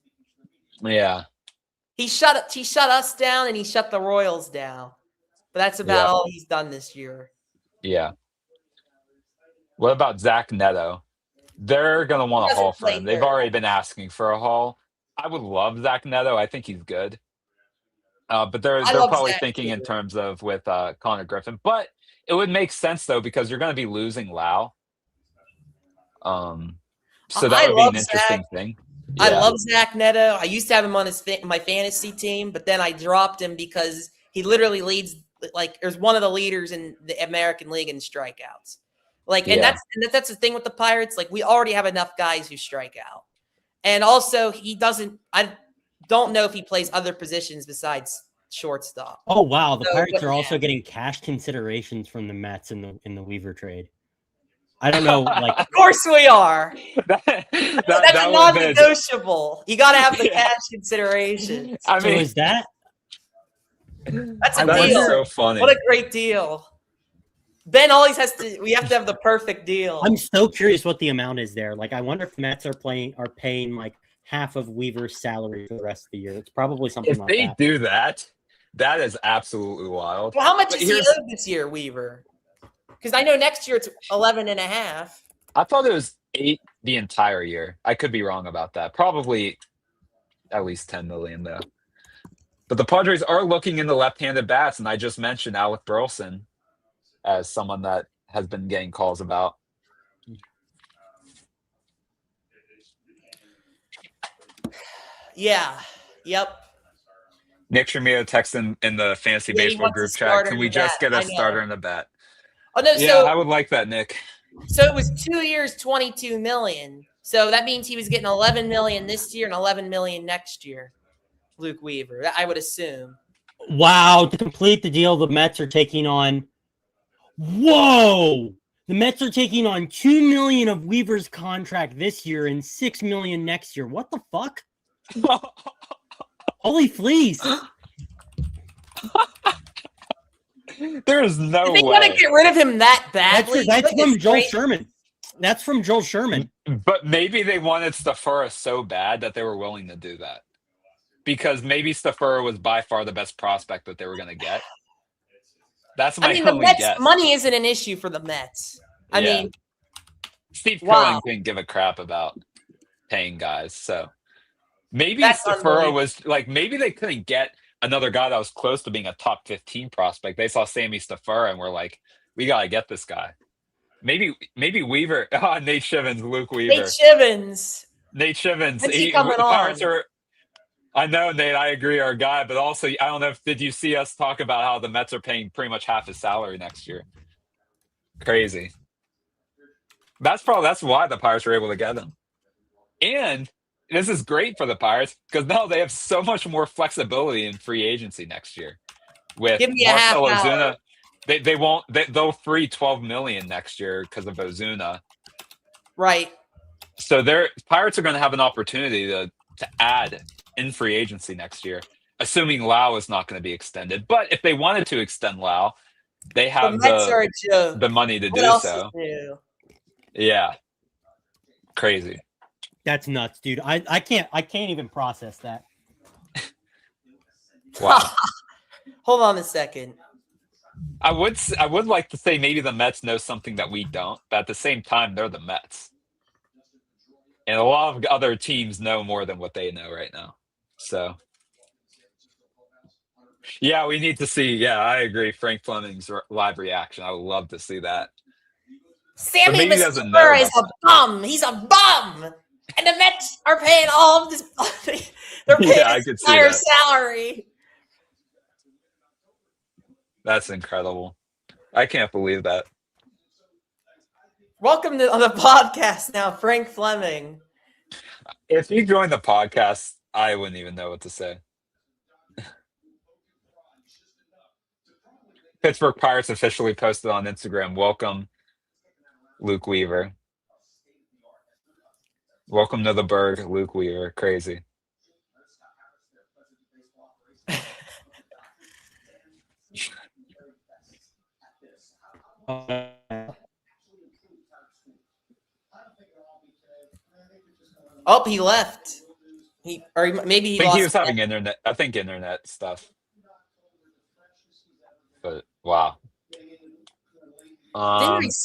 Yeah. He shut us down, and he shut the Royals down. But that's about all he's done this year. Yeah. What about Zach Neto? They're going to want a haul for him. They've already been asking for a haul. I would love Zach Neto. I think he's good. But they're probably thinking in terms of with Connor Griffin. But it would make sense, though, because you're going to be losing Lau. So that would be an interesting thing. Yeah. I love Zach Neto. I used to have him on my fantasy team, but then I dropped him because he literally leads, there's one of the leaders in the American League in strikeouts. And that's the thing with the Pirates. Like, we already have enough guys who strike out. And also, I don't know if he plays other positions besides shortstop. Oh, wow. The Pirates are also getting cash considerations from the Mets in the Weaver trade. I don't know. Of course we are. That's a non-negotiable. You got to have the cash consideration. So is that? That's a deal. So funny. What a great deal. Ben always we have to have the perfect deal. I'm so curious what the amount is there. I wonder if the Mets are paying half of Weaver's salary for the rest of the year. It's probably something like that. If they do that, that is absolutely wild. Well, how much is he owed this year, Weaver? Because I know next year it's 11.5. I thought it was 8 the entire year. I could be wrong about that. Probably at least 10 million though. But the Padres are looking into left-handed bats, and I just mentioned Alec Burleson as someone that has been getting calls about. Yeah. Yep. Nick Tremio texted in the fantasy baseball group chat. Can we just get a starter in the bat? Oh no! Yeah, I would like that, Nick. So it was 2 years, 22 million. So that means he was getting 11 million this year and 11 million next year. Luke Weaver, I would assume. Wow! To complete the deal, the Mets are taking on. Whoa! The Mets are taking on $2 million of Weaver's contract this year and $6 million next year. What the fuck? Holy fleas! There is no way. They want to get rid of him that badly. That's from Joel Sherman. That's from Joel Sherman. But maybe they wanted Stafura so bad that they were willing to do that. Because maybe Stafura was by far the best prospect that they were going to get. That's my only guess. Money isn't an issue for the Mets. I mean, Steve Cohen didn't give a crap about paying guys. So maybe Stafura was maybe they couldn't get another guy that was close to being a top 15 prospect. They saw Sammy Stafura and were like, we got to get this guy. Maybe Weaver. Oh, Nate Shivens, Luke Weaver. Nate Shivens. When's he coming on? I know, Nate, I agree, our guy, but also, I don't know did you see us talk about how the Mets are paying pretty much half his salary next year? Crazy. That's why the Pirates were able to get him. And this is great for the Pirates because now they have so much more flexibility in free agency next year. With Marcell Ozuna, they'll free $12 million next year because of Ozuna. Right. So Pirates are going to have an opportunity to add in free agency next year, assuming Lau is not going to be extended. But if they wanted to extend Lau, they have Mets are a joke. the money to What do else so. is new? Yeah. Crazy. That's nuts, dude. I can't even process that. Wow. Hold on a second. I would like to say maybe the Mets know something that we don't, but at the same time, they're the Mets. And a lot of other teams know more than what they know right now. So, yeah, we need to see. Yeah, I agree. Frank Fleming's live reaction. I would love to see that. Sammy maybe he doesn't know Missouri is a about bum. He's a bum. And the Mets are paying all of this money. They're paying Yeah, I his could see entire that. salary. That's incredible. I can't believe that. Welcome to the podcast now, Frank Fleming. If you joined the podcast, I wouldn't even know what to say. Pittsburgh Pirates officially posted on Instagram, welcome, Luke Weaver. Welcome to the Berg, Luke Weaver. Crazy. Oh, he left. Maybe he I think lost. he was having internet. I think internet stuff. But wow.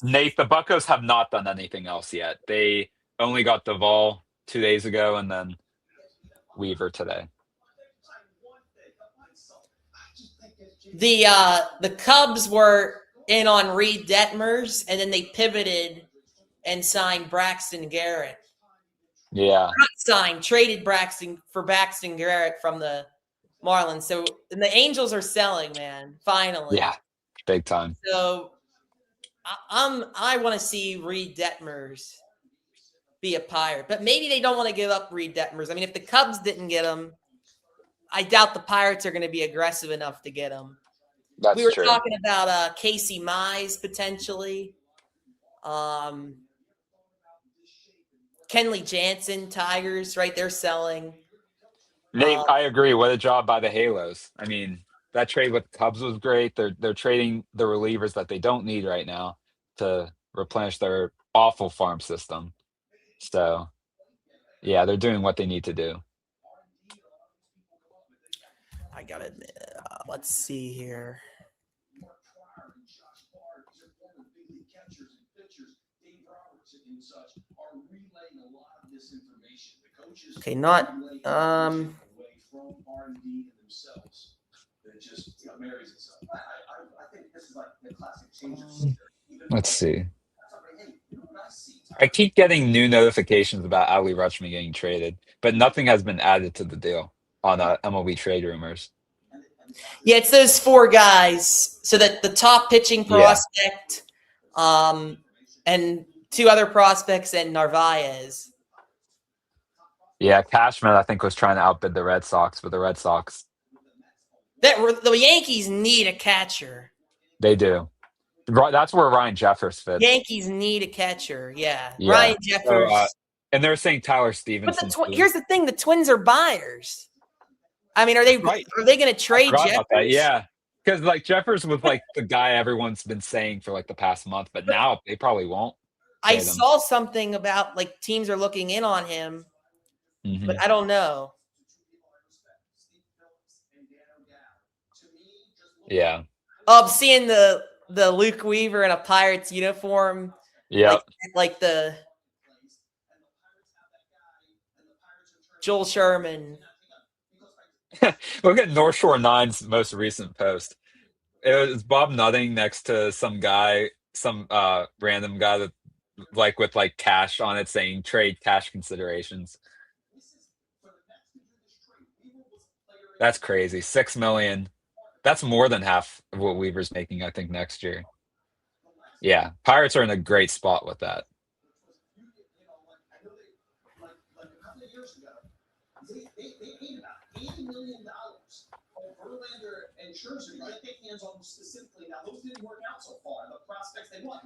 Nate, the Buccos have not done anything else yet. They only got Duvall 2 days ago, and then Weaver today. The Cubs were in on Reed Detmers, and then they pivoted and signed Braxton Garrett. Yeah. Traded Braxton Garrett from the Marlins. So and the Angels are selling, man. Finally. Yeah. Big time. So I want to see Reed Detmers be a Pirate, but maybe they don't want to give up Reed Detmers. I mean, if the Cubs didn't get him, I doubt the Pirates are going to be aggressive enough to get him. We were talking about Casey Mize potentially. Kenley Jansen, Tigers, right? They're selling. Nate, I agree. What a job by the Halos. I mean, that trade with the Cubs was great. They're trading the relievers that they don't need right now to replenish their awful farm system. So, yeah, they're doing what they need to do. I got it. Let's see here. Okay, not let's see. I keep getting new notifications about Ali Rutschman getting traded, but nothing has been added to the deal on MLB trade rumors. Yeah, it's those 4 guys. So that the top pitching prospect, and 2 other prospects and Narvaez. Yeah, Cashman, I think, was trying to outbid the Red Sox, but the Red Sox. The Yankees need a catcher. They do. That's where Ryan Jeffers fits. Yankees need a catcher. Yeah. Ryan Jeffers. So, and they're saying Tyler Stevenson. But here's the thing: the Twins are buyers. I mean, are they going to trade Jeffers? Yeah, because like Jeffers was like the guy everyone's been saying for like the past month, but now they probably won't. I saw something about like teams are looking in on him, but I don't know. Yeah. Oh, I'm seeing the Luke Weaver in a Pirates uniform. Yeah. Like the Joel Sherman. Look at North Shore 9's most recent post. It was Bob Nutting next to some guy, some random guy that like with like cash on it saying trade cash considerations. That's crazy. $6 million. That's more than half of what Weaver's making, I think, next year. Yeah, Pirates are in a great spot with that.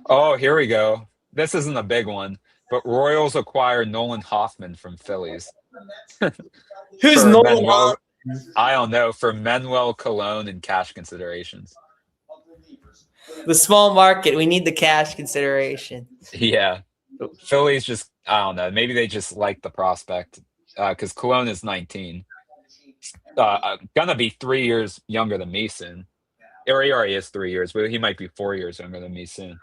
Oh, here we go. This isn't a big one, but Royals acquire Nolan Hoffman from Phillies. Who's For Nolan? Manuel, I don't know. For Manuel Colon and cash considerations. The small market. We need the cash consideration. Yeah. Phillies just, I don't know. Maybe they just like the prospect because Colon is 19. Gonna be 3 years younger than me soon. Or he already is 3 years, but he might be 4 years younger than me soon.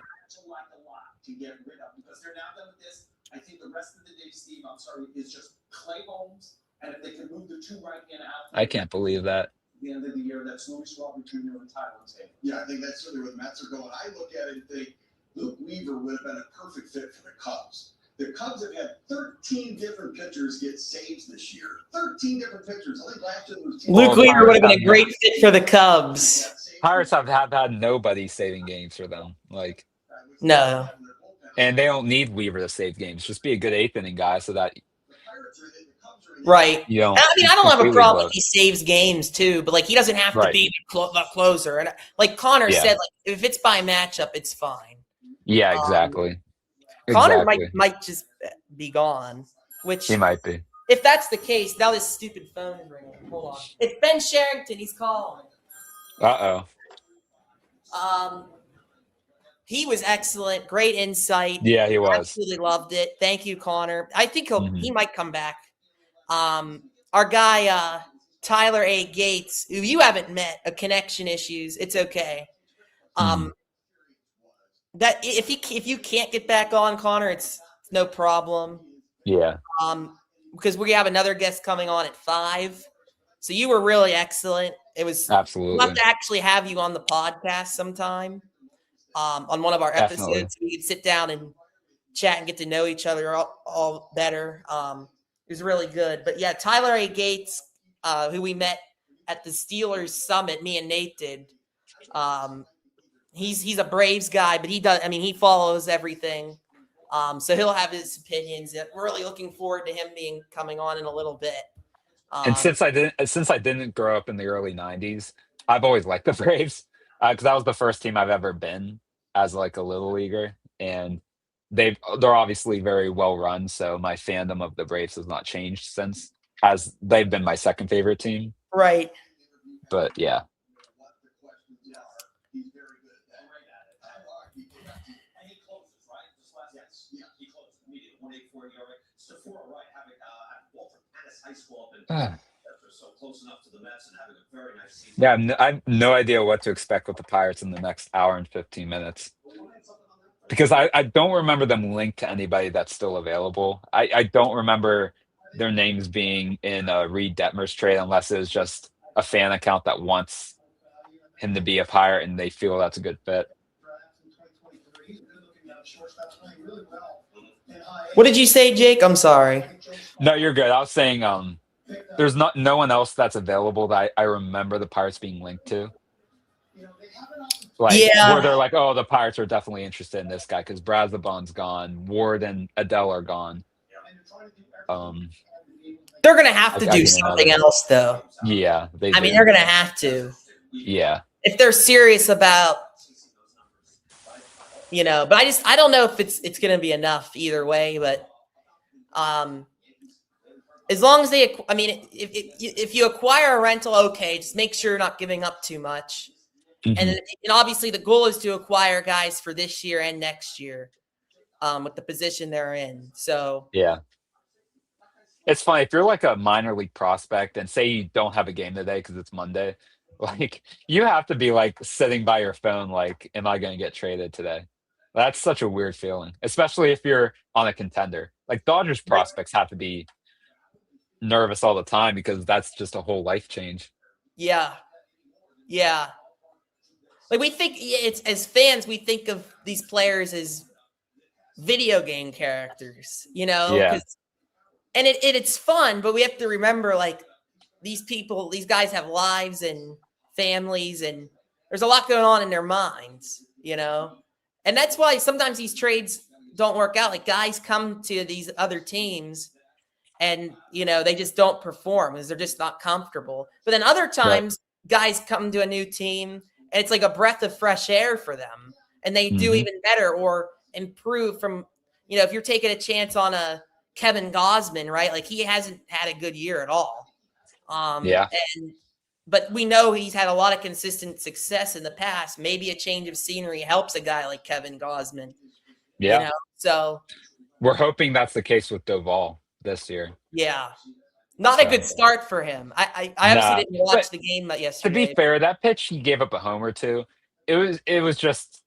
I think the rest of the day, Steve, I'm sorry, is just Clay Holmes. And if they can move the 2 right-hand out, I can't believe that. At the end of the year, that's Luis Robert Jr. and Tyler Taylor. Yeah, I think that's certainly where the Mets are going. I look at it and think Luke Weaver would have been a perfect fit for the Cubs. The Cubs have had 13 different pitchers get saves this year. 13 different pitchers. I think last year was Luke Weaver would have been a great fit for the Cubs. Pirates have had nobody saving games for them. Like, no. And they don't need Weaver to save games. Just be a good 8th inning guy so that. Right. You don't, I mean, I don't have a problem if he saves games too, but like he doesn't have to be the closer. And like Connor said, like if it's by matchup, it's fine. Yeah, exactly. Connor might just be gone, which he might be. If that's the case, now this stupid phone is ringing. Hold on. It's Ben Sherrington. He's calling. He was excellent. Great insight. Yeah, he was. Absolutely loved it. Thank you, Connor. I think he might come back. Our guy, Tyler A. Gates, who you haven't met, connection issues. It's okay. That if you can't get back on, Connor, it's no problem. Yeah. Because we have another guest coming on at 5. So you were really excellent. It was absolutely. We'll have to actually have you on the podcast sometime. On one of our episodes, Definitely. we could sit down and chat and get to know each other all better. It was really good. But yeah, Tyler A. Gates, who we met at the Steelers Summit, me and Nate did. He's a Braves guy, but he follows everything. So he'll have his opinions. We're really looking forward to him coming on in a little bit. And since I didn't grow up in the early 90s, I've always liked the Braves. Because that was the first team I've ever been as like a little leaguer, and they're obviously very well run. So my fandom of the Braves has not changed since, as they've been my second favorite team. Right. But yeah. Yeah, I have no idea what to expect with the Pirates in the next hour and 15 minutes. Because I don't remember them linked to anybody that's still available. I don't remember their names being in a Reed Detmers trade unless it was just a fan account that wants him to be a Pirate and they feel that's a good fit. What did you say, Jake? I'm sorry. No, you're good. I was saying there's no one else that's available that I remember the Pirates being linked to. Like, where they're like, oh, the Pirates are definitely interested in this guy because Brazaban's gone, Ward and Adele are gone. They're gonna have to do something else, though. Yeah, they're gonna have to. Yeah, if they're serious about, But I don't know if it's gonna be enough either way. But as long as if you acquire a rental, okay, just make sure you're not giving up too much. Mm-hmm. And obviously the goal is to acquire guys for this year and next year with the position they're in. So yeah. It's funny, if you're like a minor league prospect and say you don't have a game today because it's Monday, like you have to be like sitting by your phone like, am I going to get traded today? That's such a weird feeling, especially if you're on a contender. Like Dodgers prospects have to be nervous all the time because that's just a whole life change. Yeah. Yeah. Like we think it's as fans, we think of these players as video game characters, Yeah. And it's fun, but we have to remember like these guys have lives and families and there's a lot going on in their minds, and that's why sometimes these trades don't work out. Like guys come to these other teams and, they just don't perform because they're just not comfortable. But then other times guys come to a new team and it's like a breath of fresh air for them and they do even better or improve from, if you're taking a chance on a Kevin Gausman, right? Like he hasn't had a good year at all. But we know he's had a lot of consistent success in the past. Maybe a change of scenery helps a guy like Kevin Gausman. Yeah. You know, so we're hoping that's the case with Doval this year. Yeah. Not a good start for him. I obviously didn't watch the game yesterday. To be fair, that pitch he gave up a homer to, it was just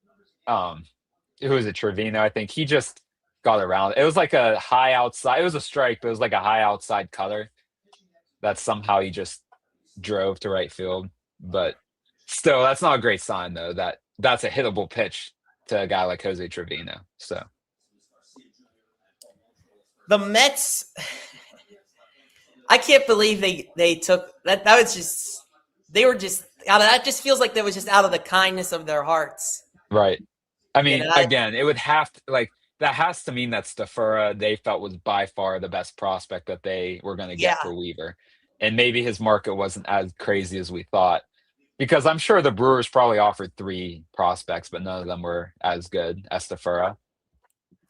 who was it, Trevino? I think he just got around. It was like a high outside. It was a strike, but it was like a high outside cutter that somehow he just drove to right field. But still, that's not a great sign though. That's a hittable pitch to a guy like Jose Trevino. So the Mets, I can't believe they took that. That was just, they were just out of that. Just feels like that was just out of the kindness of their hearts. Right. I mean, again, it would have to, like, that has to mean that Stafura they felt was by far the best prospect that they were going to get for Weaver. And maybe his market wasn't as crazy as we thought, because I'm sure the Brewers probably offered 3 prospects, but none of them were as good as Stafura.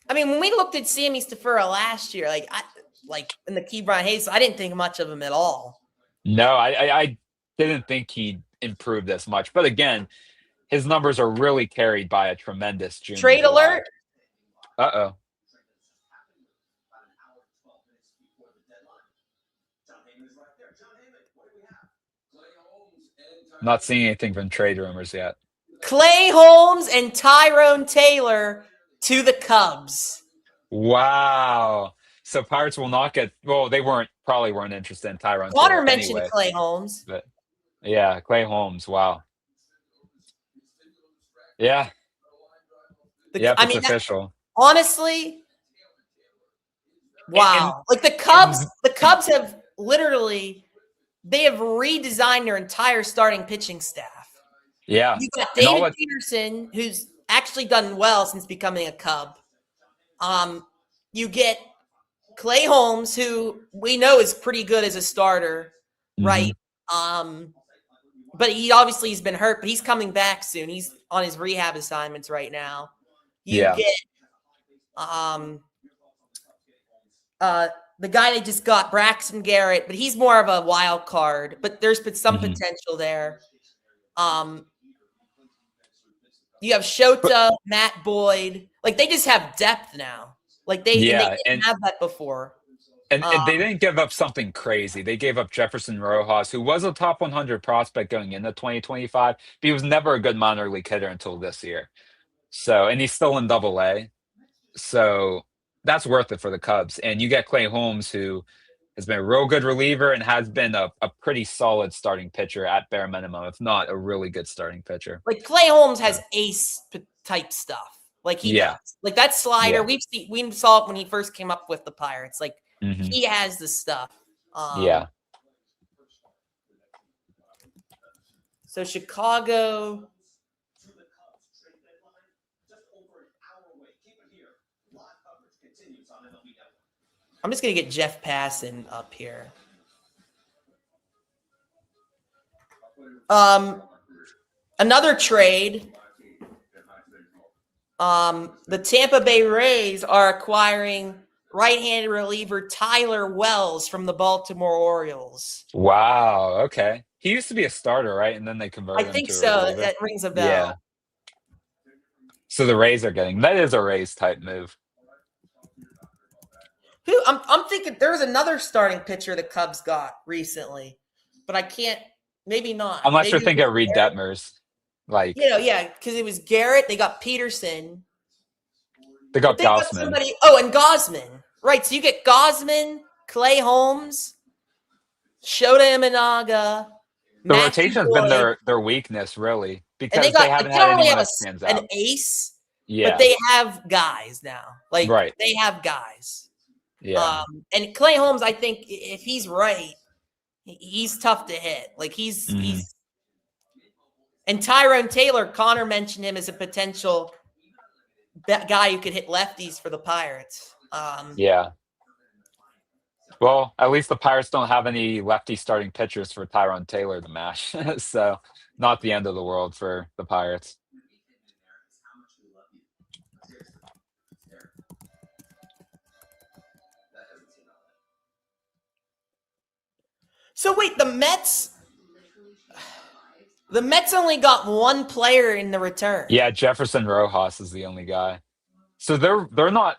I mean, when we looked at Sammy Stafura last year, like in the Key Brian Hayes, I didn't think much of him at all. No, I didn't think he improved this much. But again, his numbers are really carried by a tremendous June. Trade alert. Uh-oh. Not seeing anything from trade rumors yet. Clay Holmes and Tyrone Taylor to the Cubs. Wow. So Pirates will not get, well, they probably weren't interested in Tyrone Connor Taylor mentioned anyway, Clay Holmes. But yeah, Clay Holmes. Wow. Yeah. It's official. Honestly, wow. Like the Cubs have literally, they have redesigned their entire starting pitching staff. Yeah. You got David Peterson, who's actually done well since becoming a Cub. You get Clay Holmes, who we know is pretty good as a starter, right? But he's been hurt, but he's coming back soon. He's on his rehab assignments right now. You get the guy they just got, Braxton Garrett, but he's more of a wild card. But there's been some potential there. You have Shota, Matt Boyd. Like they just have depth now. Like they didn't have that before. And they didn't give up something crazy. They gave up Jefferson Rojas, who was a top 100 prospect going into 2025, but he was never a good minor league hitter until this year. So, and he's still in Double-A. So that's worth it for the Cubs. And you get Clay Holmes, who has been a real good reliever and has been a pretty solid starting pitcher at bare minimum, if not a really good starting pitcher. Like Clay Holmes has ace type stuff. Like he does. Like that slider, we saw it when he first came up with the Pirates. Like he has the stuff. So Chicago. I'm just going to get Jeff Passan up here. Another trade. The Tampa Bay Rays are acquiring right-handed reliever Tyler Wells from the Baltimore Orioles. Wow. Okay. He used to be a starter, right? And then they converted him to a reliever. I think so. That rings a bell. Yeah. So the Rays are getting, that is a Rays type move. I'm thinking there's another starting pitcher the Cubs got recently, but I can't. Maybe not. Unless you're thinking of Reed Detmers, like because it was Garrett. They got Peterson. They got Gausman. And Gausman, right? So you get Gausman, Clay Holmes, Shota Imanaga. The rotation has been their weakness, really, because they haven't had anyone that stands out. An ace, but they have guys now. Like they have guys. Yeah. And Clay Holmes, I think if he's right, he's tough to hit. Like he's and Tyrone Taylor, Connor mentioned him as a potential guy who could hit lefties for the Pirates. Well, at least the Pirates don't have any lefty starting pitchers for Tyrone Taylor to mash. So not the end of the world for the Pirates. So wait, the Mets only got one player in the return. Yeah, Jefferson Rojas is the only guy. So they're not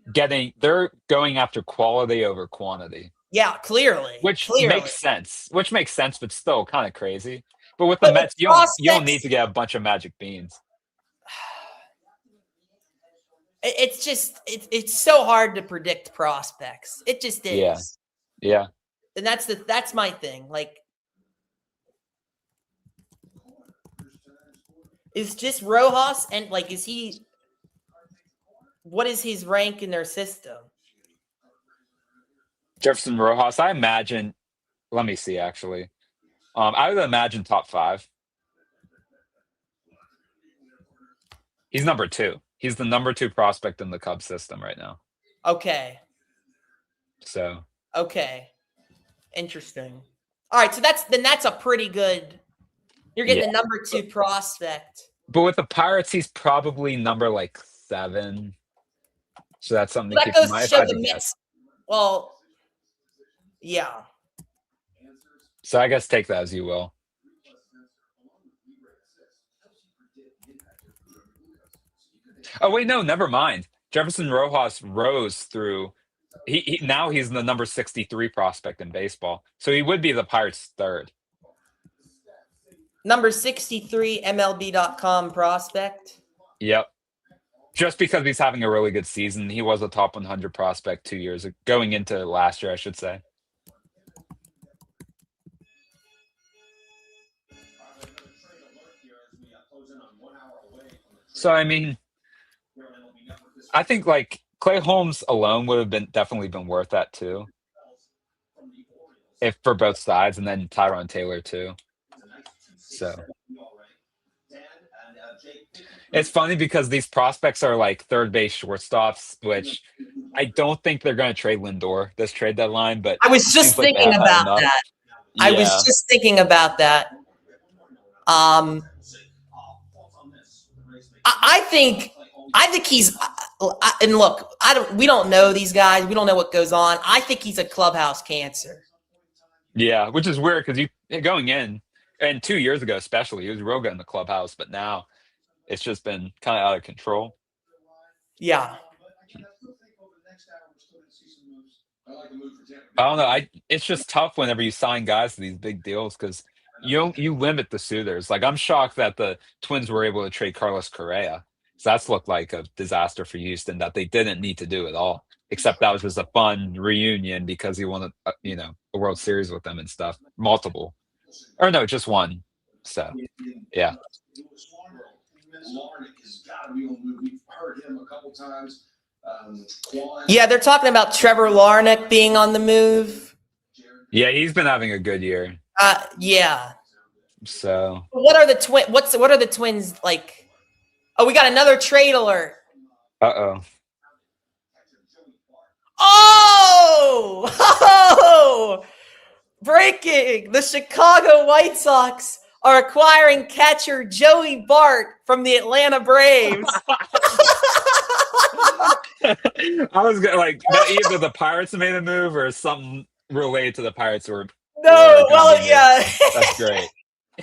they're going after quality over quantity. Yeah, clearly. Which makes sense. But still kind of crazy. But with the But Mets, the you don't need to get a bunch of magic beans. It's just it's so hard to predict prospects. It just is. Yeah. And that's my thing. Like, is just Rojas and like what is his rank in their system? Jefferson Rojas, I imagine. Let me see. Actually, I would imagine top 5. He's number 2. He's the number 2 prospect in the Cubs system right now. Okay. So. Okay. Interesting. All right, so that's a pretty good. You're getting the number 2 prospect. But with the Pirates, he's probably number like 7. So that's something to keep in mind. Show the Mets. Well, yeah. So I guess take that as you will. Oh wait, no, never mind. Jefferson Rojas rose through. Now he's the number 63 prospect in baseball, so he would be the Pirates' 3rd. Number 63 MLB.com prospect. Yep. Just because he's having a really good season, he was a top 100 prospect 2 years ago, going into last year, I should say. So I mean, I think like Clay Holmes alone would have definitely been worth that too, if for both sides, and then Tyrone Taylor too. So it's funny because these prospects are like third base shortstops, which I don't think they're going to trade Lindor this trade deadline. But I was just thinking about that. Yeah. I was just thinking about that. I think he's, and look, we don't know these guys. We don't know what goes on. I think he's a clubhouse cancer. Yeah, which is weird because going in, and 2 years ago especially, he was real good in the clubhouse, but now it's just been kind of out of control. Yeah. I don't know. It's just tough whenever you sign guys to these big deals because you limit the suitors. Like I'm shocked that the Twins were able to trade Carlos Correa. So that's looked like a disaster for Houston that they didn't need to do at all. Except that was just a fun reunion because he won a World Series with them and stuff. Multiple. Or no, just one. So yeah. We've heard him a couple times. Yeah, they're talking about Trevor Larnach being on the move. Yeah, he's been having a good year. Yeah. So what are the Twins like? Oh, we got another trade alert. Uh-oh. Oh! Breaking! The Chicago White Sox are acquiring catcher Joey Bart from the Atlanta Braves. I was gonna either the Pirates made a move or something related to the Pirates were. Yeah. That's great.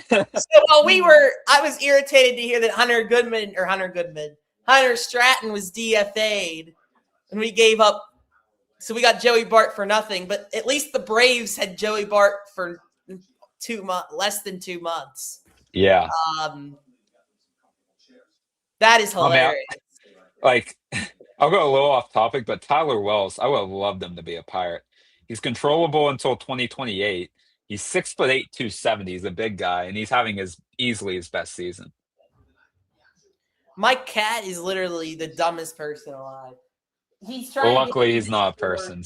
So I was irritated to hear that Hunter Stratton was DFA'd, and we gave up. So we got Joey Bart for nothing, but at least the Braves had Joey Bart for less than 2 months. Yeah. That is hilarious. I'll go a little off topic, but Tyler Wells, I would have loved him to be a Pirate. He's controllable until 2028. He's 6'8", 270. He's a big guy, and he's having easily his best season. My cat is literally the dumbest person alive. Luckily, he's not a person.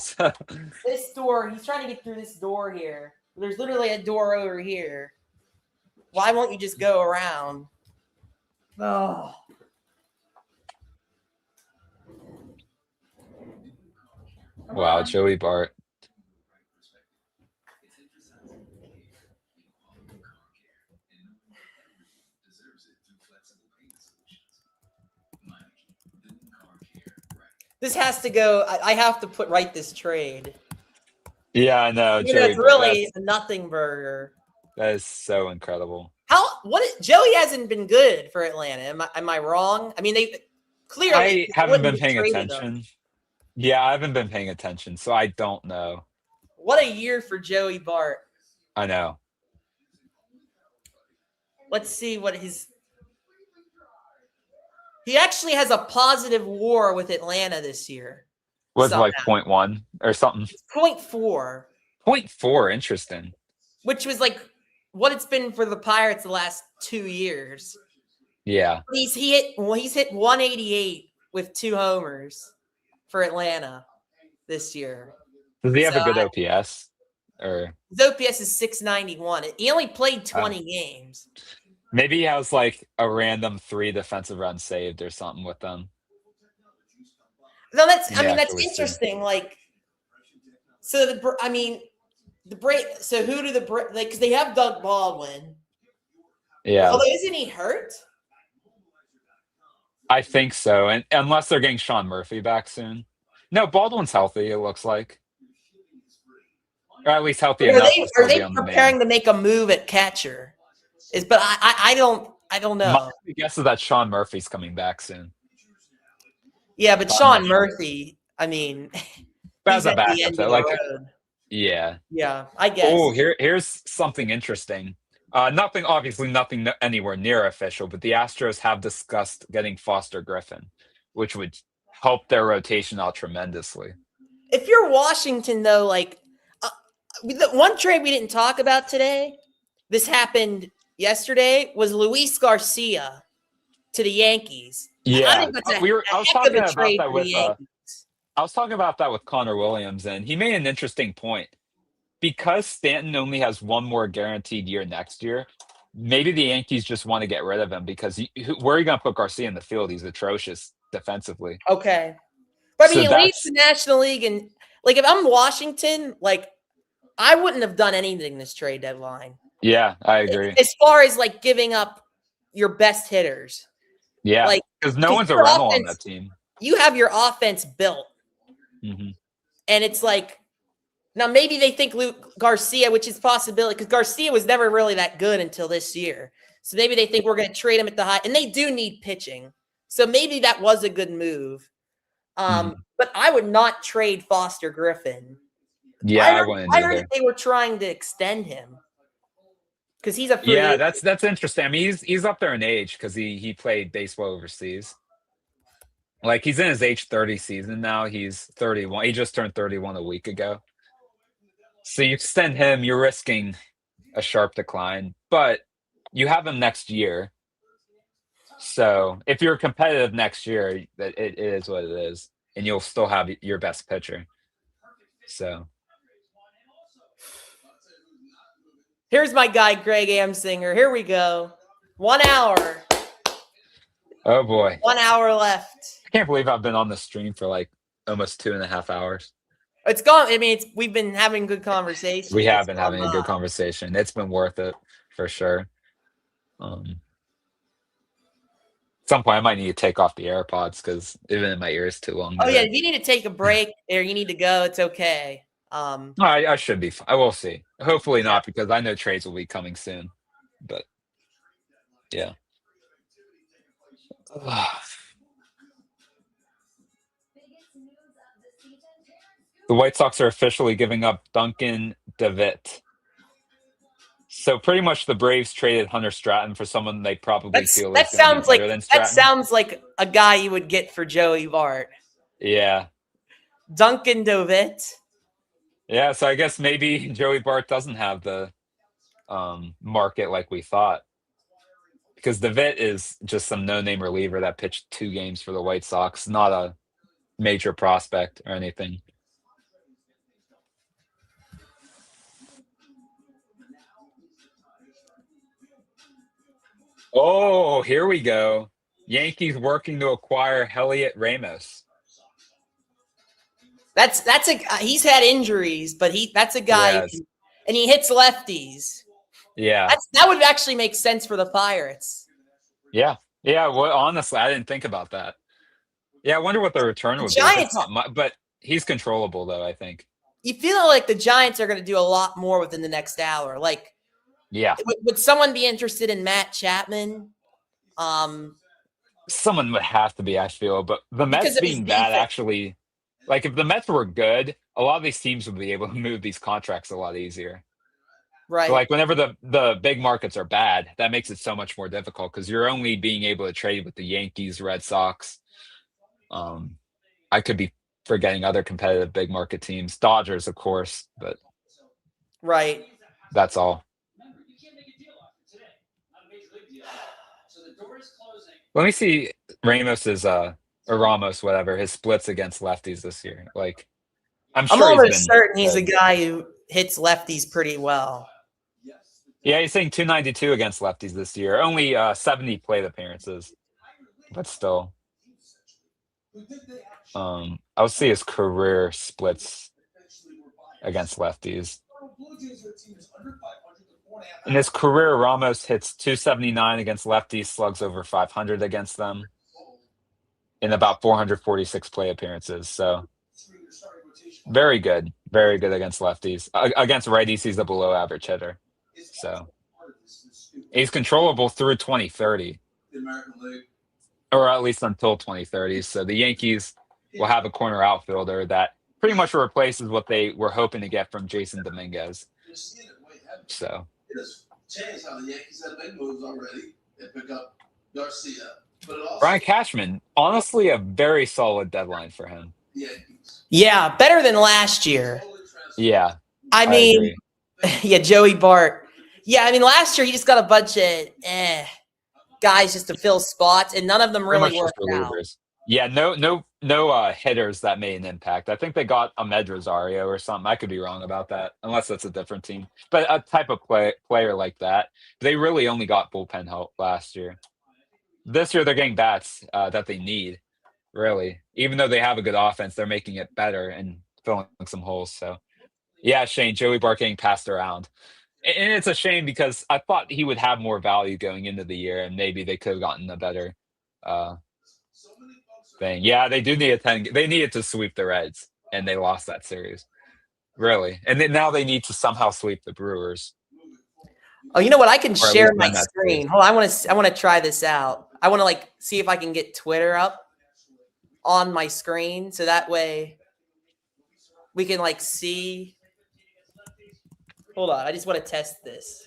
This door, he's trying to get through this door here. There's literally a door over here. Why won't you just go around? Oh. Wow, Joey Bart. This has to go. I have to write this trade. Yeah, I know. It's really a nothing burger. That is so incredible. Joey hasn't been good for Atlanta. Am I wrong? I mean, they clearly I haven't been paying attention. Yeah, I haven't been paying attention, so I don't know. What a year for Joey Bart. I know. Let's see what he actually has a positive WAR with Atlanta this year. Was like 0.1 or something. 0.4. 0.4, interesting. Which was like what it's been for the Pirates the last 2 years. Yeah. He's hit 188 with 2 homers for Atlanta this year. Does he have a good OPS? Or his OPS is 691. He only played 20 games. Maybe he has like a random 3 defensive runs saved or something with them. No, that's interesting. Like, so the break. So who do the break? Like, because they have Doug Baldwin. Yeah. Although isn't he hurt? I think so, and unless they're getting Sean Murphy back soon. No, Baldwin's healthy. It looks like, or at least healthy enough. Are they preparing to make a move at catcher? But I don't know. My guess is that Sean Murphy's coming back soon. Yeah, but Sean Murphy, I mean, as a backup, like, yeah, I guess. Oh, here's something interesting. Nothing anywhere near official, but the Astros have discussed getting Foster Griffin, which would help their rotation out tremendously. If you're Washington, though, like the one trade we didn't talk about today, this happened yesterday, was Luis Garcia to the Yankees. Yeah, I was talking about that with Connor Williams, and he made an interesting point. Because Stanton only has one more guaranteed year next year, maybe the Yankees just want to get rid of him because where are you going to put Garcia in the field? He's atrocious defensively. Okay. But I mean, he leads the National League, and like if I'm Washington, like I wouldn't have done anything this trade deadline. Yeah, I agree. As far as like giving up your best hitters. Yeah, like because no one's a rental on that team. You have your offense built. Mm-hmm. And it's like, now maybe they think Luke Garcia, which is a possibility, because Garcia was never really that good until this year. So maybe they think we're going to trade him at the high, and they do need pitching. So maybe that was a good move. But I would not trade Foster Griffin. Yeah, I wouldn't either. I heard they were trying to extend him because he's a free agent. agent. That's interesting. I mean, he's up there in age because he played baseball overseas. Like he's in his age 30 season now. He's 31. He just turned 31 a week ago. So you extend him, you're risking a sharp decline, but you have him next year. So if you're competitive next year, it is what it is, and you'll still have your best pitcher. So here's my guy, Greg Amsinger. Here we go. 1 hour. Oh boy. 1 hour left. I can't believe I've been on the stream for like almost 2.5 hours. It's gone. I mean, we've been having good conversations. We have been having a good conversation. It's been worth it for sure. At some point, I might need to take off the AirPods because even in my ears too long. Oh yeah, if you need to take a break or you need to go, it's okay. I should be. I will see. Hopefully not, because I know trades will be coming soon. But yeah. The White Sox are officially giving up Duncan DeWitt. So pretty much the Braves traded Hunter Stratton for someone they probably feel is going to be better than Stratton. That sounds like a guy you would get for Joey Bart. Yeah. Duncan DeWitt. Yeah, so I guess maybe Joey Bart doesn't have the market like we thought. Because DeWitt is just some no-name reliever that pitched 2 games for the White Sox, not a major prospect or anything. Oh, here we go. Yankees working to acquire Heliot Ramos. He's had injuries, but that's a guy, and he hits lefties. Yeah, that would actually make sense for the Pirates. Yeah. Well, honestly, I didn't think about that. Yeah, I wonder what the return would be. It's not much, but he's controllable, though. I think. you feel like the Giants are going to do a lot more within the next hour. Like, yeah, would someone be interested in Matt Chapman? Someone would have to be, I feel, but the Mets being bad actually, like if the Mets were good, a lot of these teams would be able to move these contracts a lot easier. Right. So like whenever the big markets are bad, that makes it so much more difficult because you're only being able to trade with the Yankees, Red Sox. I could be forgetting other competitive big market teams, Dodgers, of course, but right. That's all. Let me see Ramos's or Ramos, whatever, his splits against lefties this year. Like, I'm almost certain he's a guy who hits lefties pretty well. Yeah, he's saying 292 against lefties this year. Only 70 plate appearances, but still. I'll see his career splits against lefties. In his career, Ramos hits 279 against lefties, slugs over 500 against them in about 446 play appearances. So very good against lefties. Against righties, he's a below average hitter. So he's controllable through 2030, or at least until 2030. So the Yankees will have a corner outfielder that pretty much replaces what they were hoping to get from Jason Dominguez. So Brian Cashman, honestly, a very solid deadline for him. Yeah, better than last year. Yeah, I mean, yeah, Joey Bart. Yeah, I mean, last year he just got a bunch of guys just to fill spots, and none of them really worked out. Yeah, no hitters that made an impact. I think they got Ahmed Rosario or something. I could be wrong about that, unless that's a different team. But a type of player like that, they really only got bullpen help last year. This year they're getting bats that they need, really. Even though they have a good offense, they're making it better and filling some holes. So, yeah, Shane, Joey Bart getting passed around. And it's a shame because I thought he would have more value going into the year, and maybe they could have gotten a better thing. Yeah, they do need a 10. They needed to sweep the Reds, and they lost that series. Really. And then now they need to somehow sweep the Brewers. Oh, you know what? I can share my screen. Hold on, I want to try this out. I want to see if I can get Twitter up on my screen so that way we can see. Hold on, I just want to test this.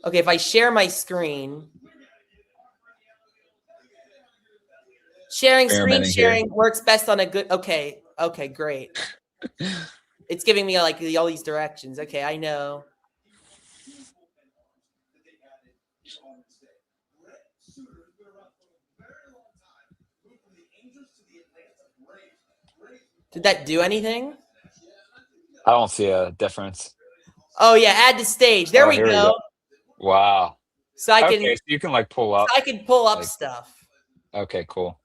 Okay, if I share my screen. Sharing works best on a good. Okay, great. It's giving me all these directions. Okay, I know. Did that do anything? I don't see a difference. Oh yeah, add to stage. There we go. Wow. So I can. Okay, so you can pull up. So I can pull up stuff. Okay, cool.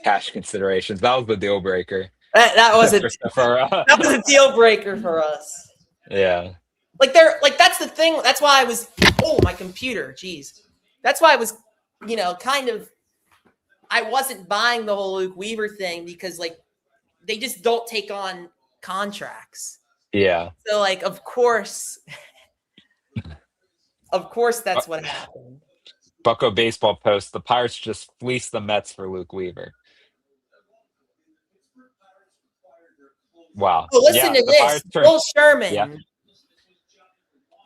Cash considerations. That was the deal breaker. That was a deal breaker for us. Yeah. That's the thing. That's why I was. Oh, my computer. Jeez. That's why I was, kind of. I wasn't buying the whole Luke Weaver thing because they just don't take on contracts. Yeah. So of course, that's what happened. Bucko Baseball Post: the Pirates just fleeced the Mets for Luke Weaver. Wow. Oh, listen to this. Bill Sherman. Yeah.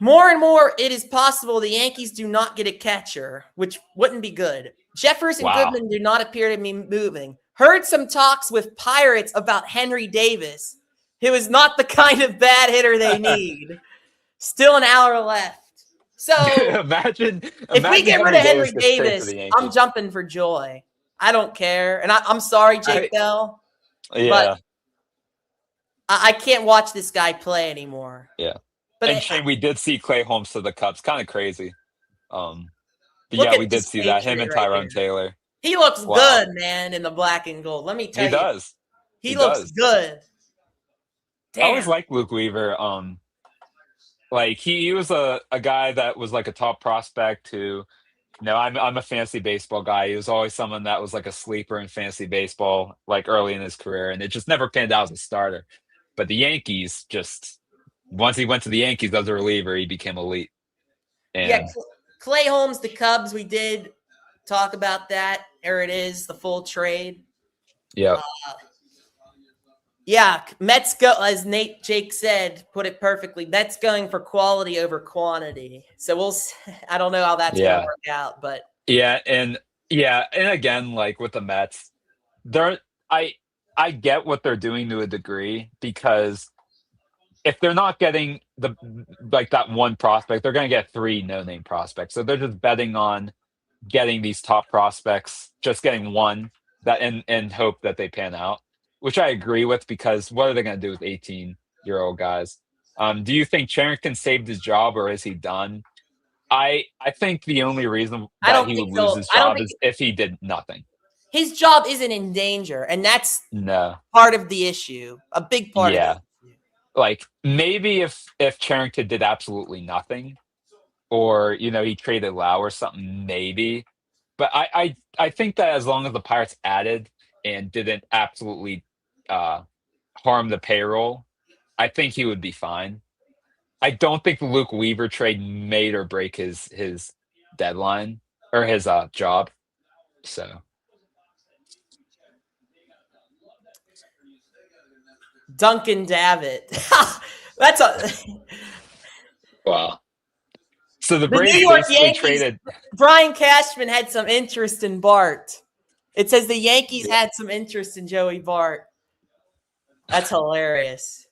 More and more, it is possible the Yankees do not get a catcher, which wouldn't be good. Jeffers and Goodman do not appear to be moving. Heard some talks with Pirates about Henry Davis, who is not the kind of bad hitter they need. Still an hour left. So imagine if we get rid of Henry Davis, I'm jumping for joy. I don't care. And I'm sorry, Jake Bell. Yeah. But I can't watch this guy play anymore. Yeah. But Shane, we did see Clay Holmes to the Cubs. Kind of crazy. But yeah, we did see that. Him and Tyrone Taylor. He looks Wow. good, man, in the black and gold. Let me tell He you. does. He looks does. good. I always Damn. liked Luke Weaver. Like he was a guy that was like a top prospect who, I'm a fantasy baseball guy. He was always someone that was like a sleeper in fantasy baseball, like early in his career, and it just never panned out as a starter. But the Yankees just once he went to the Yankees as a reliever, he became elite. And yeah, Clay Holmes, the Cubs, we did talk about that. There it is, the full trade. yeah. Yeah, Mets go, as Jake said, put it perfectly. Mets going for quality over quantity. So I don't know how that's going to work out, but and again, like with the Mets, I get what they're doing to a degree, because if they're not getting that one prospect, they're going to get 3 no-name prospects. So they're just betting on getting these top prospects, just getting one that and hope that they pan out, which I agree with, because what are they going to do with 18-year-old guys? Do you think Cherington saved his job, or is he done? I think the only reason that he would lose his job is if he did nothing. His job isn't in danger, and that's part of the issue, a big part of it. Like maybe if Cherington did absolutely nothing, or he traded Lau or something, maybe. But I think that as long as the Pirates added and didn't absolutely harm the payroll, I think he would be fine. I don't think the Luke Weaver trade made or break his deadline or his job. So Duncan Davitt. That's a wow. So the Braves New York basically Yankees, traded. Brian Cashman had some interest in Bart. It says the Yankees had some interest in Joey Bart. That's hilarious.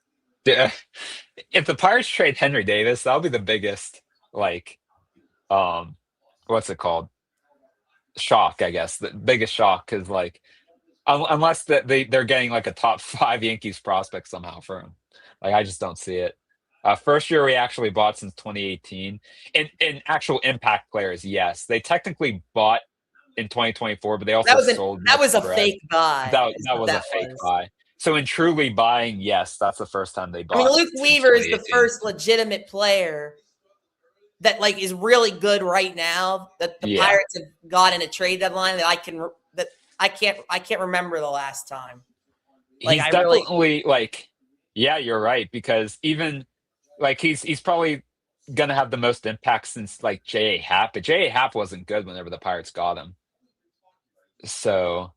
Yeah. If the Pirates trade Henry Davis, that'll be the biggest, what's it called? Shock, I guess. The biggest shock, because unless they're getting like a top 5 Yankees prospect somehow for him. Like, I just don't see it. First year we actually bought since 2018. In actual impact players, yes. They technically bought in 2024, but they also sold. That was a fake buy. That was a fake buy. So in truly buying, yes, that's the first time they bought. I mean, Luke Weaver is the first legitimate player that is really good right now that the Pirates have got in a trade deadline that I can't remember the last time. He's definitely you're right, because even he's probably gonna have the most impact since J.A. Happ, but J.A. Happ wasn't good whenever the Pirates got him. So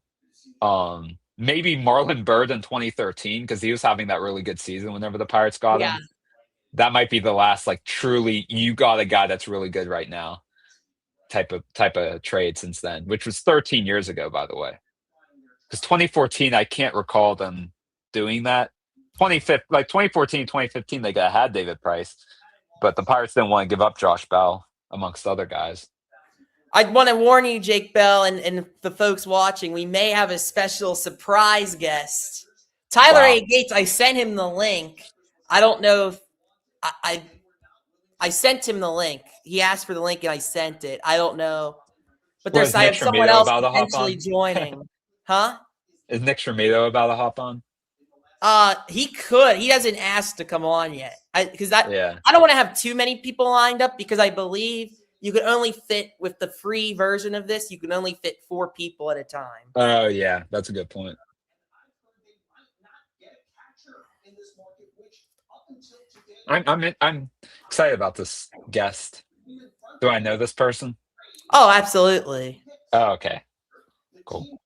maybe Marlon Byrd in 2013, because he was having that really good season whenever the Pirates got him. That might be the last truly you got a guy that's really good right now type of trade since then, which was 13 years ago, by the way. Because 2014, I can't recall them doing that. 2014, 2015, they had David Price, but the Pirates didn't want to give up Josh Bell, amongst other guys. I want to warn you, Jake Bell, and the folks watching, we may have a special surprise guest. Tyler A. Gates, I sent him the link. I don't know if I sent him the link. He asked for the link and I sent it. I don't know. But there's someone else potentially joining. Huh? Is Nick Tremito about to hop on? He could. He hasn't asked to come on yet. I don't want to have too many people lined up, because I believe you could only fit, with the free version of this, you can only fit 4 people at a time. Oh yeah, that's a good point. I'm excited about this guest. Do I know this person? Oh, absolutely. Oh, okay. Cool.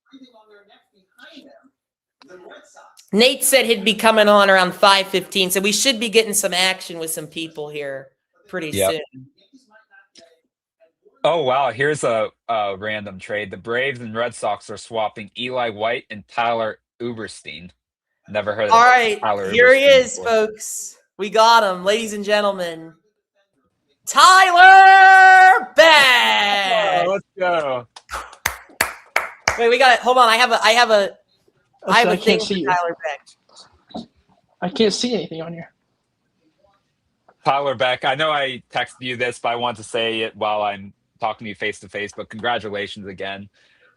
Nate said he'd be coming on around 5:15, so we should be getting some action with some people here pretty soon. Oh, wow. Here's a random trade. The Braves and Red Sox are swapping Eli White and Tyler Uberstein. Never heard of All right, Tyler here he is, folks. We got him, ladies and gentlemen. Tyler Beck. Oh, let's go. Wait, we got it. Hold on. I have a thing for Tyler Beck. I can't see anything on here. Tyler Beck, I know I texted you this, but I want to say it while I'm talking to you face to face, but congratulations again.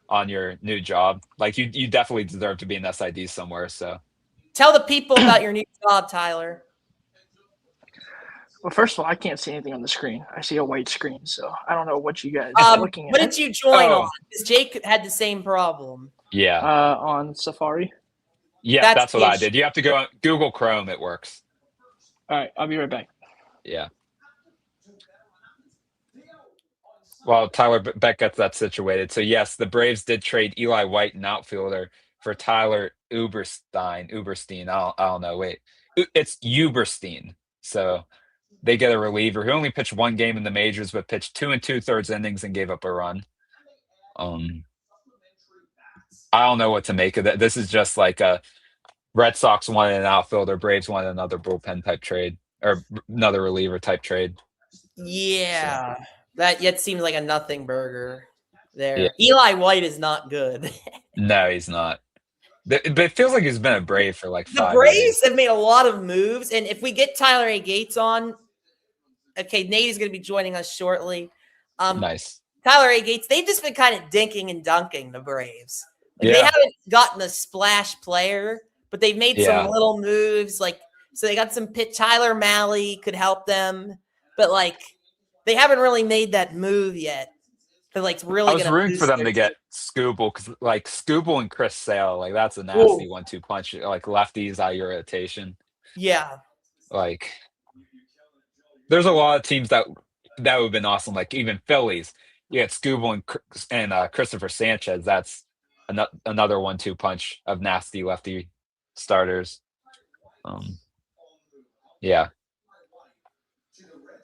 on your new job. Like you definitely deserve to be an SID somewhere. So tell the people about your new job, Tyler. Well, first of all, I can't see anything on the screen. I see a white screen, so I don't know what you guys are looking What at. did you join on? Because Jake had the same problem. Yeah. On Safari. Yeah, that's what I did. You have to go on Google Chrome. It works. All right, I'll be right back. Yeah. Well, Tyler Beck gets that situated. So yes, the Braves did trade Eli White, an outfielder, for Tyler Uberstein. I don't know. Wait, it's Uberstein. So they get a reliever who only pitched one game in the majors, but pitched 2 2/3 innings and gave up a run. I don't know what to make of it. This is just like a Red Sox wanted an outfielder, Braves wanted another bullpen type trade or another reliever type trade. Yeah, so. That yet seems like a nothing burger there. Yeah. Eli White is not good. No, he's not. But it feels like he's been a Brave for like 5 years. The Braves have made a lot of moves, and if we get Tyler A. Gates on, okay, Nate is going to be joining us shortly. Nice. Tyler A. Gates, they've just been kind of dinking and dunking the Braves. Like, yeah. They haven't gotten a splash player, but they've made some little moves. Like, so they got some pitch. Tyler Malley could help them, but like they haven't really made that move yet. They're like really. I was rooting for them to get Scooble because like Scooble and Chris Sale, like that's a nasty 1-2 punch. Like lefties out of your rotation. Yeah. Like there's a lot of teams that would have been awesome. Like even Phillies, you had Scooble and Christopher Sanchez. That's another 1-2 punch of nasty lefty starters. Yeah.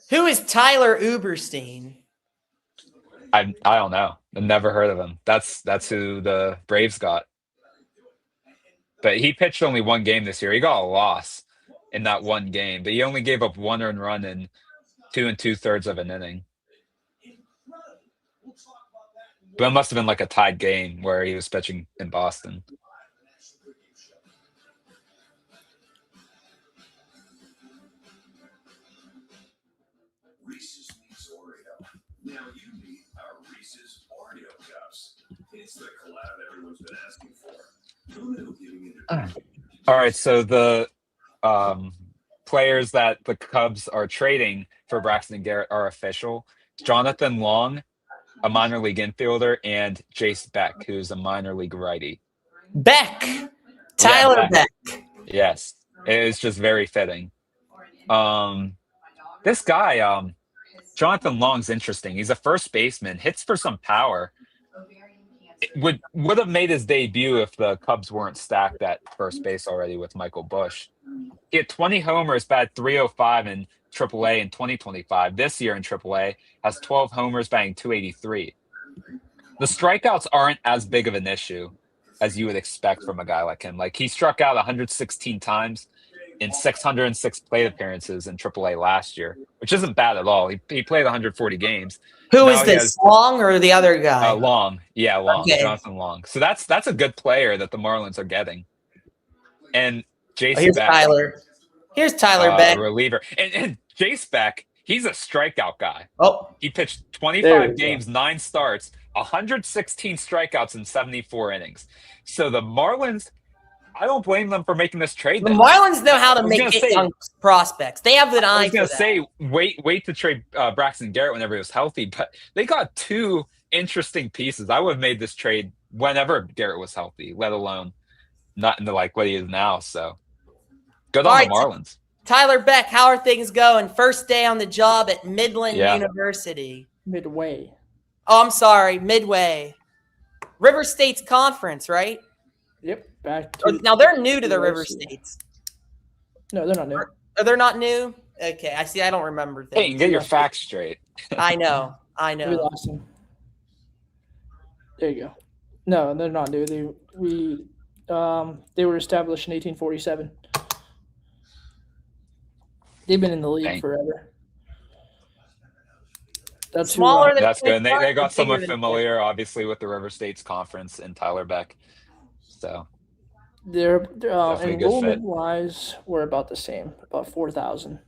Who is Tyler Uberstein? I don't know. I've never heard of him. That's who the Braves got. But he pitched only one game this year. He got a loss in that one game, but he only gave up 1 earned run in 2 2/3 of an inning. But it must have been like a tied game where he was pitching in Boston. Now you meet our Reese's Oreo Cups. It's the collab everyone's been asking for. All right, so the players that the Cubs are trading for Braxton Garrett are official. Jonathan Long, a minor league infielder, and Jace Beck, who's a minor league righty. Beck. Tyler Beck. Yes, it is just very fitting. This guy, Jonathan Long's interesting. He's a first baseman, hits for some power. It would have made his debut if the Cubs weren't stacked at first base already with Michael Busch. He had 20 homers, batted .305 in AAA in 2025. This year in AAA, has 12 homers, batting .283. The strikeouts aren't as big of an issue as you would expect from a guy like him. Like he struck out 116 times in 606 plate appearances in AAA last year, which isn't bad at all. He played 140 games. Who is this, Long or the other guy? Long. Yeah, Long. Okay. Jonathan Long. So that's a good player that the Marlins are getting. And Jace here's Beck. Tyler. Here's Tyler Beck. Reliever. And Jace Beck, he's a strikeout guy. Oh. He pitched 25 games, 9 starts, 116 strikeouts in 74 innings. So the Marlins, I don't blame them for making this trade. The Marlins know how to make young prospects. They have an eye. I was going to say, wait to trade Braxton Garrett whenever he was healthy, but they got 2 interesting pieces. I would have made this trade whenever Garrett was healthy, let alone not into like what he is now. So good on the Marlins. Tyler Beck, how are things going? First day on the job at Midland University. Midway. Oh, I'm sorry, Midway. River State's conference, right? Yep. Now they're new to the River States. No, they're not new. They're not new? Okay, I see. I don't remember things. Hey, get your facts straight. I know. We lost them. There you go. No, they're not new. They were established in 1847. They've been in the league forever. That's smaller than that's good. They got someone familiar, obviously, with the River States Conference and Tyler Beck. So they're enrollment wise, we're about the same, about 4,000.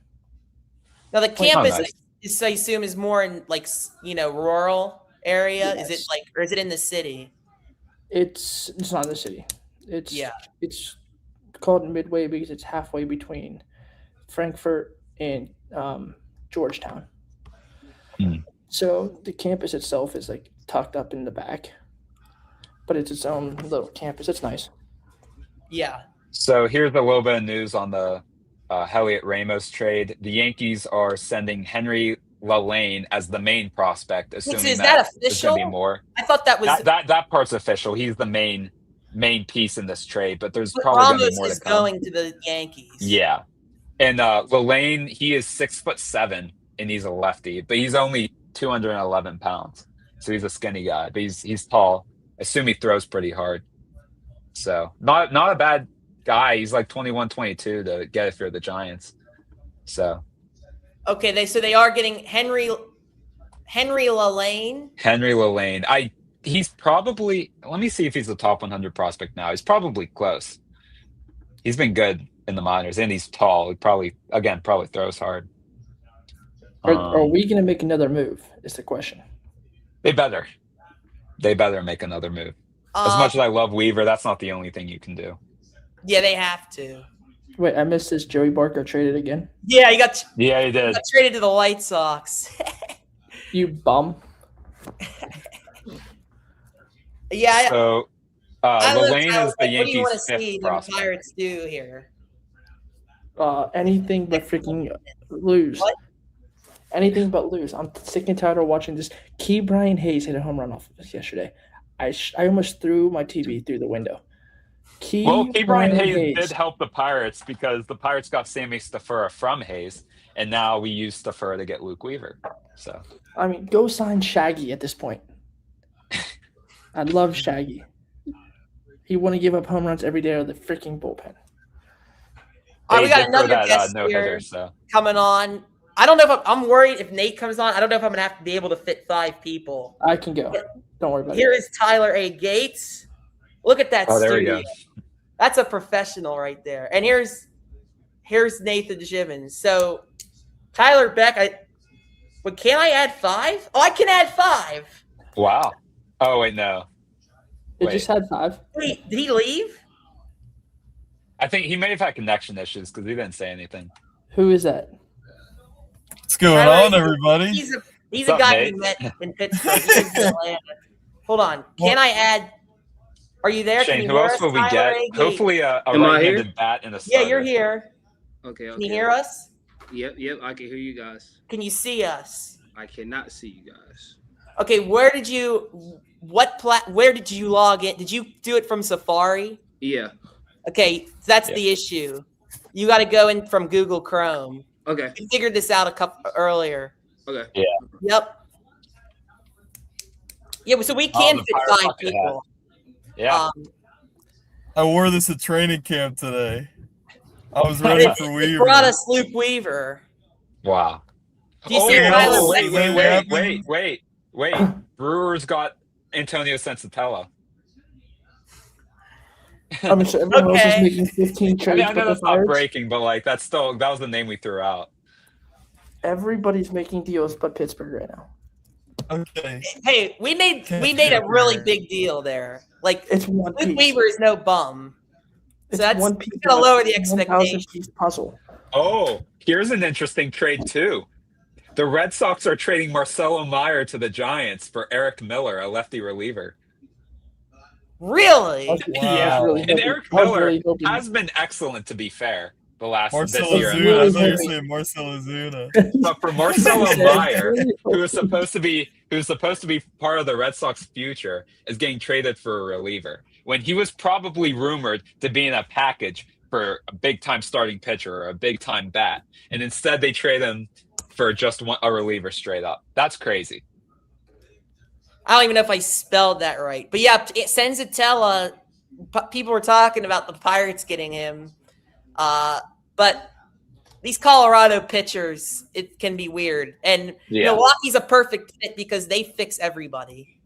Now the campus is, I assume, is more in like rural area. Yes. Is it or is it in the city? It's not in the city. It's called Midway because it's halfway between Frankfurt and Georgetown. So the campus itself is like tucked up in the back, but it's its own little campus. It's nice. Yeah. So here's a little bit of news on the Heliot Ramos trade. The Yankees are sending Henry LaLane as the main prospect, assuming is that there's official? going to be more. I thought that was that part's official. He's the main piece in this trade, but there's probably going to be more to come. Going to the Yankees. Yeah, and LaLane, he is 6'7" and he's a lefty, but he's only 211 pounds, so he's a skinny guy, but he's tall. I assume he throws pretty hard, so not a bad guy. He's like 21, 22 to get it for the Giants. So okay, they are getting Henry LaLane. Henry LaLane. He's probably, let me see if he's the top 100 prospect now. He's probably close. He's been good in the minors, and he's tall. He probably throws hard. Are we going to make another move? Is the question. They better make another move. As much as I love Weaver, that's not the only thing you can do. Yeah, they have to. Wait, I missed this. Joey Barker traded again? Yeah, he did. He got traded to the White Sox. You bum. Yeah. So LaLane is the Yankees' what do you want to fifth see prospect. the Pirates do here? Anything but freaking lose. What? Anything but lose. I'm sick and tired of watching this. Brian Hayes hit a home run off of us yesterday. I almost threw my TV through the window. Brian Hayes did help the Pirates because the Pirates got Sammy Stafura from Hayes, and now we use Stafura to get Luke Weaver. So I mean, go sign Shaggy at this point. I love Shaggy. He wouldn't give up home runs every day of the freaking bullpen. All right, we got another guest here coming on. I don't know if I'm worried if Nate comes on. I don't know if I'm going to have to be able to fit 5 people. I can go. Don't worry about it. Here is Tyler A. Gates. Look at that studio. There we go. That's a professional right there. And here's Nathan Givens. So Tyler Beck, but can I add 5? Oh, I can add 5. Wow. Oh, wait, no. It just had 5. Wait, did he leave? I think he may have had connection issues because he didn't say anything. Who is that? What's going on, everybody? He's a guy we met in Pittsburgh. He's in Atlanta. Hold on. Can I add? Are you there? Shane, who else will we get? Hopefully a right-handed bat and a starter. Yeah, you're here. Okay. Can you hear us? Yep, I can hear you guys. Can you see us? I cannot see you guys. Okay, where did you log in? Did you do it from Safari? Yeah. Okay, that's the issue. You got to go in from Google Chrome. Okay. We figured this out a couple earlier. Okay. Yeah. Yep. Yeah, so we can fit 5 people. Yeah. I wore this at training camp today. I was ready for Weaver. It brought us Luke Weaver. Wow. Do you see Tyler? Wait. Brewers got Antonio Sensatella. I'm sure everyone else is making 15 trades. I know that's not breaking, but that was the name we threw out. Everybody's making deals but Pittsburgh right now. Okay. Hey, we made a really big deal there. It's one Luke piece. Weaver is no bum. So that's one piece. Gonna lower the expectation. Piece puzzle. Oh, here's an interesting trade too. The Red Sox are trading Marcelo Meyer to the Giants for Eric Miller, a lefty reliever. Really? Yeah. And Eric Miller has been excellent, to be fair, this year. I thought you were saying Marcell Ozuna. But for Marcelo Meyer, who is supposed to be part of the Red Sox future, is getting traded for a reliever when he was probably rumored to be in a package for a big-time starting pitcher or a big-time bat, and instead they trade him for just a reliever straight up. That's crazy. I don't even know if I spelled that right. But yeah, Sensatella, people were talking about the Pirates getting him. But these Colorado pitchers, it can be weird. And Milwaukee's a perfect fit because they fix everybody.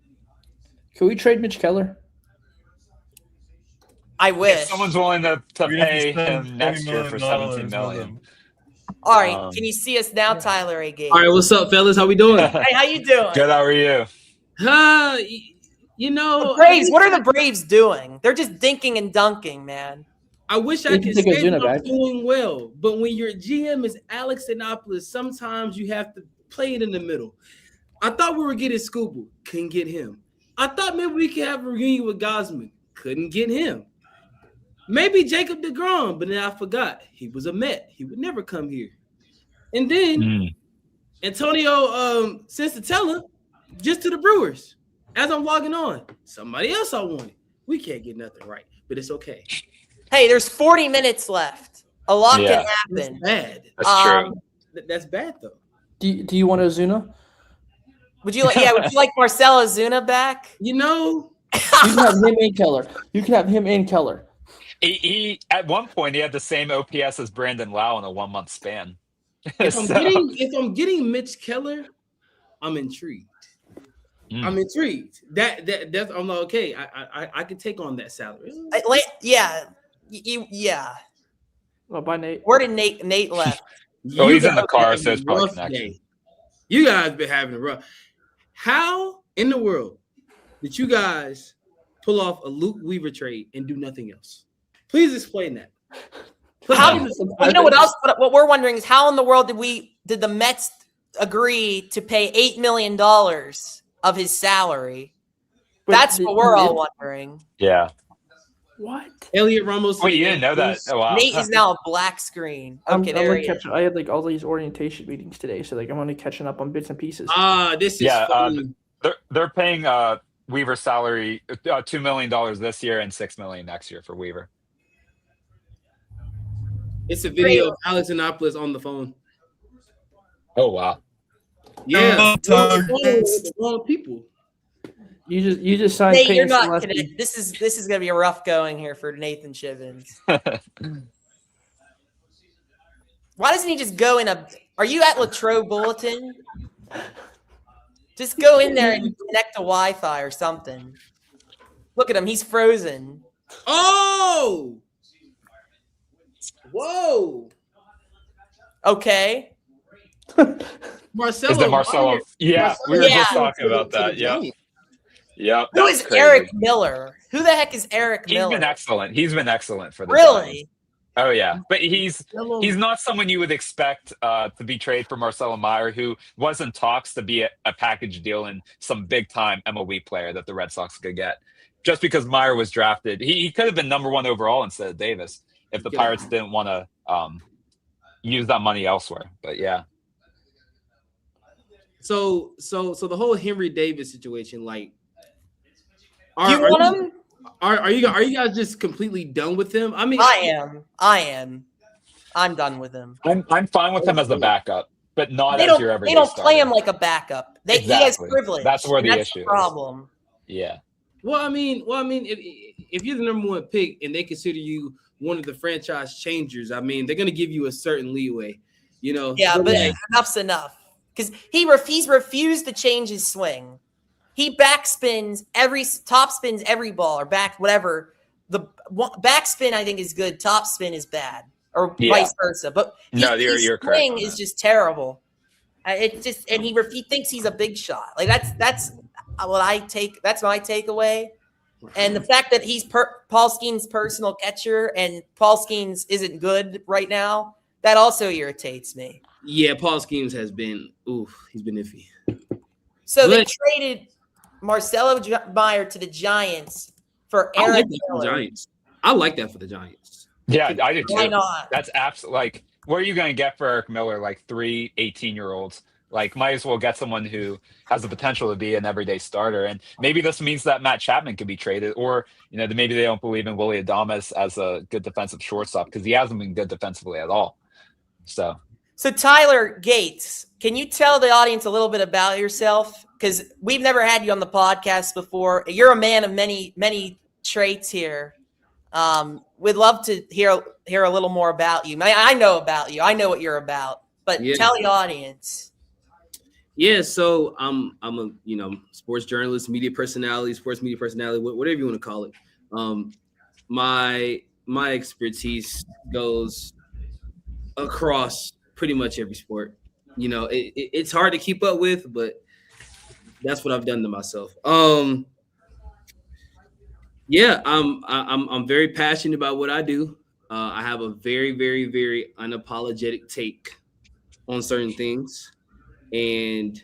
Can we trade Mitch Keller? I wish. If someone's willing to pay him next year for $17 million. All right. Can you see us now, Tyler A. Gates? All right, what's up, fellas? How we doing? Hey, how you doing? Good, how are you? You know, the Braves. What are the Braves doing? They're just dinking and dunking, man. I wish I could say that I'm doing well, but when your GM is Alex Anopoulos, sometimes you have to play it in the middle. I thought we were getting Scooble, couldn't get him. I thought maybe we could have a reunion with Gosman, couldn't get him. Maybe Jacob deGrom, but then I forgot he was a Met. He would never come here. And then Antonio Sensatella just to the Brewers. As I'm logging on, somebody else I wanted. We can't get nothing right, but it's okay. Hey, there's 40 minutes left. A lot can happen. That's bad. That's true. That's bad though. Do you want Ozuna? Would you like Marcell Ozuna back? You know, you can have him and Keller. You can have him and Keller. He at one point he had the same OPS as Brandon Lau in a 1 month span. If I'm getting Mitch Keller, I'm intrigued. I'm intrigued. That's I'm like, okay. I can take on that salary. Yeah. Oh, bye, Nate. Where did Nate left? Oh, he's in the car, so it's probably connection. You guys been having a rough. How in the world did you guys pull off a Luke Weaver trade and do nothing else? Please explain that. You know what else? What we're wondering is how in the world did the Mets agree to pay $8 million of his salary? That's what we're all wondering. Yeah. What? Elliot Ramos. Wait, you didn't know that? Oh, wow. Nate is now a black screen. Okay, there he is. I had like all these orientation meetings today, so like I'm only catching up on bits and pieces. This is funny. They're paying Weaver's salary $2 million this year and $6 million next year for Weaver. It's a video of Alex Anopoulos on the phone. Oh wow! Yeah, the wrong people. You just signed. Nate, you're not gonna. This is gonna be a rough going here for Nathan Chivins. Why doesn't he just go in a? Are you at Latrobe Bulletin? Just go in there and connect to Wi-Fi or something. Look at him; he's frozen. Oh. Whoa. Okay. Marcelo. Is that Marcelo? Yeah, we were just talking about that. Yeah. Yeah. Who is crazy. Eric Miller? Who the heck is Eric Miller? He's been excellent. He's been excellent for the Really? Giants. Oh yeah, but he's not someone you would expect to be traded for Marcelo Meyer, who was in talks to be a package deal and some big time MLB player that the Red Sox could get. Just because Meyer was drafted, he could have been number 1 overall instead of Davis if the Pirates didn't want to use that money elsewhere. But yeah. So the whole Henry Davis situation, like, are you guys just completely done with him? I mean, I am. I'm done with him. I'm fine with him as a backup, but not as your everyday They don't starter. play him like a backup. He has privilege. That's where the issue is. Problem. Yeah. Well, I mean, if you're the number 1 pick and they consider you one of the franchise changers, I mean, they're going to give you a certain leeway, you know. Yeah, but enough's enough because he's refused to change his swing. He backspins topspins every ball or back whatever. The backspin I think is good. Topspin is bad, or vice versa. But his swing is just terrible. It just and he thinks he's a big shot. Like that's what I take. That's my takeaway. And the fact that he's Paul Skeens' personal catcher and Paul Skeens isn't good right now, that also irritates me. Yeah, Paul Skeens has been, he's been iffy. So they traded Marcelo Meyer to the Giants for Eric Miller. I like that for the Giants. Yeah, I do too. Why not? That's absolutely like, what are you going to get for Eric Miller? Like 3 18-year-olds? Like, might as well get someone who has the potential to be an everyday starter. And maybe this means that Matt Chapman could be traded, or, you know, maybe they don't believe in Willie Adames as a good defensive shortstop because he hasn't been good defensively at all. So Tyler Gates, can you tell the audience a little bit about yourself? Because we've never had you on the podcast before. You're a man of many, many traits here. We'd love to hear a little more about you. I know about you. I know what you're about. But tell the audience. Yeah, so I'm a sports journalist, sports media personality, whatever you want to call it. My expertise goes across pretty much every sport. You know, it's hard to keep up with, but that's what I've done to myself. Yeah, I'm very passionate about what I do. I have a very, very, very unapologetic take on certain things, and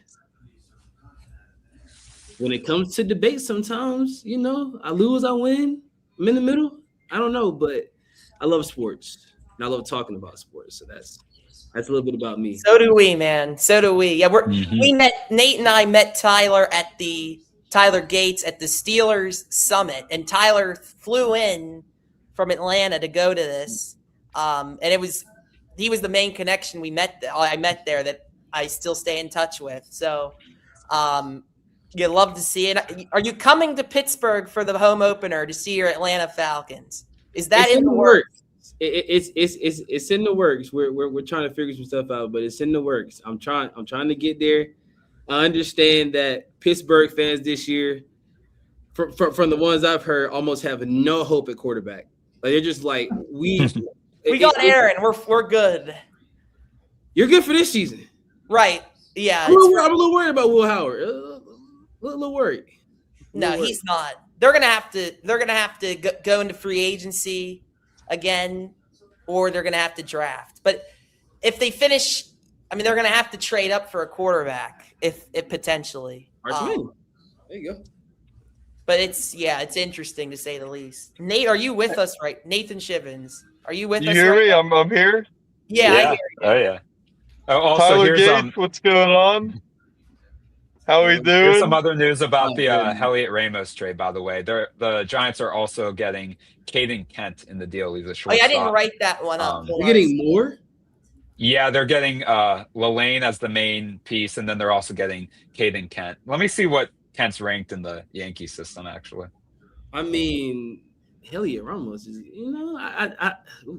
when it comes to debate, sometimes I lose, I win. I'm in the middle. I don't know, but I love sports and I love talking about sports. So that's a little bit about me. So do we, man. So do we. Yeah, we met Nate and I met Tyler Gates at the Steelers Summit, and Tyler flew in from Atlanta to go to this. And he was the main connection I met there that I still stay in touch with. So you'd love to see it. Are you coming to Pittsburgh for the home opener to see your Atlanta Falcons? Is that in the works? It's in the works. We're trying to figure some stuff out, but it's in the works. I'm trying to get there. I understand that Pittsburgh fans this year, from the ones I've heard, almost have no hope at quarterback. Like they're just like we got Aaron. We're good. You're good for this season, right? Yeah, I'm a little worried about Will Howard. A little worried. He's not. They're gonna have to go into free agency again, or they're gonna have to draft. But if they finish, they're gonna have to trade up for a quarterback if potentially. There you go. But it's interesting to say the least. Nate, are you with us right? Nathan Shivens, are you with us? You hear me? I'm here. Yeah, I hear you. Oh yeah. Oh, also, Tyler Gates, what's going on? How we doing? Here's some other news about the Elliott Ramos trade, by the way. The Giants are also getting Caden Kent in the deal. He's a shortstop. I didn't write that one up. They're getting more? Yeah, they're getting Lelaine as the main piece, and then they're also getting Caden Kent. Let me see what Kent's ranked in the Yankee system, actually. Elliott Ramos is,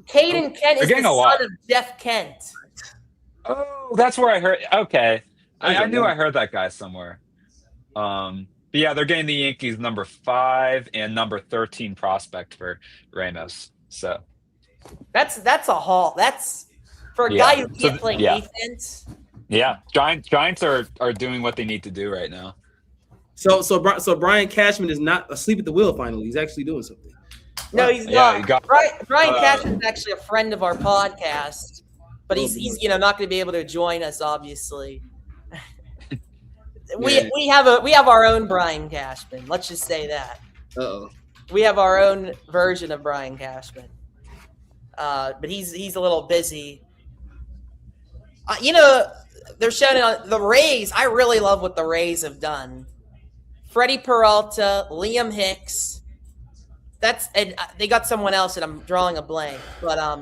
Caden Kent is the son of Jeff Kent. Oh, that's where I heard. Okay. I knew I heard that guy somewhere. But yeah, they're getting the Yankees number 5 and number 13 prospect for Ramos. So that's a haul. That's for a guy who can't play defense. Yeah, Giants are doing what they need to do right now. So Brian Cashman is not asleep at the wheel. Finally, he's actually doing something. No, he's not. Brian Cashman is actually a friend of our podcast, but he's not going to be able to join us, obviously. We have our own Brian Cashman. Let's just say that. We have our own version of Brian Cashman. But he's a little busy. They're showing on the Rays. I really love what the Rays have done. Freddie Peralta, Liam Hicks. They got someone else, and I'm drawing a blank. But I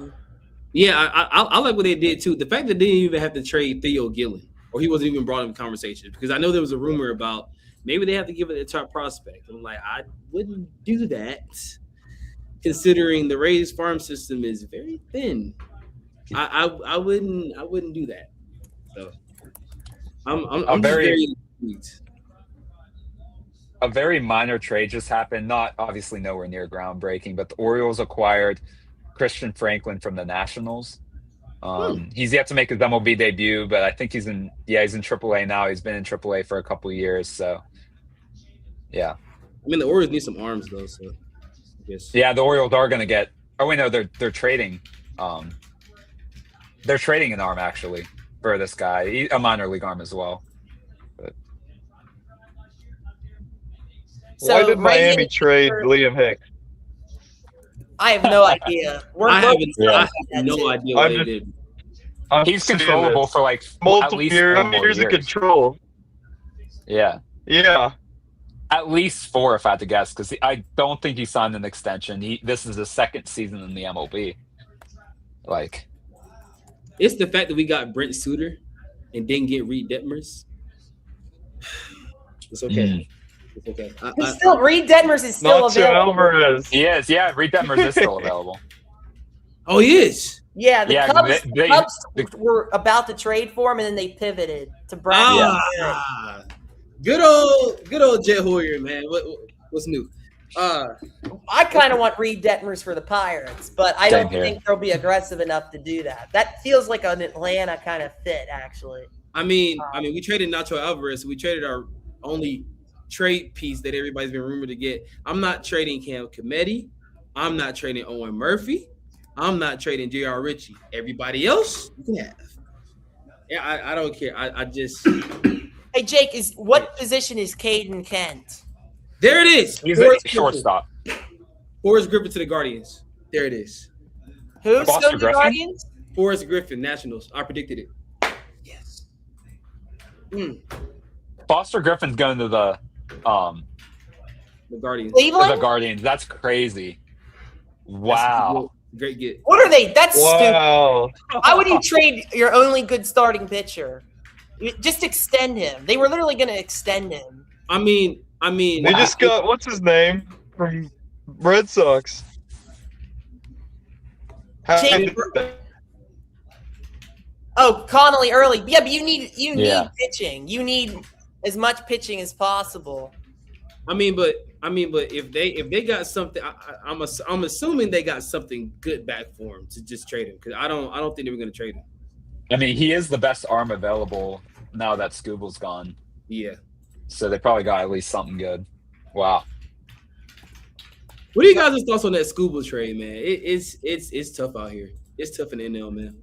like what they did too. The fact that they didn't even have to trade Theo Gillen, or he wasn't even brought in conversation, because I know there was a rumor about maybe they have to give it a top prospect. I'm like, I wouldn't do that, considering the Rays farm system is very thin. I wouldn't do that. So I'm very intrigued. A very minor trade just happened, not obviously nowhere near groundbreaking, but the Orioles acquired Christian Franklin from the Nationals. He's yet to make his MLB debut, but I think he's in AAA now. He's been in AAA for a couple of years, so yeah. The Orioles need some arms though, so I guess. Yeah, the Orioles are going to get. Oh wait, no, they're trading. They're trading an arm actually for this guy, a minor league arm as well. But. So why did Miami trade Liam Hicks? I have no idea. I have no idea what they did. He's controllable for like multiple at least years of control. Yeah. Yeah. At least 4, if I had to guess, because I don't think he signed an extension. This is his second season in the MLB. Like, it's the fact that we got Brent Suter and didn't get Reed Detmers. It's okay. It's okay. Reed Detmers is still available. Alvarez. He is. Yeah, Reed Detmers is still available. Oh, he is. Yeah, the Cubs were about to trade for him, and then they pivoted to Brown. Good old Jet Hoyer, man. What's new? I kind of want Reed Detmers for the Pirates, but I don't think they'll be aggressive enough to do that. That feels like an Atlanta kind of fit, actually. I mean, we traded Nacho Alvarez. So we traded our only trade piece that everybody's been rumored to get. I'm not trading Cam Cometti. I'm not trading Owen Murphy. I'm not trading J.R. Ritchie. Everybody else you can have. Yeah, I don't care. I just. Hey, Jake, what position is Caden Kent? There it is. He's a shortstop. Forrest Griffin to the Guardians. There it is. Who's still the Guardians? Forrest Griffin, Nationals. I predicted it. Yes. Foster Griffin's going to the Guardians. Cleveland? The Guardians. That's crazy. Wow. Great get. What are they? That's stupid. Why would you trade your only good starting pitcher? Just extend him. They were literally going to extend him. I mean. They just got what's his name from Red Sox. Oh, Connolly early. Yeah, but you need pitching. You need as much pitching as possible. But if they got something, I'm assuming they got something good back for him to just trade him, because I don't think they were going to trade him. I mean, he is the best arm available now that Scooble's gone. Yeah. So they probably got at least something good. Wow. What are you guys' thoughts on that Scooble trade, man? It's tough out here. It's tough in the NL, man.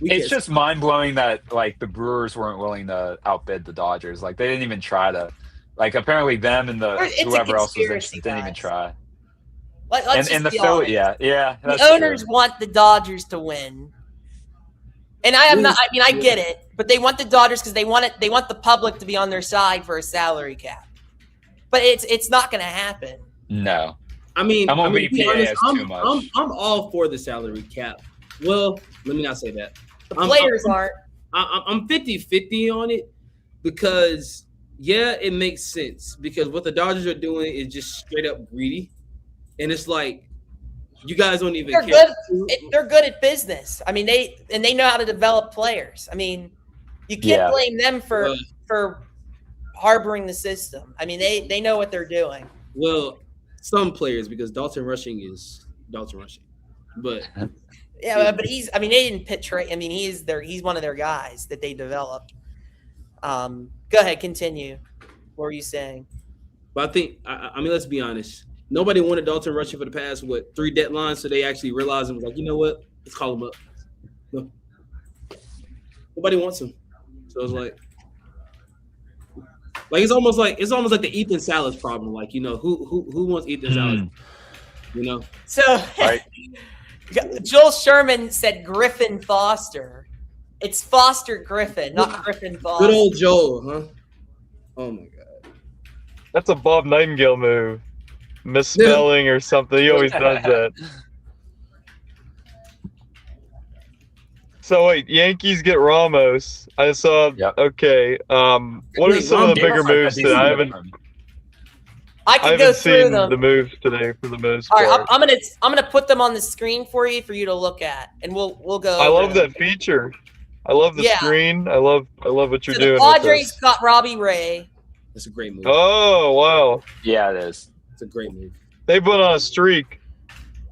It's just mind blowing that like the Brewers weren't willing to outbid the Dodgers. Like they didn't even try to. Like apparently them and whoever else was interested didn't even try. And the Philly, yeah. The owners want the Dodgers to win, and I am not. I mean, I get it, but they want the Dodgers because they want it. They want the public to be on their side for a salary cap, but it's not going to happen. No, I mean, MLB honest, too much. I'm all for the salary cap. Well, let me not say that. The players aren't. I'm 50-50 on it because. Yeah, it makes sense because what the Dodgers are doing is just straight up greedy, and it's like you guys don't even care. They're good at business. I mean, they know how to develop players. I mean, you can't blame them for harboring the system. I mean, they know what they're doing. Well, some players, because Dalton Rushing is Dalton Rushing, but yeah, but they didn't pitch right. I mean, he's one of their guys that they developed. Go ahead, continue. What were you saying? But I think, I mean, let's be honest. Nobody wanted Dalton Rushing for the past, 3 deadlines, so they actually realized and was like, you know what? Let's call him up. No. Nobody wants him. So it's like it's almost like the Ethan Salas problem. Like, you know, who wants Ethan Salas? You know? So right. Joel Sherman said Griffin Foster. It's Foster Griffin, not Griffin Foster. Good old Joel, huh? Oh my God. That's a Bob Nightingale move. Misspelling or something. He always does that. So wait, Yankees get Ramos. I saw. Yep. Okay. What are some of the bigger moves that I haven't? I can go through them. The moves today for the most part. All right, I'm gonna put them on the screen for you to look at, and we'll go. I love that feature. I love the screen. I love what you're doing. The Padres got Robbie Ray. That's a great move. Oh wow! Yeah, it is. It's a great move. They went on a streak.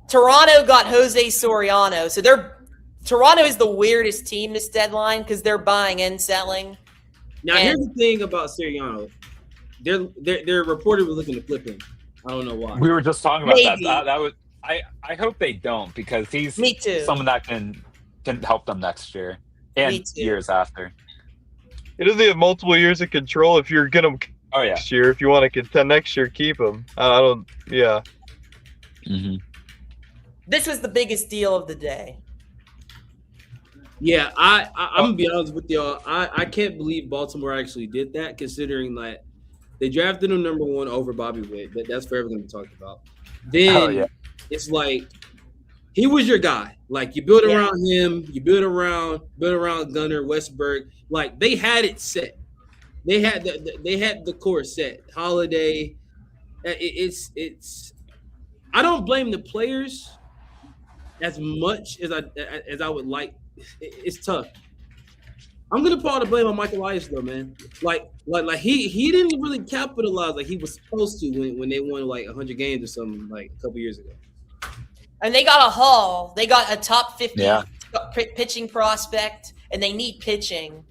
Toronto got Jose Soriano. So Toronto is the weirdest team this deadline because they're buying and selling. Now here's the thing about Soriano. They're reportedly looking to flip him. I don't know why. We were just talking about that. That was I hope they don't because he's someone that can help them next year and years after. It doesn't have multiple years of control. If you're gonna next year, if you want to contend next year, keep him. I don't. Yeah. Mm-hmm. This was the biggest deal of the day. Yeah, I'm gonna be honest with y'all. I can't believe Baltimore actually did that, considering that they drafted him number 1 over Bobby Witt. That's forever gonna be talked about. Then it's like he was your guy. Like you build around him, you build around Gunnar, Westberg. Like they had it set. They had the core set. Holiday. It's. I don't blame the players as much as I would like. It's tough. I'm gonna put all the blame on Michael Elias though, man. Like he didn't really capitalize like he was supposed to when they won like 100 games or something like a couple years ago. And they got a haul. They got a top 50 pitching prospect, and they need pitching.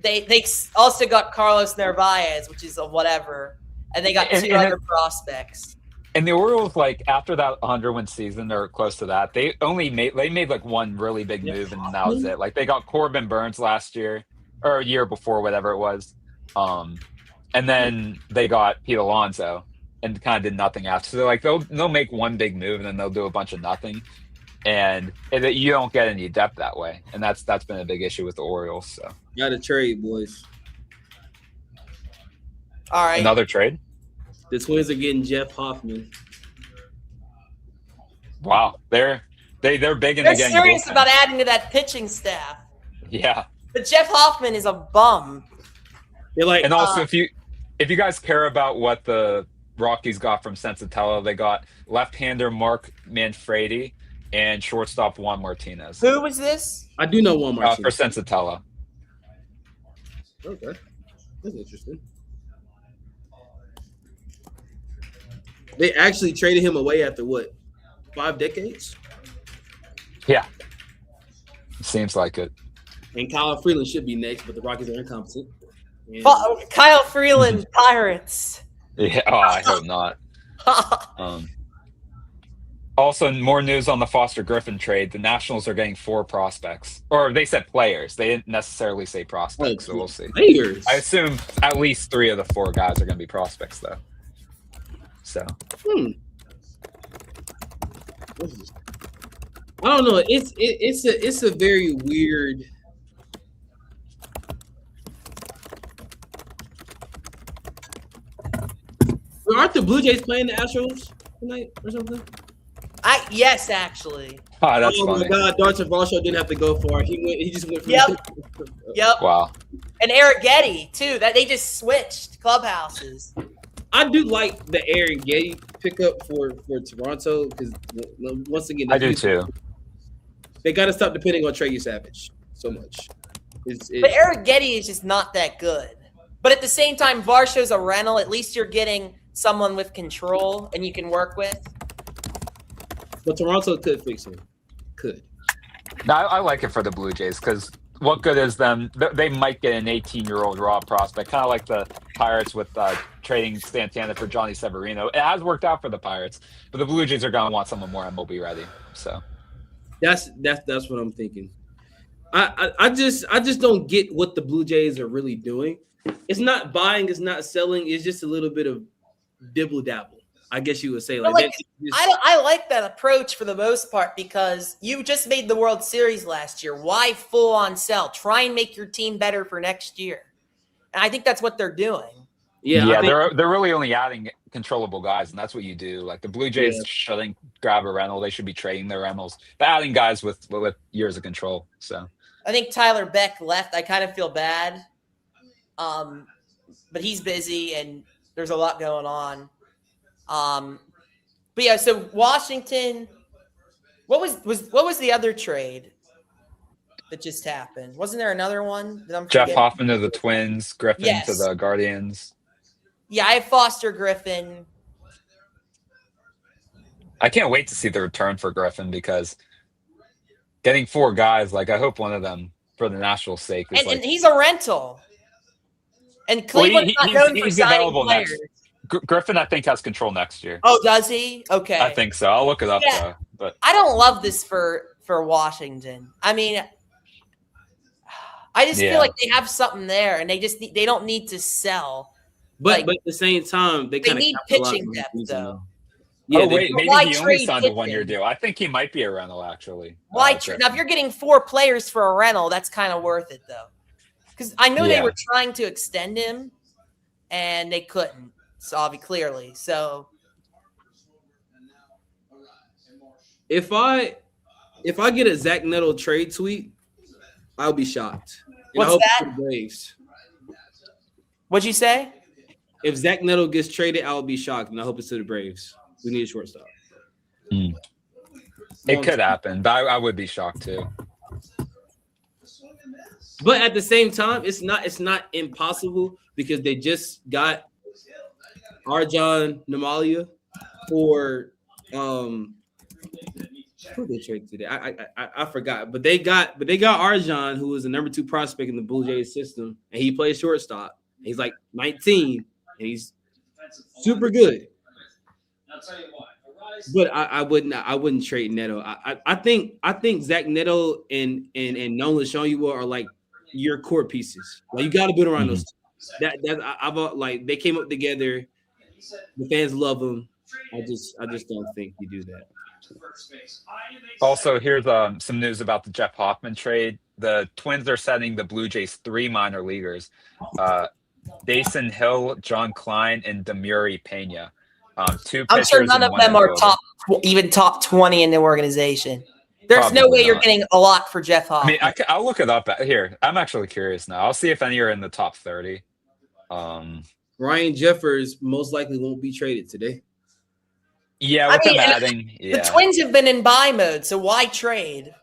they also got Carlos Narvaez, which is a whatever, and they got two other prospects. And the Orioles, like after that 100-win season or close to that, they made like one really big move, and that was it. Like they got Corbin Burns last year or a year before, whatever it was, and then they got Pete Alonso, and kind of did nothing after. So like they'll make one big move, and then they'll do a bunch of nothing, and you don't get any depth that way, and that's been a big issue with the Orioles. So got to trade, boys. All right, another trade. The Twins are getting Jeff Hoffman. Wow, they're big into getting. They're serious about adding to that pitching staff. Yeah, but Jeff Hoffman is a bum. They're like, and also if you guys care about what the Rockies got from Sensatella, they got left-hander Mark Manfredi and shortstop Juan Martinez. Who was this? I do know Juan Martinez for Sensatella. Okay, that's interesting. They actually traded him away after what, 5 decades? Yeah, seems like it. And Kyle Freeland should be next, but the Rockies are incompetent. And Kyle Freeland, Pirates. Yeah, I hope not. Also, more news on the Foster Griffin trade. The Nationals are getting 4 prospects, or they said players. They didn't necessarily say prospects, so we'll see. Players. I assume at least 3 of the 4 guys are going to be prospects, though. So, I don't know. It's a very weird. Aren't the Blue Jays playing the Astros tonight or something? Yes, actually. Oh, that's funny. My God, Darton Varsho didn't have to go far. He just went. Yep. Wow. And Eric Getty too. That they just switched clubhouses. I do like the Aaron Getty pickup for Toronto because once again, I do too. They got to stop depending on Trey Savage so much. But Eric Getty is just not that good. But at the same time, Varsho's a rental. At least you're getting someone with control and you can work with. But Toronto could fix him. Could. No, I like it for the Blue Jays because what good is them? They might get an 18-year-old raw prospect, kind of like the Pirates with trading Santana for Johnny Severino. It has worked out for the Pirates, but the Blue Jays are going to want someone more MLB ready. So that's what I'm thinking. I just don't get what the Blue Jays are really doing. It's not buying, it's not selling. It's just a little bit of dibble dabble. I guess you would say I like that approach for the most part because you just made the World Series last year. Why full on sell? Try and make your team better for next year. And I think that's what they're doing. Yeah, they're really only adding controllable guys, and that's what you do. Like the Blue Jays shouldn't grab a rental; they should be trading their rentals, but adding guys with years of control. So I think Tyler Beck left. I kind of feel bad, but he's busy and there's a lot going on. But yeah, so Washington. What was the other trade that just happened? Wasn't there another one that I'm Jeff Hoffman to the Twins, Griffin to the Guardians. Yeah, I have Foster Griffin. I can't wait to see the return for Griffin because getting 4 guys, like I hope one of them for the Nationals' sake. Is and he's a rental. And Cleveland's not known for signing players. Griffin, I think, has control next year. Oh, does he? Okay. I think so. I'll look it up though. But I don't love this for Washington. I mean, I just feel like they have something there, and they don't need to sell. But at the same time, they need pitching depth though. Yeah, maybe he only signed a 1-year deal. I think he might be a rental actually. Why trade? Now, if you're getting 4 players for a rental, that's kind of worth it though. Because I know they were trying to extend him, and they couldn't. Clearly. So if I get a Zach Neto trade tweet, I'll be shocked. What's that? Braves. What'd you say? If Zach Neto gets traded, I'll be shocked, and I hope it's to the Braves. We need a shortstop. It could happen, but I would be shocked too. But at the same time, it's not impossible because they just got Arjan Namalia for Who they traded today? I forgot, but they got Arjan, who was the number 2 prospect in the Blue Jays system, and he plays shortstop. He's like 19, and he's super good. I'll tell you what. But I wouldn't trade Neto. I think Zach Neto and Nolan Shoyuwa are like your core pieces. Like you got to build around those two. I've like they came up together. The fans love them. I just don't think you do that. Also, here's some news about the Jeff Hoffman trade. The Twins are sending the Blue Jays 3 minor leaguers: Dason Hill, John Klein, and Demuri Pena. 2 I'm sure pitchers none and of them are infielder. top 20 in the organization. There's Probably no way not. you're getting a lot for Jeff Hoffman. I mean, I'll look it up here. I'm actually curious now. I'll see if any are in the top 30. Ryan Jeffers most likely won't be traded today. Yeah, with them adding. The Twins have been in buy mode, so why trade?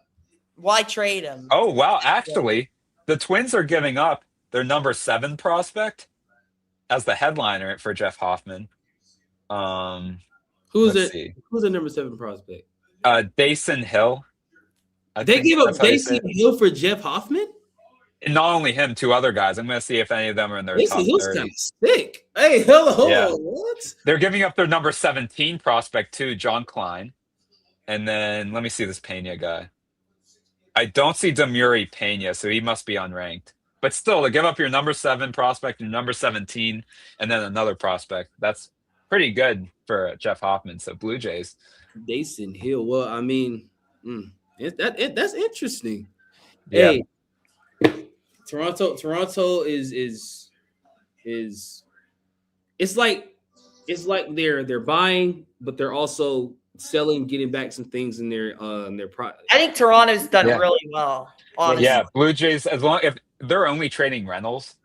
Why trade him? Oh, wow. Actually, the Twins are giving up their number 7 prospect as the headliner for Jeff Hoffman. Who's the number 7 prospect? Dason Hill. They gave up Dason Hill for Jeff Hoffman? And not only him, 2 other guys. I'm going to see if any of them are in their top 30. Hill's kind of sick. Hey, hello. Yeah. What? They're giving up their number 17 prospect too, John Klein. And then let me see this Pena guy. I don't see Demuri Pena, so he must be unranked. But still, to give up your number 7 prospect, your number 17, and then another prospect, that's pretty good for Jeff Hoffman. So Blue Jays. Dason Hill. Well, I mean, that's interesting. Yeah. Hey, Toronto is it's like they're buying, but they're also selling, getting back some things in their product. I think Toronto's done really well. Honestly. Yeah, Blue Jays, as long if they're only trading rentals,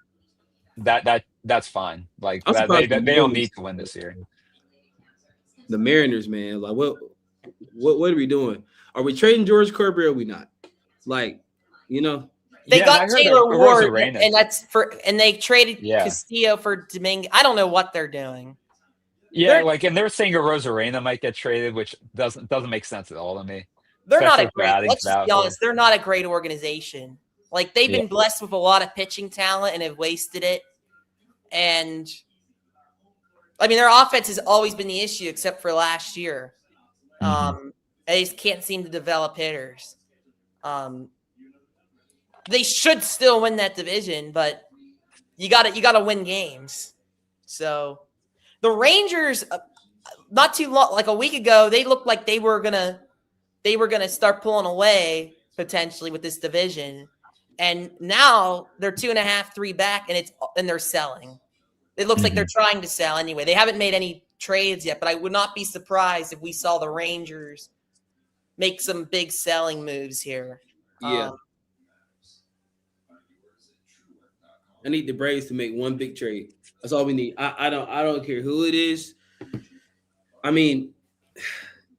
that's fine. Like they don't need to win this year. The Mariners, man, like what are we doing? Are we trading George Kirby or are we not? Like, you know. They got Taylor Ward, and they traded Castillo for Dominguez. I don't know what they're doing. Yeah, and they're saying a Rosarena might get traded, which doesn't make sense at all to me. They're not a great. Let's be honest. They're not a great organization. Like they've been blessed with a lot of pitching talent and have wasted it. And I mean, their offense has always been the issue, except for last year. They just can't seem to develop hitters. They should still win that division, but you got to win games. So the Rangers, not too long, like a week ago, they looked like they were gonna start pulling away potentially with this division, and now they're 2.5, 3 back, and they're selling. It looks like they're trying to sell anyway. They haven't made any trades yet, but I would not be surprised if we saw the Rangers make some big selling moves here. Yeah. I need the Braves to make one big trade. That's all we need. I don't care who it is. I mean,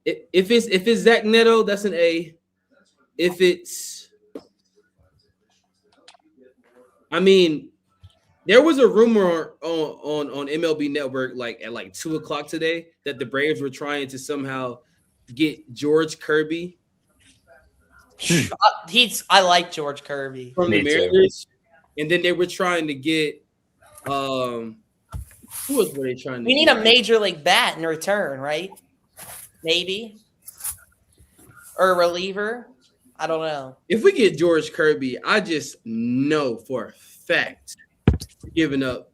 if it's Zach Neto, that's an A. If it's, I mean, there was a rumor on MLB Network at 2:00 today that the Braves were trying to somehow get George Kirby. I like George Kirby from the Mariners. And then they were trying to get who else were they trying to We need a major league bat in return, right? Maybe. Or a reliever. I don't know. If we get George Kirby, I just know for a fact we're giving up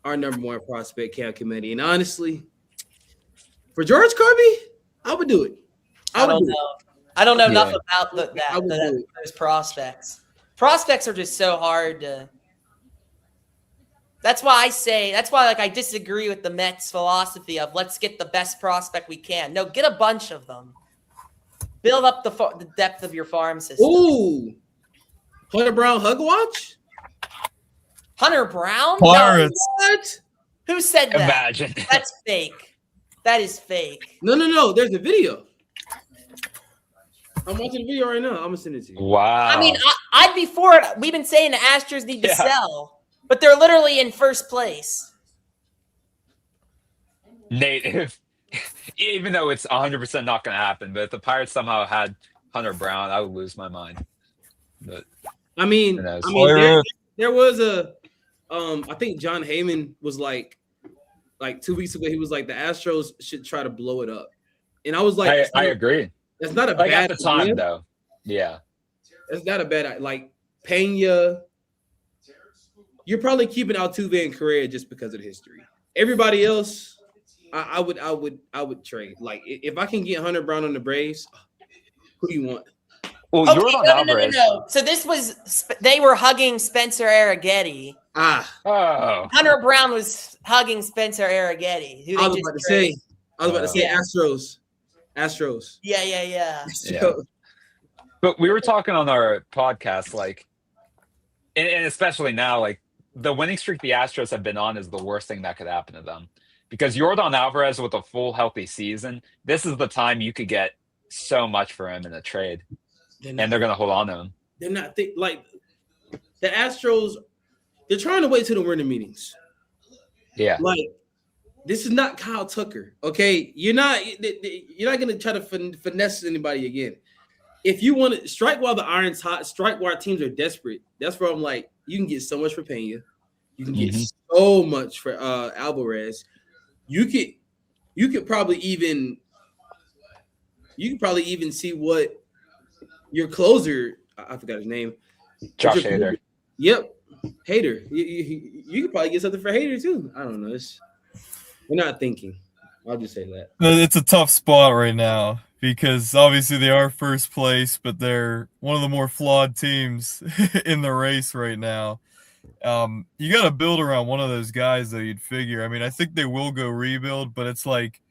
our number 1 prospect, Cam Committee. And honestly, for George Kirby, I would do it. I don't know. I don't know enough about those prospects. Prospects are just so hard to. That's why I disagree with the Mets philosophy of let's get the best prospect we can. No, get a bunch of them. Build up the depth of your farm system. Ooh, Hunter Brown hug watch. Hunter Brown? No, what? Who said that? Imagine. That's fake. That is fake. No. There's a video. I'm watching the video right now. I'm gonna send it to you. Wow. I mean, I'd be for it. We've been saying the Astros need to sell, but they're literally in first place. Nate, even though it's 100% not going to happen. But if the Pirates somehow had Hunter Brown, I would lose my mind. But I mean, there was a, I think John Heyman was like 2 weeks ago, he was like, the Astros should try to blow it up. And I was like, I agree. That's not a bad at the time, idea. Though. Yeah. It's not a bad, like Pena. You're probably keeping Altuve and Correa just because of the history. Everybody else, I would trade. Like if I can get Hunter Brown on the Braves, who do you want? Well, okay, no. So this was they were hugging Spencer Arrighetti. Hunter Brown was hugging Spencer Arrighetti. I was about to say Astros. Yeah. But we were talking on our podcast, like, and especially now, like the winning streak the Astros have been on is the worst thing that could happen to them. Because Yordan Alvarez with a full healthy season, this is the time you could get so much for him in a trade. And they're going to hold on to him. They're not like the Astros. They're trying to wait till the winter meetings. Yeah. Like this is not Kyle Tucker. Okay. You're not going to try to finesse anybody again. If you want to strike while the iron's hot, strike while teams are desperate. That's where I'm like, you can get so much for Pena. You can get so much for Alvarez. You could probably even see what your closer, I forgot his name. Josh Hader. Yep. Hader. You could probably get something for Hader too. I don't know. We're not thinking. I'll just say that. It's a tough spot right now because obviously they are first place, but they're one of the more flawed teams in the race right now. You got to build around one of those guys, though, you'd figure. I mean, I think they will go rebuild, but it's like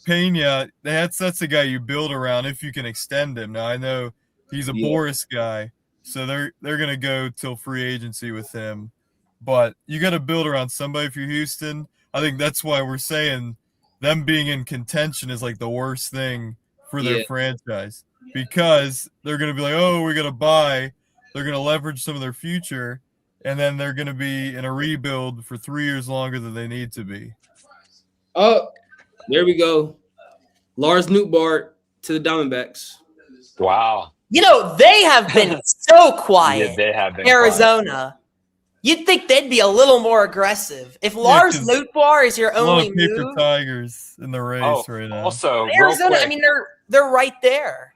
Pena, that's the guy you build around if you can extend him. Now, I know he's a Boris guy, so they're going to go till free agency with him. But you got to build around somebody if you're Houston. I think that's why we're saying them being in contention is like the worst thing for their franchise because they're going to be like, oh, we're going to buy. They're going to leverage some of their future, and then they're going to be in a rebuild for 3 years longer than they need to be. Oh, there we go. Lars Nootbaar to the Diamondbacks. Wow. You know, they have been so quiet. Yeah, they have been Arizona. Quiet. You'd think they'd be a little more aggressive. If Lars Nootbaar is your only move, Tigers in the race right now. Also, Arizona, I mean, they're right there.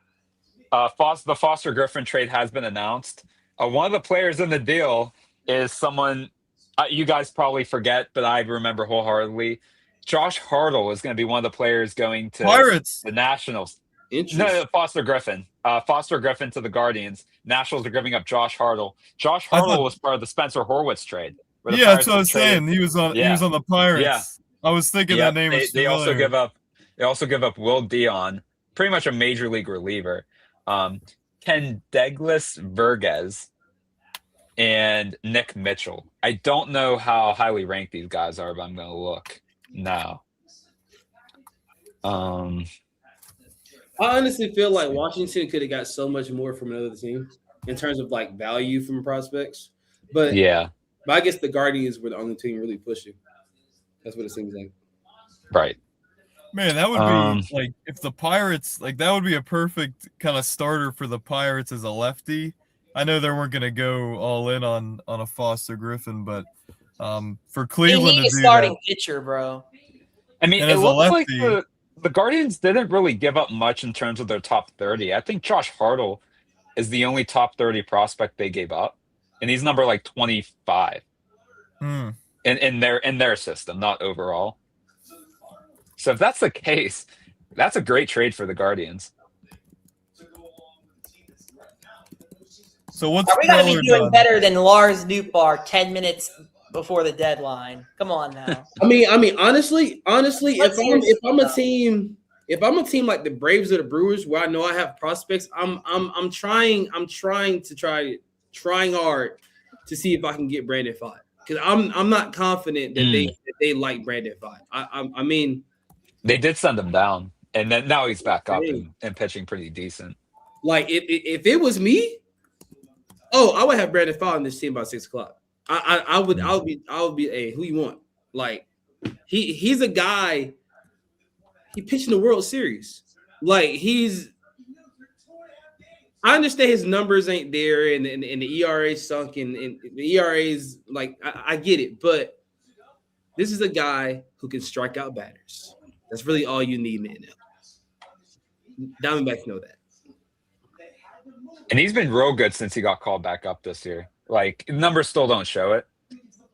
The Foster Griffin trade has been announced. One of the players in the deal is someone you guys probably forget, but I remember wholeheartedly. Josh Hartle is going to be one of the players going to Pirates. The Nationals. No, Foster Griffin. Foster Griffin to the Guardians. Nationals are giving up Josh Hartle. Josh Hartle was part of the Spencer Horwitz trade. Yeah, that's what I was saying. He was on the Pirates. Yeah. I was thinking that name was they also give up Will Dion, pretty much a major league reliever. Ken Douglas Verges and Nick Mitchell. I don't know how highly ranked these guys are, but I'm going to look now. I honestly feel like Washington could have got so much more from another team in terms of like value from prospects. But I guess the Guardians were the only team really pushing. That's what it seems like. Right. Man, that would be like if the Pirates, like that would be a perfect kind of starter for the Pirates as a lefty. I know they weren't going to go all in on a Foster Griffin, but for Cleveland to be a starting pitcher, bro. I mean, it looks like the Guardians didn't really give up much in terms of their top 30. I think Josh Hartle is the only top 30 prospect they gave up, and he's number like 25 in their system, not overall. So if that's the case, that's a great trade for the Guardians. So what's we got to be doing better than Lars Nootbaar 10 minutes before the deadline? Come on now. I mean, honestly, if I'm a team like the Braves or the Brewers, where I know I have prospects, I'm trying hard to see if I can get Brandon Pfaadt, because I'm not confident that they like Brandon Pfaadt. I mean, they did send him down, and then now he's back up and pitching pretty decent. Like if it was me, I would have Brandon Pfaadt on this team by 6 o'clock. I would be, hey, who you want? Like he's a guy. he pitched in the World Series. Like I understand his numbers ain't there, and the ERA sunk, and the ERA is like I get it, but this is a guy who can strike out batters. That's really all you need in the NL. Diamondbacks know that. And he's been real good since he got called back up this year. Like, numbers still don't show it.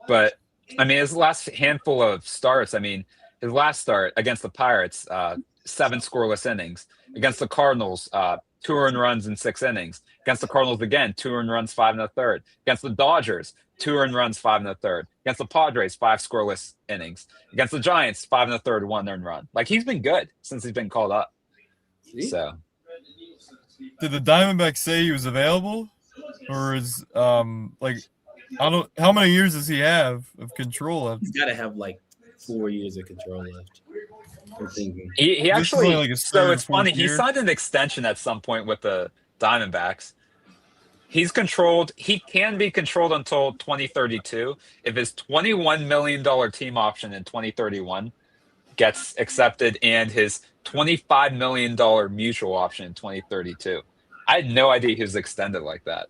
But, I mean, his last handful of starts, I mean, his last start against the Pirates, 7 scoreless innings. Against the Cardinals, 2 earned runs in 6 innings. Against the Cardinals again, 2 earned runs, 5 1/3. Against the Dodgers, 2 earned runs, 5 1/3. Against the Padres, 5 scoreless innings. Against the Giants, 5 1/3, 1 earned run. Like, he's been good since he's been called up. So, did the Diamondbacks say he was available, or is like, I don't? How many years does he have of control left? He's got to have like 4 years of control left. I'm thinking. He actually. Like so it's funny. He signed an extension at some point with the Diamondbacks. He's controlled. He can be controlled until 2032 if his $21 million team option in 2031 gets accepted and his $25 million mutual option in 2032. I had no idea he was extended like that.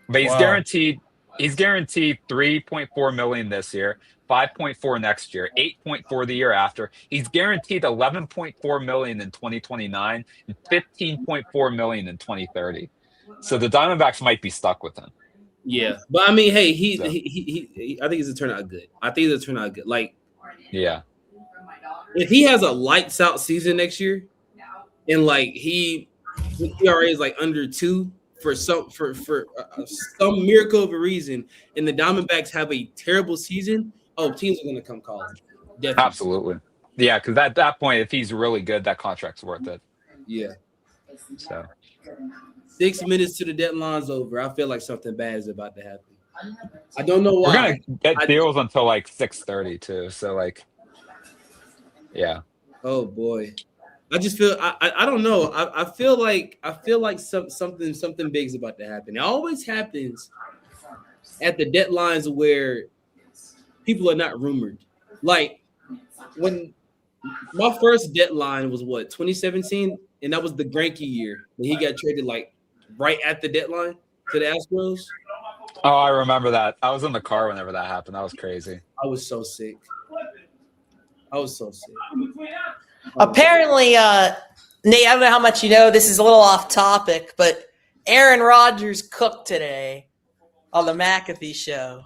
But he's guaranteed. He's guaranteed $3.4 million this year, $5.4 next year, $8.4 the year after. He's guaranteed $11.4 million in 2029 and $15.4 million in 2030. So the Diamondbacks might be stuck with him. Yeah, but I mean, hey, he I think he's gonna turn out good. I think he's gonna turn out good. Like, yeah, if he has a lights out season next year, and like his ERA is like under 2 for some miracle of a reason, and the Diamondbacks have a terrible season, teams are gonna come calling. Definitely. Absolutely. Yeah, because at that point, if he's really good, that contract's worth it. Yeah. So 6 minutes to the deadline's over. I feel like something bad is about to happen. I don't know why. We're gonna get deals until like 6:30 too. So like, yeah. Oh boy, I just feel I don't know. I feel like something big is about to happen. It always happens at the deadlines where people are not rumored. Like when my first deadline was 2017, and that was the Greinke year when he got traded like right at the deadline to the Astros. Oh, I remember that. I was in the car whenever that happened. That was crazy. I was so sick. Apparently, Nate, I don't know how much you know. This is a little off topic, but Aaron Rodgers cooked today on the McAfee show.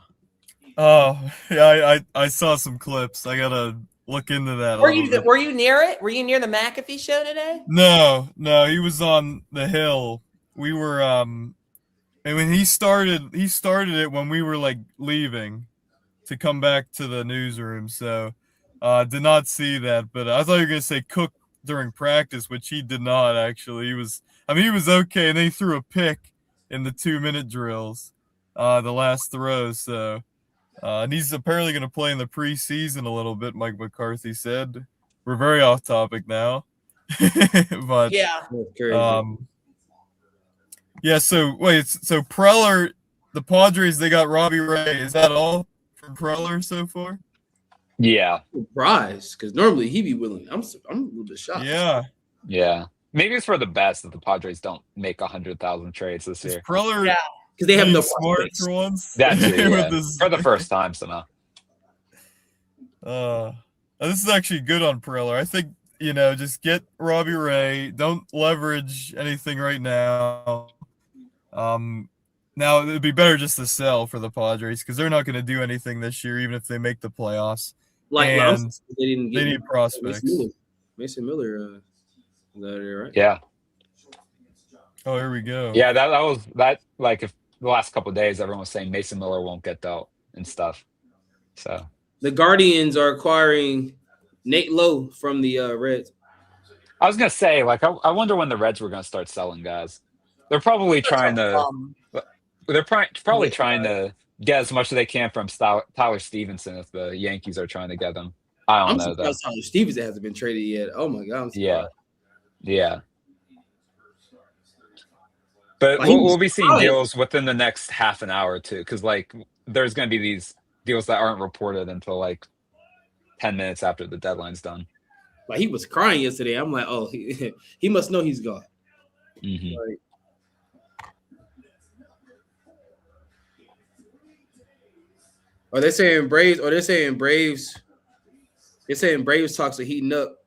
Oh, yeah, I saw some clips. I gotta look into that. Were you near it? Were you near the McAfee show today? No, he was on the hill. We were and when he started it when we were like leaving to come back to the newsroom. So did not see that, but I thought you were gonna say cook during practice, which he did not actually. He was okay, and they threw a pick in the 2-minute drills, the last throw. So and he's apparently gonna play in the preseason a little bit, Mike McCarthy said. We're very off topic now. But yeah. Yeah, so wait, so Preller, the Padres, they got Robbie Ray. Is that all from Preller so far? Yeah. Surprised, because normally he'd be willing. I'm a little bit shocked. Yeah. Maybe it's for the best that the Padres don't make 100,000 trades this year. Preller, because they have no smart for once. That's it, yeah. For the first time somehow. This is actually good on Preller. I think, just get Robbie Ray. Don't leverage anything right now. Now it'd be better just to sell for the Padres because they're not going to do anything this year, even if they make the playoffs. Like they need prospects. Mason Miller, is that right? Yeah. Oh, here we go. Yeah, that was that. Like, if the last couple of days, everyone was saying Mason Miller won't get dealt and stuff. So the Guardians are acquiring Nate Lowe from the Reds. I was gonna say, like, I wonder when the Reds were gonna start selling guys. They're probably trying to. They're probably trying to get as much as they can from Tyler Stevenson if the Yankees are trying to get them. I don't know though. Tyler Stevenson hasn't been traded yet. Oh my God! Yeah. But we'll be seeing deals within the next half an hour too, because like there's going to be these deals that aren't reported until like 10 minutes after the deadline's done. Like he was crying yesterday. I'm like, oh, he must know he's gone. Mm-hmm. Like, are they saying Braves? Or they're saying Braves? They're saying Braves talks are heating up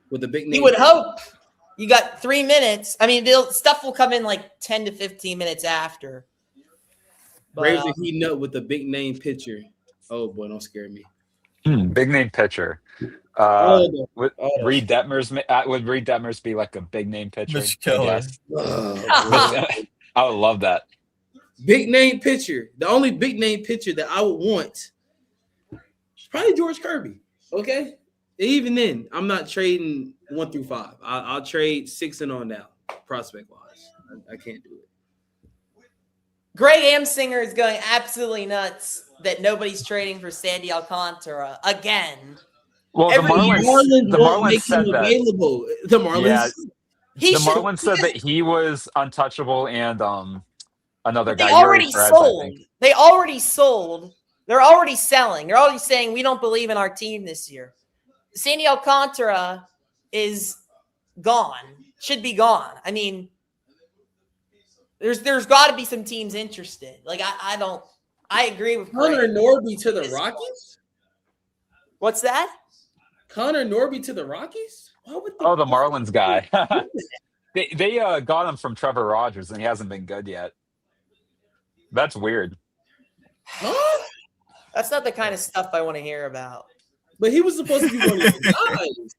with the big name. You would hope. You got 3 minutes. I mean, stuff will come in like 10 to 15 minutes after. Braves are heating up with the big name pitcher. Oh boy, don't scare me. Big name pitcher. Would Reed Detmers be like a big name pitcher? Mitch Keller. I would love that. Big name pitcher. The only big name pitcher that I would want is probably George Kirby. Okay. Even then, I'm not trading 1 through 5. I'll trade 6 and on down, prospect wise. I can't do it. Greg Amsinger is going absolutely nuts that nobody's trading for Sandy Alcantara again. Well, the Marlins said that. Available. The Marlins. Yeah, the Marlins said that he was untouchable, and another guy. They already sold. They already sold. They're already selling. They're already saying we don't believe in our team this year. Sandy Alcantara is gone. Should be gone. I mean, there's got to be some teams interested. Like I agree with Connor Norby to the Rockies. What's that? Connor Norby to the Rockies? The Marlins guy. they got him from Trevor Rogers, and he hasn't been good yet. That's weird. Huh? That's not the kind of stuff I want to hear about. But he was supposed to be one of the guys.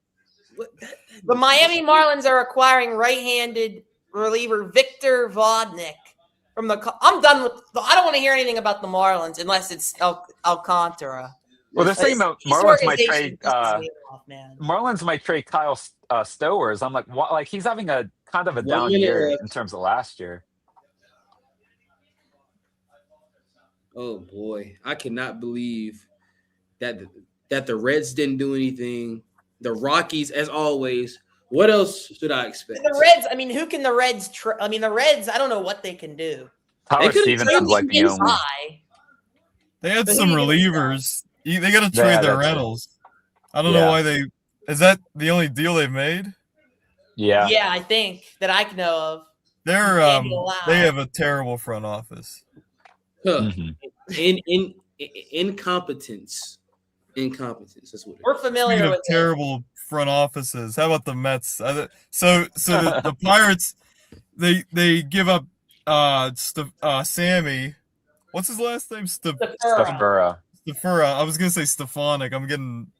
The Miami Marlins are acquiring right-handed reliever Victor Vodnik from the. I'm done with. I don't want to hear anything about the Marlins unless it's Alcantara. Well, they're saying the Marlins might trade. Marlins might trade Kyle Stowers. I'm like, what? Like he's having a kind of a down year in terms of last year. Oh boy, I cannot believe that the Reds didn't do anything. The Rockies, as always. What else should I expect? The Reds. I mean, who can the Reds? the Reds. I don't know what they can do. Tyler Stevenson's like the only. They had some relievers. They got to trade their Reynolds. I don't know why they. Is that the only deal they've made? Yeah. Yeah, I think that I know of. They have a terrible front office. Huh. Incompetence. That's what we're familiar with. Terrible front offices. How about the Mets? So the Pirates, they give up Sammy. What's his last name? Stafura. I was gonna say Stefanik. I'm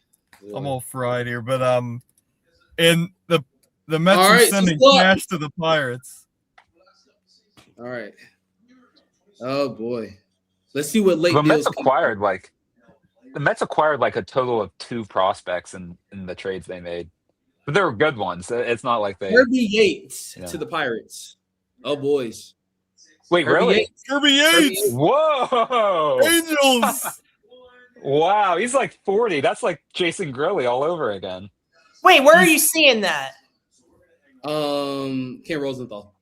all fried here, but and the Mets are sending cash to the Pirates. All right. Oh boy. Let's see what late the deals Mets acquired like a total of 2 prospects in the trades they made. But they were good ones. It's not like they Kirby Yates to the Pirates. Oh boys. Wait, really? Kirby Yates. Whoa. Angels. Wow, he's like 40. That's like Jason Gurley all over again. Wait, where are you seeing that? Ken Rosenthal.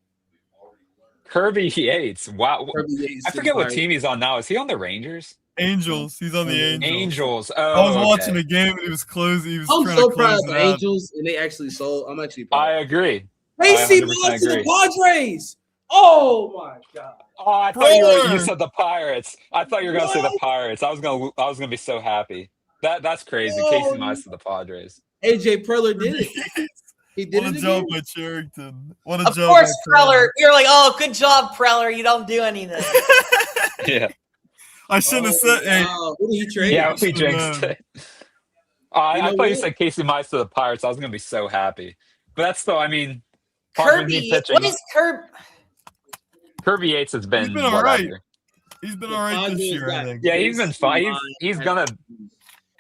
Kirby Yates. Wow. Kirby Yates I forget what team he's on now. Is he on the Rangers? Angels. He's on the Angels. Angels. Oh, I was watching a game and he was closing. I'm so proud of the Angels, and they actually sold. I'm actually proud. I agree. Casey Mize to the Padres. Oh my god. Oh, I thought you said the Pirates. I thought you were gonna say the Pirates. I was gonna be so happy. That's crazy. Casey Mize to the Padres. AJ Preller did it. He did what it a job again. by Charrington. What a of job. Of course, Preller. You're like, oh, good job, Preller. You don't do anything. Yeah. I shouldn't have said. Hey, what did he trade? Yeah, we jinxed it. I thought you said Casey Mize to the Pirates. I was gonna be so happy. But that's still, I mean, Kirby. What is Kirby? Kirby Yates has been. He's been all right. He's been all right this year, I think. Yeah, he's been fine. He's gonna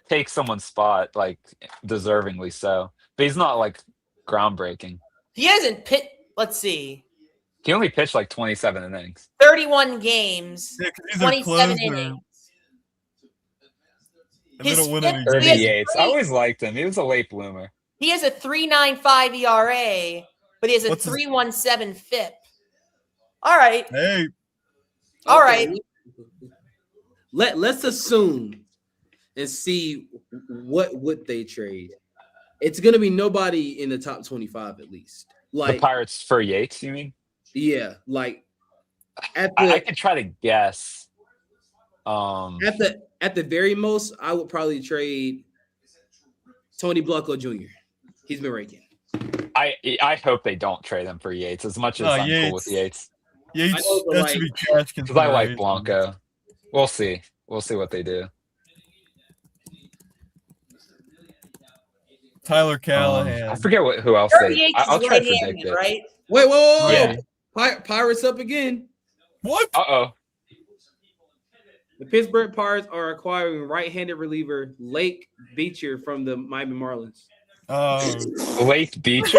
take someone's spot, like deservingly so. But he's not like groundbreaking. He hasn't pitched. Let's see. He only pitched like 27 innings. 31 games. Yeah, 27 innings. Kirby Yates. I always liked him. He was a late bloomer. He has a 3.95 ERA, but he has a 3.17 FIP. All right. Hey. All right. Let's assume and see what would they trade. it's gonna be nobody in the top 25 at least. Like the Pirates for Yates, you mean? Yeah, like I could try to guess. At the very most, I would probably trade Tony Blanco Jr. He's been raking. I hope they don't trade him for Yates as much as I'm cool with Yates. Yates, that should be cash because I like Blanco. We'll see. We'll see what they do. Tyler Callahan. I forget who else they. I'll try to predict it. Right? Wait, whoa. Yeah. Pirates up again. What? Uh-oh. The Pittsburgh Pirates are acquiring right-handed reliever Lake Beecher from the Miami Marlins. Lake Beecher?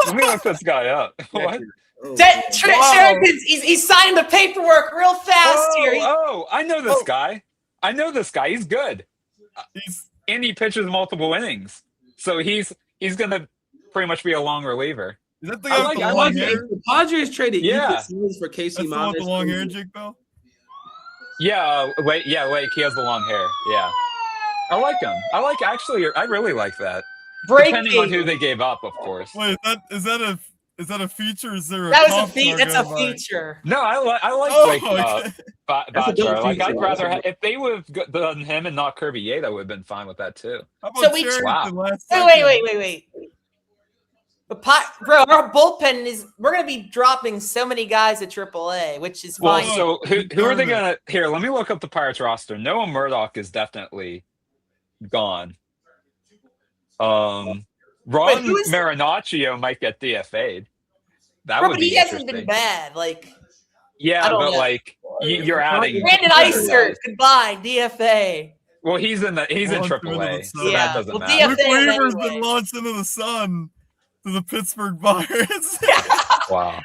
Let me look this guy up. What? He's signing the paperwork real fast here. Oh, I know this guy. He's good. And he pitches multiple innings. So he's gonna pretty much be a long reliever. Is that the guy with the long hair? The Padres traded Ethan Simmons for Casey Mize. The long hair, Jake Bell? Yeah, Lake, he has the long hair. Yeah. I like him. I really like that. Depending on who they gave up, of course. Wait, is that a feature? Is there That's a feature. No, I like Bachelor. Like I'd rather if they would have done him and not Kirby Yates, I would have been fine with that too. Wait. Bro, our bullpen we're gonna be dropping so many guys at AAA, which is fine. So who are they gonna here? Let me look up the Pirates roster. Noah Murdoch is definitely gone. Ron Marinaccio might get DFA'd. But he hasn't been bad. Like, yeah, but like you're adding Brandon Iser. Goodbye, DFA. Well, he's in AAA, so that doesn't matter. Luke Weaver's been launched into the sun to the Pittsburgh Pirates. Wow.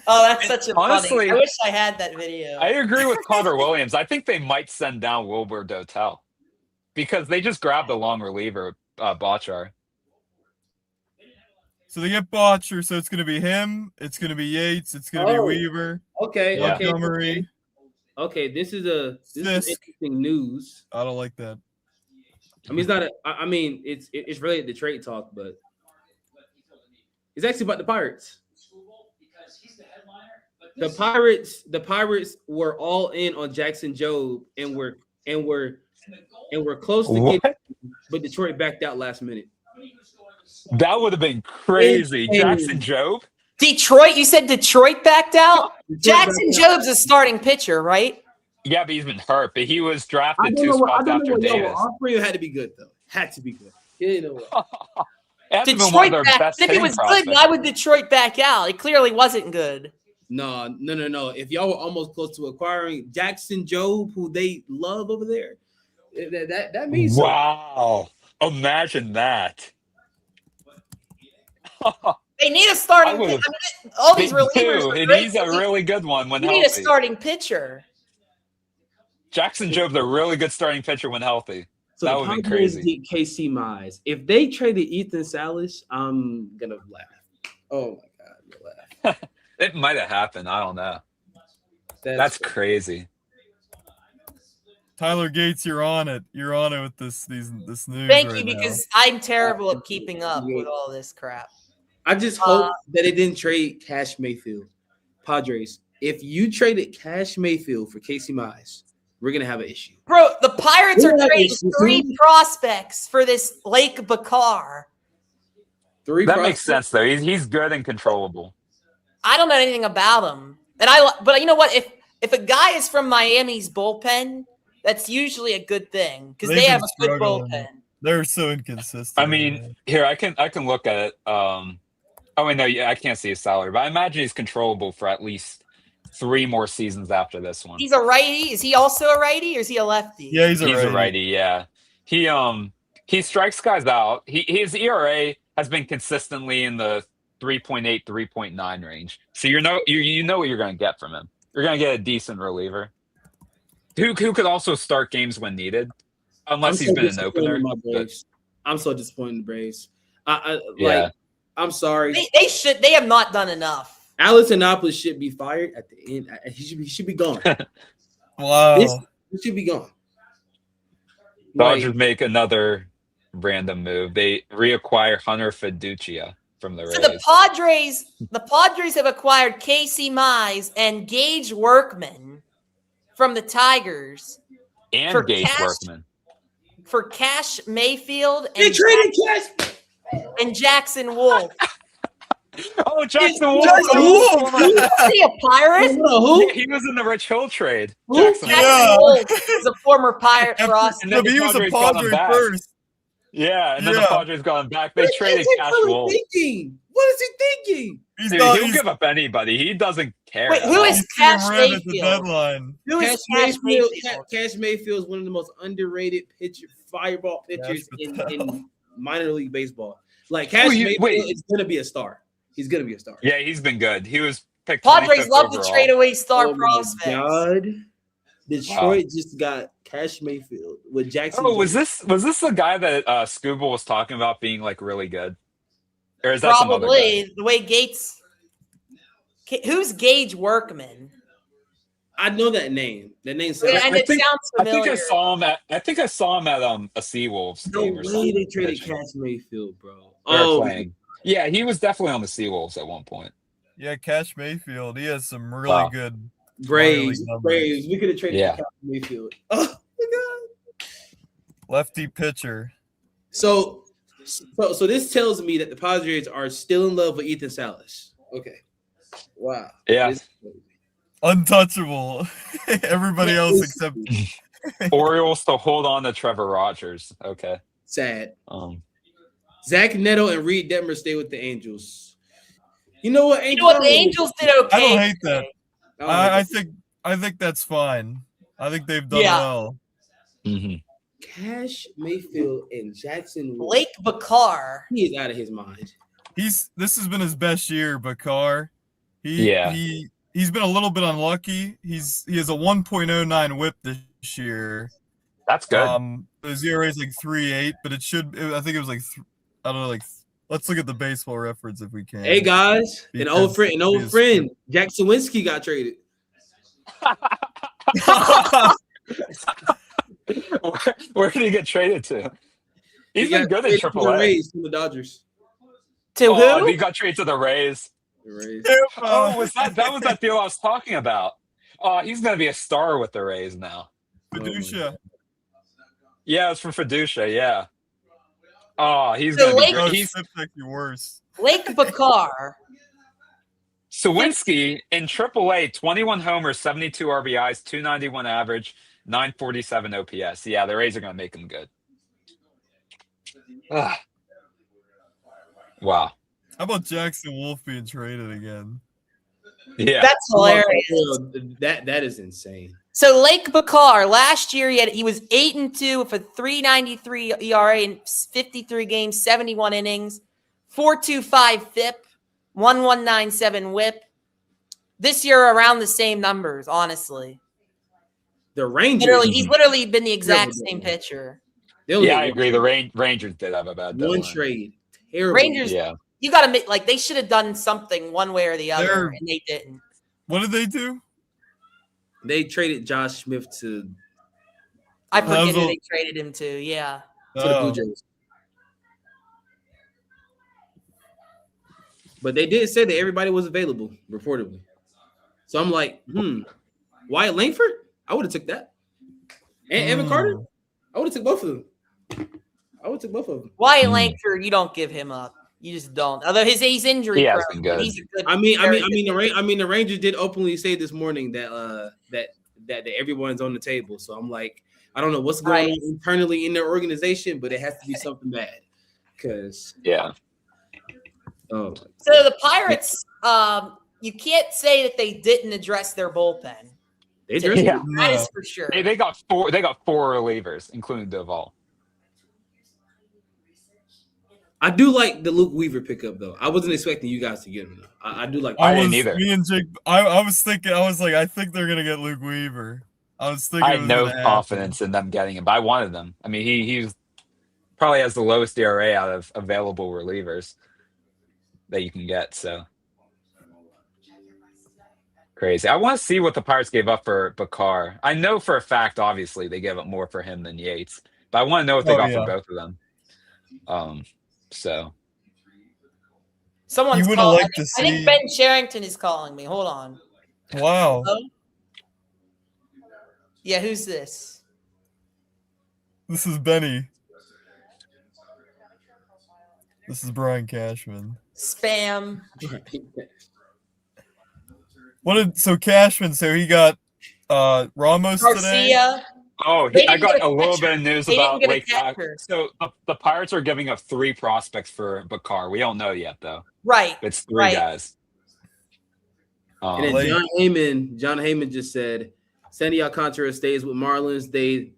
Oh, that's such a honestly. I wish I had that video. I agree with Carter Williams. I think they might send down Wilbur Dotel because they just grabbed a long reliever, Botchar. So they get Botcher, so it's going to be him. It's going to be Yates. It's going to be Weaver. Okay. Montgomery. Okay. This is interesting news. I don't like that. I mean, it's not. It's related to trade talk, but it's actually about the Pirates. The Pirates were all in on Jackson Jobe, and were close to getting, but Detroit backed out last minute. That would have been crazy. Jackson Jobe? Detroit? You said Detroit backed out? Jackson Jobe's a starting pitcher, right? Yeah, but he's been hurt. But he was drafted 2 spots after Davis. Offering had to be good, though. Had to be good. Detroit back. If it was good, why would Detroit back out? It clearly wasn't good. No. If y'all were almost close to acquiring Jackson Jobe, who they love over there, that means wow. Imagine that. They need a starting pitcher. All these relievers. And he's a really good one when healthy. They need a starting pitcher. Jackson Jobe's a really good starting pitcher when healthy. So that would be crazy. Casey Mize. If they traded Ethan Salas, I'm gonna laugh. Oh my god, you'll laugh. It might have happened. I don't know. That's crazy. Tyler Gates, you're on it. You're on it with this news. Thank you, because I'm terrible at keeping up with all this crap. I just hope that they didn't trade Cash Mayfield. Padres, if you traded Cash Mayfield for Casey Mize, we're gonna have an issue. Bro, the Pirates are trading 3 prospects for this Lake Bakar. That makes sense though. He's good and controllable. I don't know anything about him, but you know what? If a guy is from Miami's bullpen, that's usually a good thing because they have a good bullpen. They're so inconsistent. I mean, here I can look at it. I can't see his salary, but I imagine he's controllable for at least 3 more seasons after this one. He's a righty. Is he also a righty, or is he a lefty? Yeah, he's a righty. Yeah, he strikes guys out. His ERA has been consistently in the 3.8, 3.9 range. So you know what you're going to get from him. You're going to get a decent reliever who could also start games when needed, unless he's been an opener. I'm so disappointed in the Braves. I'm sorry. They have not done enough. Alex Anopoulos should be fired at the end. He should be gone. Wow. He should be gone. Dodgers make another random move. They reacquire Hunter Fiducia from the Rays. So the Padres have acquired Casey Mize and Gage Workman from the Tigers. And Gage Workman. For Cash Mayfield and Jackson Wolf. Oh, Jackson Wolf! Is he a Pirate? Who? He was in the Rich Hill trade. Jackson Wolf is a former Pirate for us. No, he was a Padre first. Yeah, and then the Padres got him back. They traded Cash Wolf. What is he thinking? He'll give up anybody. He doesn't care. Wait, who is Cash Mayfield? Who is Cash Mayfield? Cash Mayfield is one of the most underrated fireball pitchers in minor league baseball. Like Cash Mayfield is going to be a star. He's going to be a star. Yeah, he's been good. He was picked. Padres love to trade away star prospects. God, Detroit just got Cash Mayfield with Jackson. Oh, was this the guy that Scuba was talking about being like really good? Or is that probably the way Gates? Who's Gage Workman? I know that name. That name sounds. And it sounds familiar. I think I saw him at. I think I saw him at a Seawolves game or something. They traded Cash Mayfield, bro. Playing. Yeah, he was definitely on the Seawolves at one point. Yeah, Cash Mayfield. He has some really good Braves. We could have traded Cash Mayfield. Oh my god. Lefty pitcher. So this tells me that the Padres are still in love with Ethan Salas. Okay. Wow. Yeah. Untouchable. Everybody else except Orioles to hold on to Trevor Rogers. Okay. Sad. Zach Neto and Reed Detmer stay with the Angels. You know what? The Angels did okay. I don't hate that. I think that's fine. I think they've done well. Mm-hmm. Cash Mayfield and Jackson Blake Bakar. He is out of his mind. This has been his best year, Bakar. He's been a little bit unlucky. He has a 1.09 WHIP this year. That's good. His ERA is like 3.8, but I think it was like I don't know, like let's look at the baseball reference if we can. Hey guys, an old friend, Jack Sawinski got traded. Where did he get traded to? He's been good at AAA. Rays from the Dodgers. To who? He got traded to the Rays. Was that deal I was talking about? He's gonna be a star with the Rays now. Fiducia. Yeah, it's from Fiducia. Yeah. Oh, he's gonna be great. He's actually worse. Lake Bakar. Sawinski in AAA, 21 homers, 72 RBIs, 291 average, 947 OPS. Yeah, the Rays are gonna make him good. Wow. How about Jackson Wolf being traded again? Yeah, that's hilarious. That is insane. So Lake Bakar last year he was 8-2 with a 3.93 ERA in 53 games, 71 innings, 4.25 FIP, 1.197 WHIP. This year around the same numbers, honestly. The Rangers. He's literally been the exact same pitcher. Yeah, I agree. The Rangers did have a bad deadline. One trade. Terrible. Rangers. Yeah. You got to make they should have done something one way or the other, and they didn't. What did they do? They traded Josh Smith to. I forget who they traded him to. Yeah. To the Blue Jays. But they did say that everybody was available, reportedly. So I'm like, Wyatt Langford? I would have took that. And Evan Carter? I would have took both of them. Wyatt Langford, you don't give him up. You just don't. Although he's injury prone. Been good. He's a good. The Rangers did openly say this morning that that everyone's on the table. So I'm like, I don't know what's going on internally in their organization, but it has to be something bad. Because So the Pirates, you can't say that they didn't address their bullpen. They addressed it. That is for sure. They got four relievers, including Duvall. I do like the Luke Weaver pickup, though. I wasn't expecting you guys to get him. I do like. I didn't either. Me and Jake. I was thinking. I was like, I think they're gonna get Luke Weaver. I was thinking. I had no confidence in them getting him, but I wanted them. I mean, he's probably has the lowest ERA out of available relievers that you can get. So crazy. I want to see what the Pirates gave up for Bakar. I know for a fact, obviously, they gave up more for him than Yates, but I want to know what they got for both of them. So someone's You would calling. like to I think see- Ben Sherrington is calling me. Hold on. Wow. Hello? Yeah, who's this? This is Benny. This is Brian Cashman. Spam. So Cashman, so he got Ramos today? Garcia. Oh, They I didn't get got a a little catcher. bit of news They didn't about get a Lake. catcher. So the Pirates are giving up 3 prospects for Bakar. We don't know yet, though. Right. It's 3 guys. And then John Heyman just said, Sandy Alcantara stays with Marlins.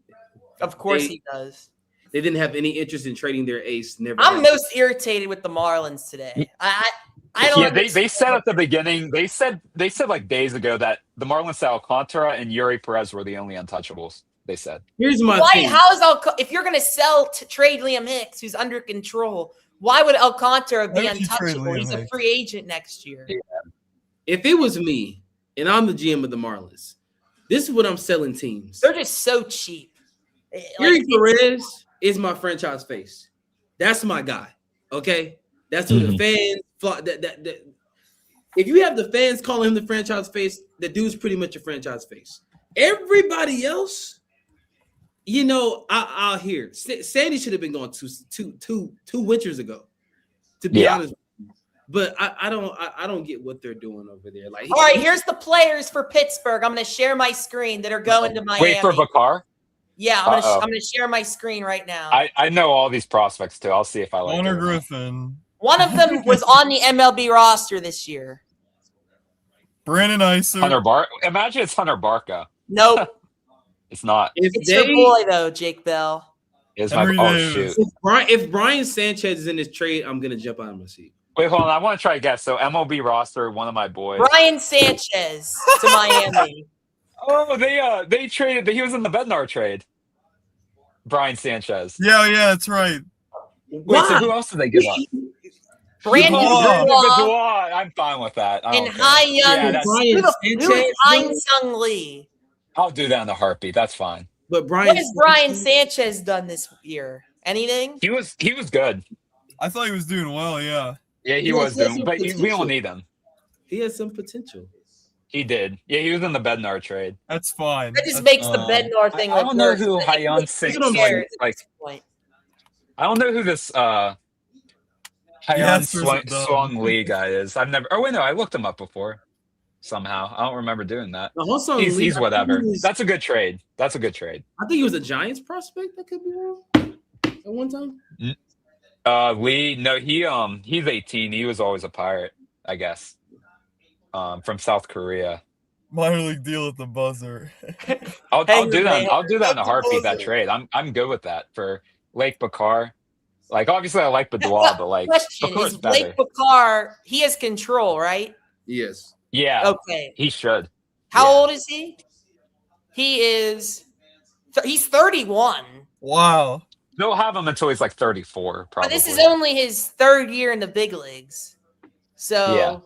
Of course he does. They didn't have any interest in trading their ace. I'm most irritated with the Marlins today. I don't. Yeah, they said at the beginning. They said like days ago that the Marlins said Alcantara and Yuri Perez were the only untouchables. They said. Here's my thing. How is if you're going to sell to trade Liam Hicks, who's under control? Why would Alcantara be untouchable? He's a free agent next year. Yeah. If it was me and I'm the GM of the Marlins, this is what I'm selling teams. They're just so cheap. Yuri Perez is my franchise face. That's my guy. Okay, that's who the fans. If you have the fans calling him the franchise face, the dude's pretty much a franchise face. Everybody else, I'll hear. Sandy should have been gone two winters ago, to be honest. But I don't get what they're doing over there. Like, all right, here's the players for Pittsburgh. I'm going to share my screen that are going to Miami. Wait for Bakar. Yeah, I'm gonna share my screen right now. I know all these prospects too. I'll see if I like Hunter Griffin. One of them was on the MLB roster this year. Brandon Iser. Imagine it's Hunter Barca. Nope. It's not. It's your boy though, Jake Bell. Shoot. If Brian Sanchez is in this trade, I'm gonna jump out of my seat. Wait, hold on. I want to try to guess. So MLB roster, one of my boys. Brian Sanchez to Miami. Oh, they traded. He was in the Bednar trade. Brian Sanchez. Yeah, that's right. Wait, so who else did they give up? Brandon Dubois. I'm fine with that. And Hein Sung Lee. I'll do that in a heartbeat. That's fine. But what has Brian Sanchez done this year? Anything? He was good. I thought he was doing well. Yeah. Yeah, he was doing, but we don't need him. He has some potential. He did. Yeah, he was in the Bednar trade. That's fine. That just makes the Bednar thing. I don't know who Hyon Sing like. I don't know who this Hyon Swung Lee guy is. I've never. Oh wait, no, I looked him up before. Somehow, I don't remember doing that. He's whatever. That's a good trade. That's a good trade. I think he was a Giants prospect. That could be wrong. At one time. Lee, no, he's 18. He was always a Pirate, I guess. From South Korea. Minor league deal at the buzzer. I'll do that. I'll do that in a heartbeat. That trade. I'm good with that for Lake Bakar. Like obviously I like Badois, but like is Lake Bakar, he has control, right? Yes. Yeah. Okay. He should. How old is he? He's 31. Wow. They'll have him until he's like 34, probably. But this is only his 3rd year in the big leagues. So yeah.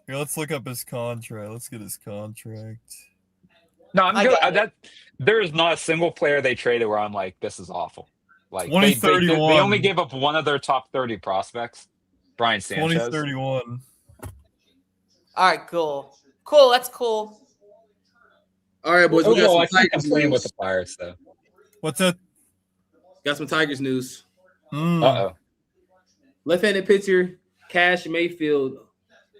Here, let's look up his contract. Let's get his contract. No, I'm good. There is not a single player they traded where I'm like, this is awful. Like they only gave up one of their top 30 prospects, Brian Sanchez. 2031. All right, cool. Cool, that's cool. All right, boys. I think I'm playing with the Pirates though. What's that? Got some Tigers news. Uh-oh. Left-handed pitcher Cash Mayfield,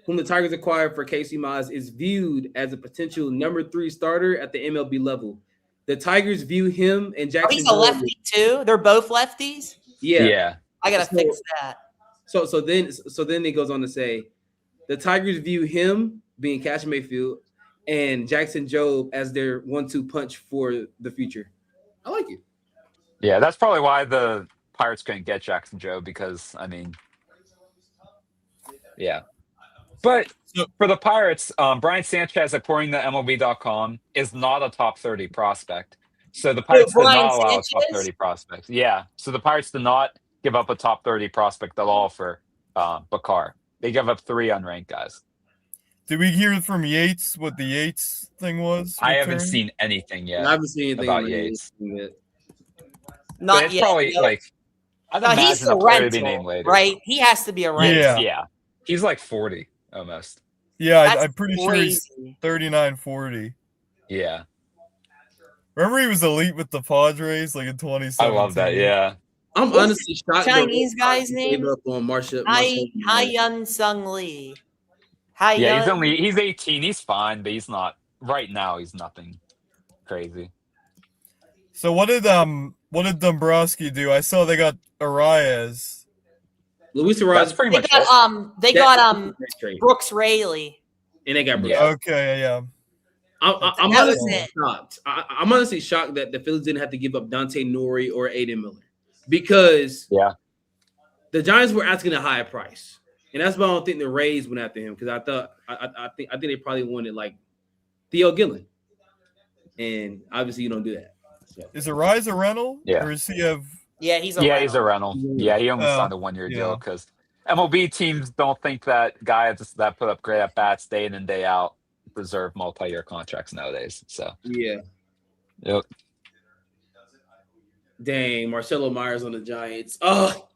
whom the Tigers acquired for Casey Mize, is viewed as a potential number 3 starter at the MLB level. The Tigers view him and Jackson. He's a lefty too. They're both lefties. Yeah. I gotta fix that. So then it goes on to say, the Tigers view him, being Cash Mayfield, and Jackson Jobe as their 1-2 punch for the future. I like it. Yeah, that's probably why the Pirates couldn't get Jackson Jobe because I mean, yeah. But for the Pirates, Brian Sanchez, according to MLB.com, is not a top 30 prospect. So the Pirates did not allow top 30 prospects. Yeah. So the Pirates did not give up a top 30 prospect at all for Bakar. They gave up 3 unranked guys. Did we hear from Yates what the Yates thing was? I haven't seen anything yet. I haven't seen anything about Yates. Yet. Not it's yet. Probably like I'd No, he's imagine a a player to be rental, named later. right? He has to be a rental. Yeah. Yeah. He's like 40 almost. Yeah, That's I'm pretty sure he's crazy. 39, 40. Yeah. Remember he was elite with the Padres like in 2017? I love that. Yeah. I'm honestly shocked. Chinese guy's gave name? up on Marshall. Hyun Sung Lee. Yeah, he's 18. He's fine, but he's not right now. He's nothing crazy. So what did Dombrowski do? I saw they got Arias. Luis Arias. That's pretty much they got Brooks Raley. And they got Brooks. Yeah. Okay, yeah. I'm honestly shocked. I'm honestly shocked that the Phillies didn't have to give up Dante Nori or Aiden Miller because the Giants were asking a higher price, and that's why I don't think the Rays went after him because I think they probably wanted like Theo Gillen, and obviously you don't do that. So. Is Arias a rental? Yeah. Or does he have? Yeah, he's a rental. Yeah, he only signed a 1-year deal because MLB teams don't think that guys that put up great at bats day in and day out deserve multi-year contracts nowadays. So yep. Dang, Marcelo Myers on the Giants. Oh,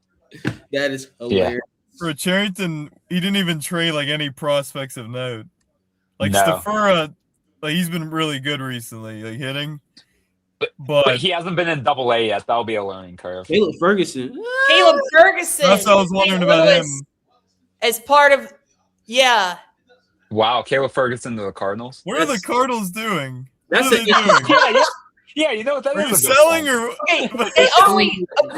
that is hilarious. Yeah. For Charrington, he didn't even trade like any prospects of note. Like No. Stafura, like he's been really good recently, like hitting. But he hasn't been in Double A yet. That'll be a learning curve. Caleb Ferguson. That's what I was wondering about him. As part of, Wow, Caleb Ferguson to the Cardinals. What are the Cardinals doing? That's what are they doing? Yeah, you know what that are is. You selling or? Okay,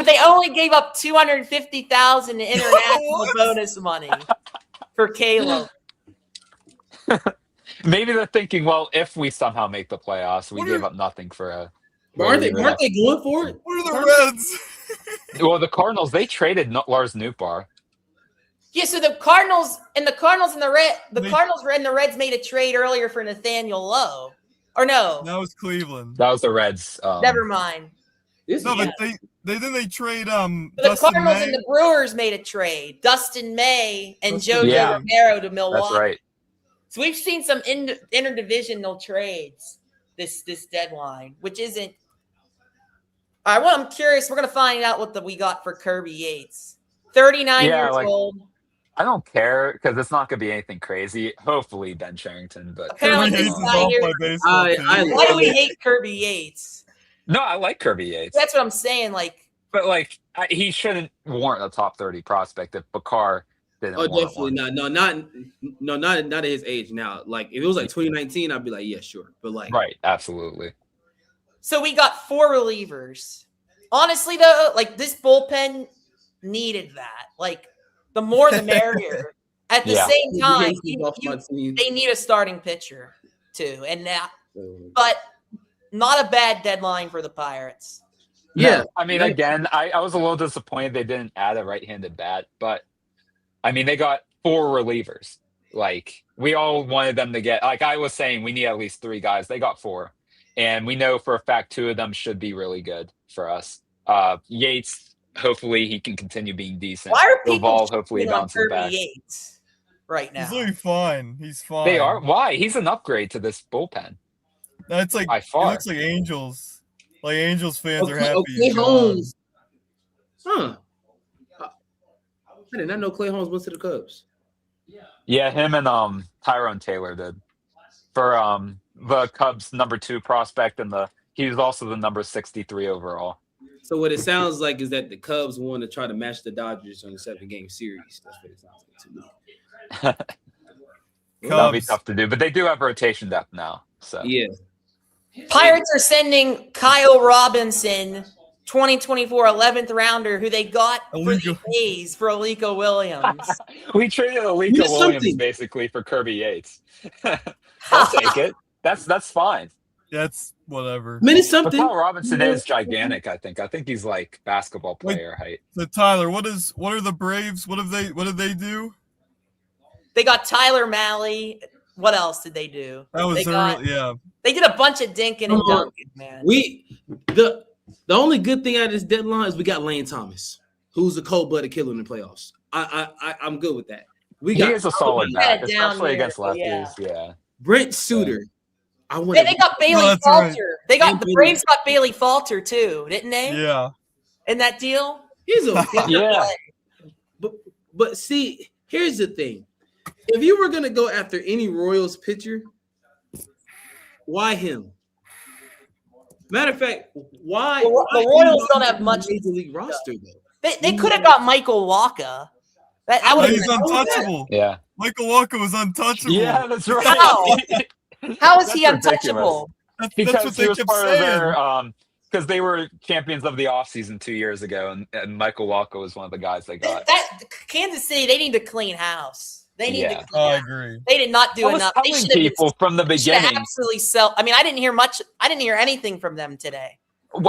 they only gave up $250,000 in international bonus money for Caleb. Maybe they're thinking, well, if we somehow make the playoffs, we gave up nothing for a. But aren't they going for it? What are the Reds? Well, the Cardinals, they traded Lars Nootbaar. Yeah, so the Cardinals and the Reds made a trade earlier for Nathaniel Lowe. Or no. That was Cleveland. That was the Reds. Never mind. But they trade the Cardinals and the Brewers made a trade. Dustin May and JoJo Romero to Milwaukee. That's right. So we've seen some interdivisional trades this deadline, which isn't. All right, well, I'm curious. We're gonna find out what we got for Kirby Yates. 39 years old. I don't care because it's not gonna be anything crazy. Hopefully Ben Cherington, but apparently why do we hate Kirby Yates? No, I like Kirby Yates. That's what I'm saying. But he shouldn't warrant a top 30 prospect if Bakar didn't. Oh, definitely not at his age now. Like if it was like 2019, I'd be like, yeah, sure. But right, absolutely. So we got 4 relievers. Honestly, though, this bullpen needed that. The more the merrier. At the same time, they need a starting pitcher too, but not a bad deadline for the Pirates. Yeah, no, I mean, again, I was a little disappointed they didn't add a right-handed bat, but I mean, they got 4 relievers. We all wanted them to get. I was saying, we need at least 3 guys. They got 4. And we know for a fact 2 of them should be really good for us. Yates, hopefully he can continue being decent. Why are people hopefully bouncing back. Yates right now? He's doing fine. He's fine. They are. Why? He's an upgrade to this bullpen. That's by it far. looks like Angels. Angels fans are happy. Clay Holmes. Huh. I did not know Clay Holmes went to the Cubs. Yeah, him and Tyrone Taylor did. For the Cubs number 2 prospect and he was also the number 63 overall. So what it sounds like is that the Cubs want to try to match the Dodgers on the 7-game series. That's what it sounds like to me. That'll be tough to do, but they do have rotation depth now. So yeah. Pirates are sending Kyle Robinson, 2024 11th rounder, who they got for the A's for Aliko Williams. We traded Aliko Williams basically for Kirby Yates. I'll take it. That's fine. That's whatever. I mean, it's something. But Kyle Robinson is gigantic. I think he's like basketball player height. So Tyler, what are the Braves? What did they do? They got Tyler Malley. What else did they do? That was They did a bunch of Dinkin and Duncan, man. The only good thing out of this deadline is we got Lane Thomas, who's a cold-blooded killer in the playoffs. I'm good with that. He is a solid bat, especially against lefties. Yeah. Brent Suter. They got Bailey Falter. Right. The Braves got Bailey Falter too, didn't they? Yeah. In that deal. He's a Yeah. But see, here's the thing. If you were gonna go after any Royals pitcher, why him? Matter of fact, why the Royals don't have much major league roster though? They could have got Michael Wacha. That would He's untouchable. Yeah. Michael Walker was untouchable. Yeah, that's right. How is he That's untouchable? Because what he they was kept part saying. of their because they were champions of the offseason 2 years ago, and Michael Walker was one of the guys they got. That Kansas City, they need to clean house. They need to clean I house. agree. They did not do I was enough. They telling should have people from the beginning. absolutely sell. I mean, I didn't hear much. I didn't hear anything from them today.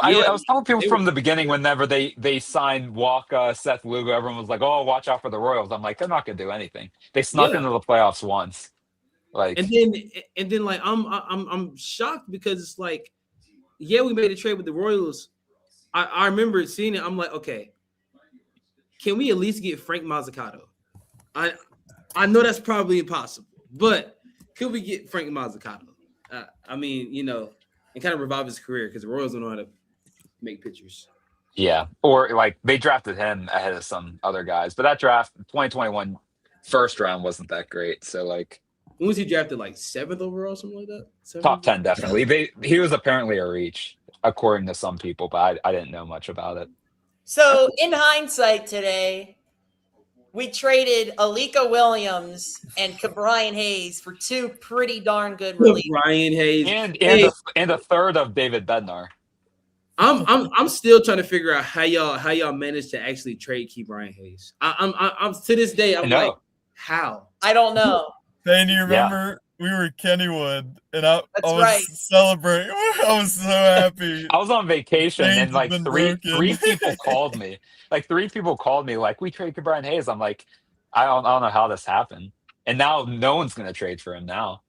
I was telling people from the beginning whenever they signed Walker, Seth Lugo, everyone was like, "Oh, watch out for the Royals." I'm like, they're not going to do anything. They snuck into the playoffs once, like, and then like I'm shocked because it's like, yeah, we made a trade with the Royals. I remember seeing it. I'm like, okay, can we at least get Frank Mazzucato? I know that's probably impossible, but could we get Frank Mazzucato? I mean, you know, and kind of revive his career because the Royals don't know how to make pitchers. Yeah, or like they drafted him ahead of some other guys, but that draft 2021 first round wasn't that great. So like, when was he drafted? Like 7th overall, something like that. 7th? Top 10 definitely. He was apparently a reach according to some people, but I didn't know much about it. So in hindsight today, we traded Alika Williams and Brian Hayes for 2 pretty darn good relievers. Brian Hayes and a third of David Bednar. I'm still trying to figure out how y'all managed to actually trade Brian Hayes. I'm to this day I'm like, how? I don't know. Then you remember we were at Kennywood and I was celebrating. I was so happy. I was on vacation and like three people called me. Like 3 people called me like, we trade Brian Hayes. I'm like, I don't know how this happened. And now no one's gonna trade for him now.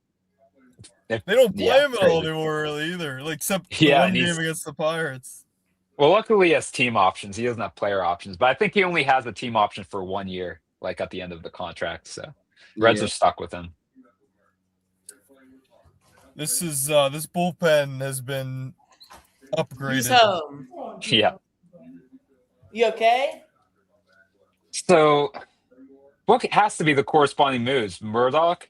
They don't play him at all anymore, really, either. Like, except the one game against the Pirates. Well, luckily he has team options. He doesn't have player options, but I think he only has a team option for 1 year, like at the end of the contract. So Reds are stuck with him. This bullpen has been upgraded. He's home. Yeah. You okay? So, what has to be the corresponding moves? Murdoch?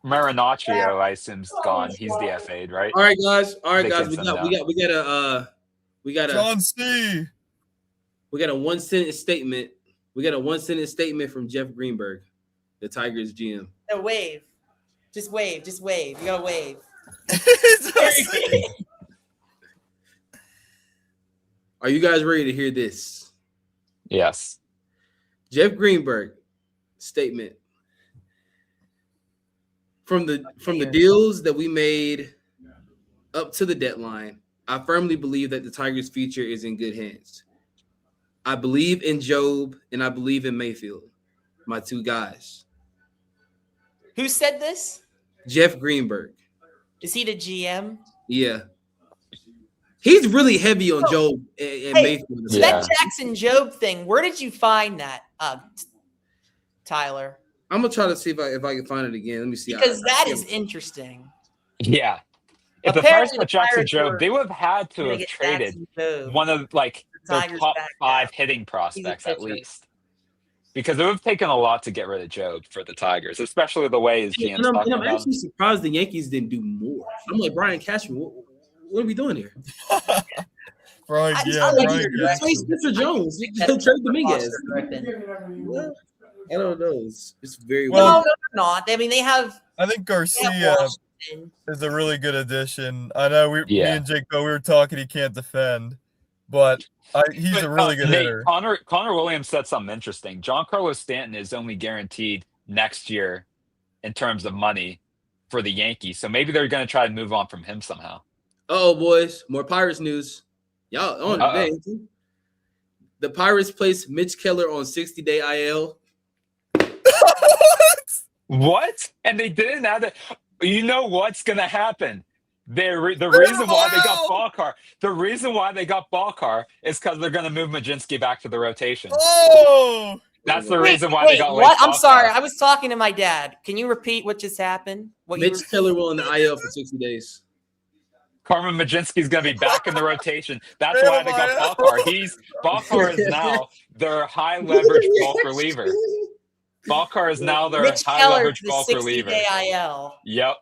Marinaccio, I assume, is gone. He's DFA'd, right? All right, guys. We got John C. We got a 1-sentence statement. We got a 1-sentence statement from Jeff Greenberg, the Tigers GM. No, wave. Just wave. You gotta wave. Are you guys ready to hear this? Yes. Jeff Greenberg statement. From the deals that we made up to the deadline, I firmly believe that the Tigers' future is in good hands. I believe in Job and I believe in Mayfield, my 2 guys. Who said this? Jeff Greenberg. Is he the GM? Yeah. He's really heavy on Job and Mayfield. That Jackson Job thing, where did you find that, Tyler? I'm gonna try to see if I can find it again. Let me see. Because that is interesting. Yeah. If the Pirates were Jackson Job, they would have had to have traded one of like their top 5 hitting prospects at least. Because it would have taken a lot to get rid of Job for the Tigers, especially the way his GM's talking about. I'm actually surprised the Yankees didn't do more. I'm like, Brian Cashman, what are we doing here? Brian Mr. Jones. Trade Dominguez. I don't know. It's very well. No, not. I mean, they have. I think Garcia is a really good addition. I know me and Jake, we were talking. He can't defend, but he's a really good hitter. Connor Williams said something interesting. Giancarlo Stanton is only guaranteed next year in terms of money for the Yankees, so maybe they're going to try to move on from him somehow. Oh, boys, more Pirates news. Y'all on today. The Pirates placed Mitch Keller on 60-day IL. What? And they didn't have that. You know what's going to happen? The reason why they got Balcar. The reason why they got Balcar is because they're going to move Majinski back to the rotation. Oh, that's the reason why they got. What? I'm sorry. I was talking to my dad. Can you repeat what just happened? Mitch Keller will in the IL for 60 days. Carmen Majinski's going to be back in the rotation. That's why they got Balcar. Balcar is now their high leverage bulk reliever. Balcar is now their high leverage bulk reliever. IL. Yep.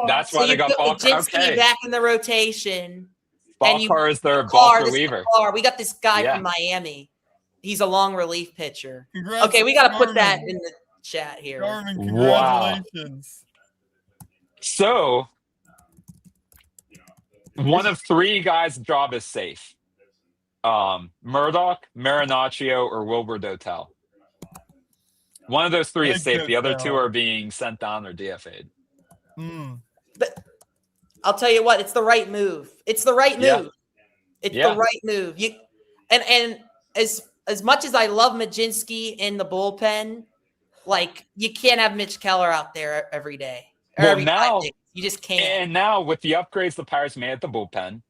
That's why they got Balcar. Okay. Back in the rotation. Balcar is their bulk reliever. We got this guy from Miami. He's a long relief pitcher. Congrats, okay, we got to put that in the chat here. Carmen, congratulations. Wow. So, one of three guys' job is safe. Murdoch, Marinaccio, or Wilbur Dotel. One of those three is safe. The other two are being sent down or DFA'd. But I'll tell you what, it's the right move. It's the right move. It's the right move. And as much as I love Majinski in the bullpen, like you can't have Mitch Keller out there every day. You just can't. And now with the upgrades the Pirates made at the bullpen,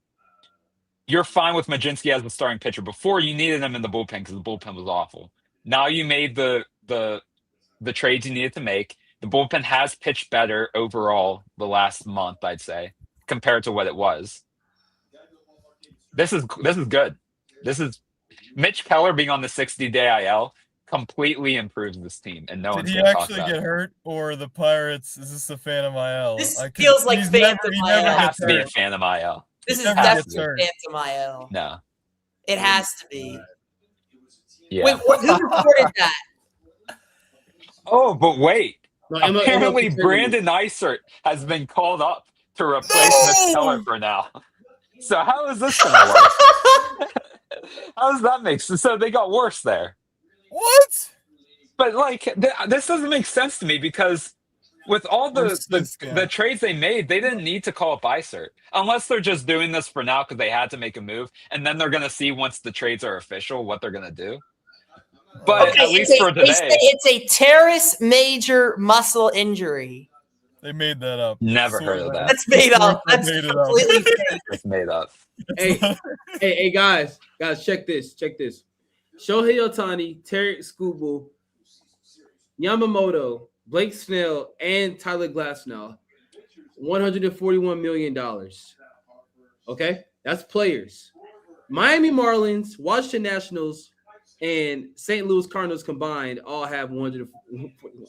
you're fine with Majinski as the starting pitcher. Before you needed him in the bullpen because the bullpen was awful. Now you made the trades you needed to make. The bullpen has pitched better overall the last month, I'd say, compared to what it was. This is good. This is Mitch Keller being on the 60-day IL completely improves this team, and no one's Did he actually get hurt, or the Pirates? Is this a Phantom IL? This feels like Phantom IL. It has to be a Phantom IL. This is definitely Phantom IL. No, it has to be. Yeah. Wait, who reported that? Oh, but wait. Apparently, Brandon Eisert has been called up to replace Mitch Keller for now. So how is this going to work? How does that make sense? So they got worse there. What? But like, this doesn't make sense to me because with all the trades they made, they didn't need to call up Eisert unless they're just doing this for now because they had to make a move, and then they're going to see once the trades are official what they're going to do. But at least for today, it's a teres major muscle injury. They made that up. Never heard of that. That's made up. That's completely fake. It's made up. Hey, guys, check this. Shohei Ohtani, Terry Skubal, Yamamoto, Blake Snell, and Tyler Glasnow, $141 million. Okay, that's players. Miami Marlins, Washington Nationals, and St. Louis Cardinals combined all have $141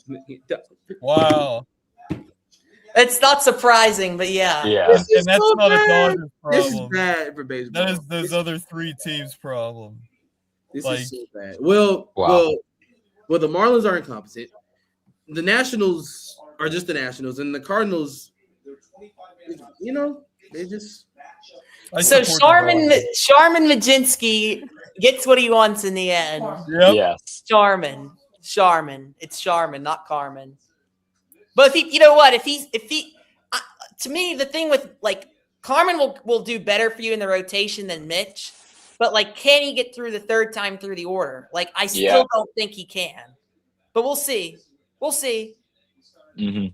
million. Wow. It's not surprising, but yeah. Yeah. And that's so not a Dodgers problem. This is bad for baseball. That is those other three teams' problem. This is so bad. Well, the Marlins are incompetent. The Nationals are just the Nationals, and the Cardinals, they just. So Sharman Majinski gets what he wants in the end. Yep. Yes. Sharman. It's Sharman, not Carmen. But if he, to me, the thing with like Carmen will do better for you in the rotation than Mitch, but like, can he get through the third time through the order? Like, I still don't think he can, but we'll see. Mm-hmm.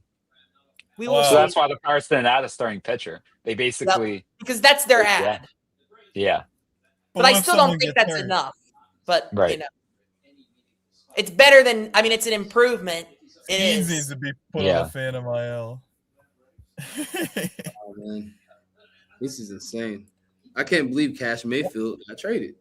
We will. So that's why the Pirates didn't add a starting pitcher. They basically because that's their ad. Yeah. But I still don't think that's enough. But it's better than. I mean, it's an improvement. It needs to be put on a Phantom IL. Oh, man. This is insane. I can't believe Cash Mayfield got traded.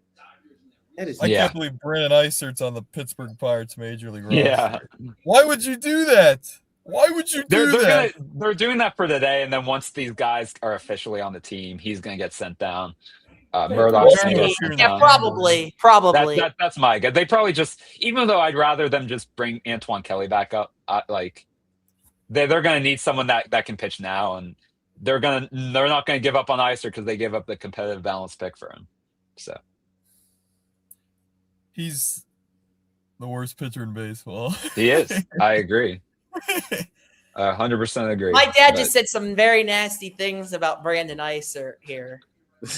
That is I can't believe Brandon Eisert's on the Pittsburgh Pirates Major League roster. Yeah. Why would you do that? Why would you do that? They're doing that for today, and then once these guys are officially on the team, he's going to get sent down. Murdoch's going to get sent down. Probably. That's my guess. They probably just, even though I'd rather them just bring Antoine Kelly back up, they're going to need someone that can pitch now, and they're not going to give up on Eisert because they gave up the competitive balance pick for him. So he's the worst pitcher in baseball. He is. I agree. 100% agree. My dad just said some very nasty things about Brandon Eisert here.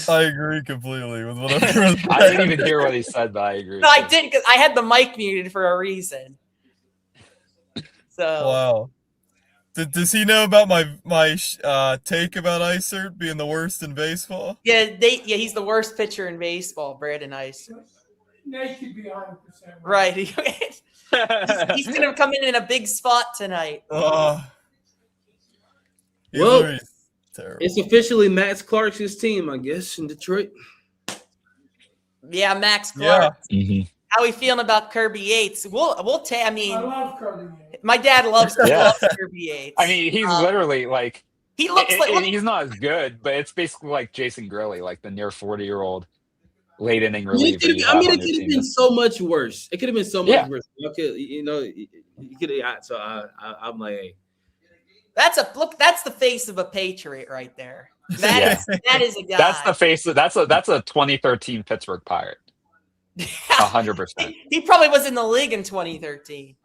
I agree completely with whatever. I didn't even hear what he said, but I agree. No, I did because I had the mic muted for a reason. So wow. Does he know about my take about Eisert being the worst in baseball? Yeah, he's the worst pitcher in baseball, Brandon Eisert. Now you could be 100% right. He's going to come in a big spot tonight. Well, Terrible. It's officially Max Clark's team, I guess, in Detroit. Yeah, Max Clark. Yeah. Mm-hmm. How are we feeling about Kirby Yates? We'll take. I mean, I love Kirby Yates. My dad loves Kirby Yates. I mean, he's literally like he looks like he's not as good, but it's basically like Jason Gurley, like the near 40-year-old late inning reliever. It could have been so much worse. It could have been so much worse. Okay, you could have. So I'm like, hey. That's the face of a Patriot right there. That is a guy. That's the face. That's a 2013 Pittsburgh Pirate. 100%. He probably was in the league in 2013.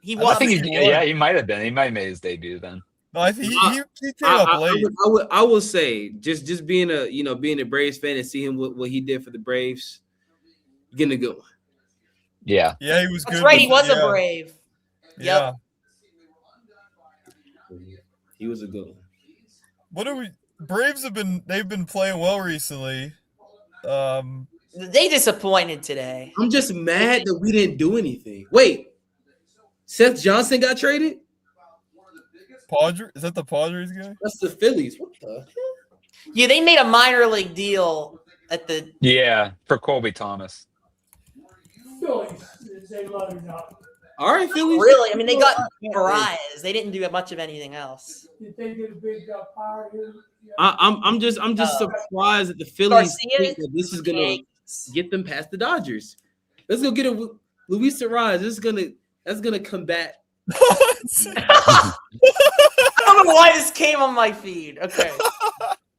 He was. I think he might have been. He might have made his debut then. No, I think he came up late. I would say just being a Braves fan and see him what he did for the Braves, getting a good one. Yeah. Yeah, he was good. That's right. He was a Brave. Yeah. Yep. He was a good one. What are we? Braves they've been playing well recently. They disappointed today. I'm just mad that we didn't do anything. Wait, Seth Johnson got traded? Padres? Is that the Padres guy? That's the Phillies. What the hell? Yeah, they made a minor league deal at the. Yeah, for Colby Thomas. Phillies, they love him up. All right, Phillies. Really? I mean, they got Arias. They didn't do much of anything else. Did they get a big power here? I'm just surprised that the Phillies think that this is gonna get them past the Dodgers. Let's go get a Luis Arias. That's gonna combat. I don't know why this came on my feed. Okay,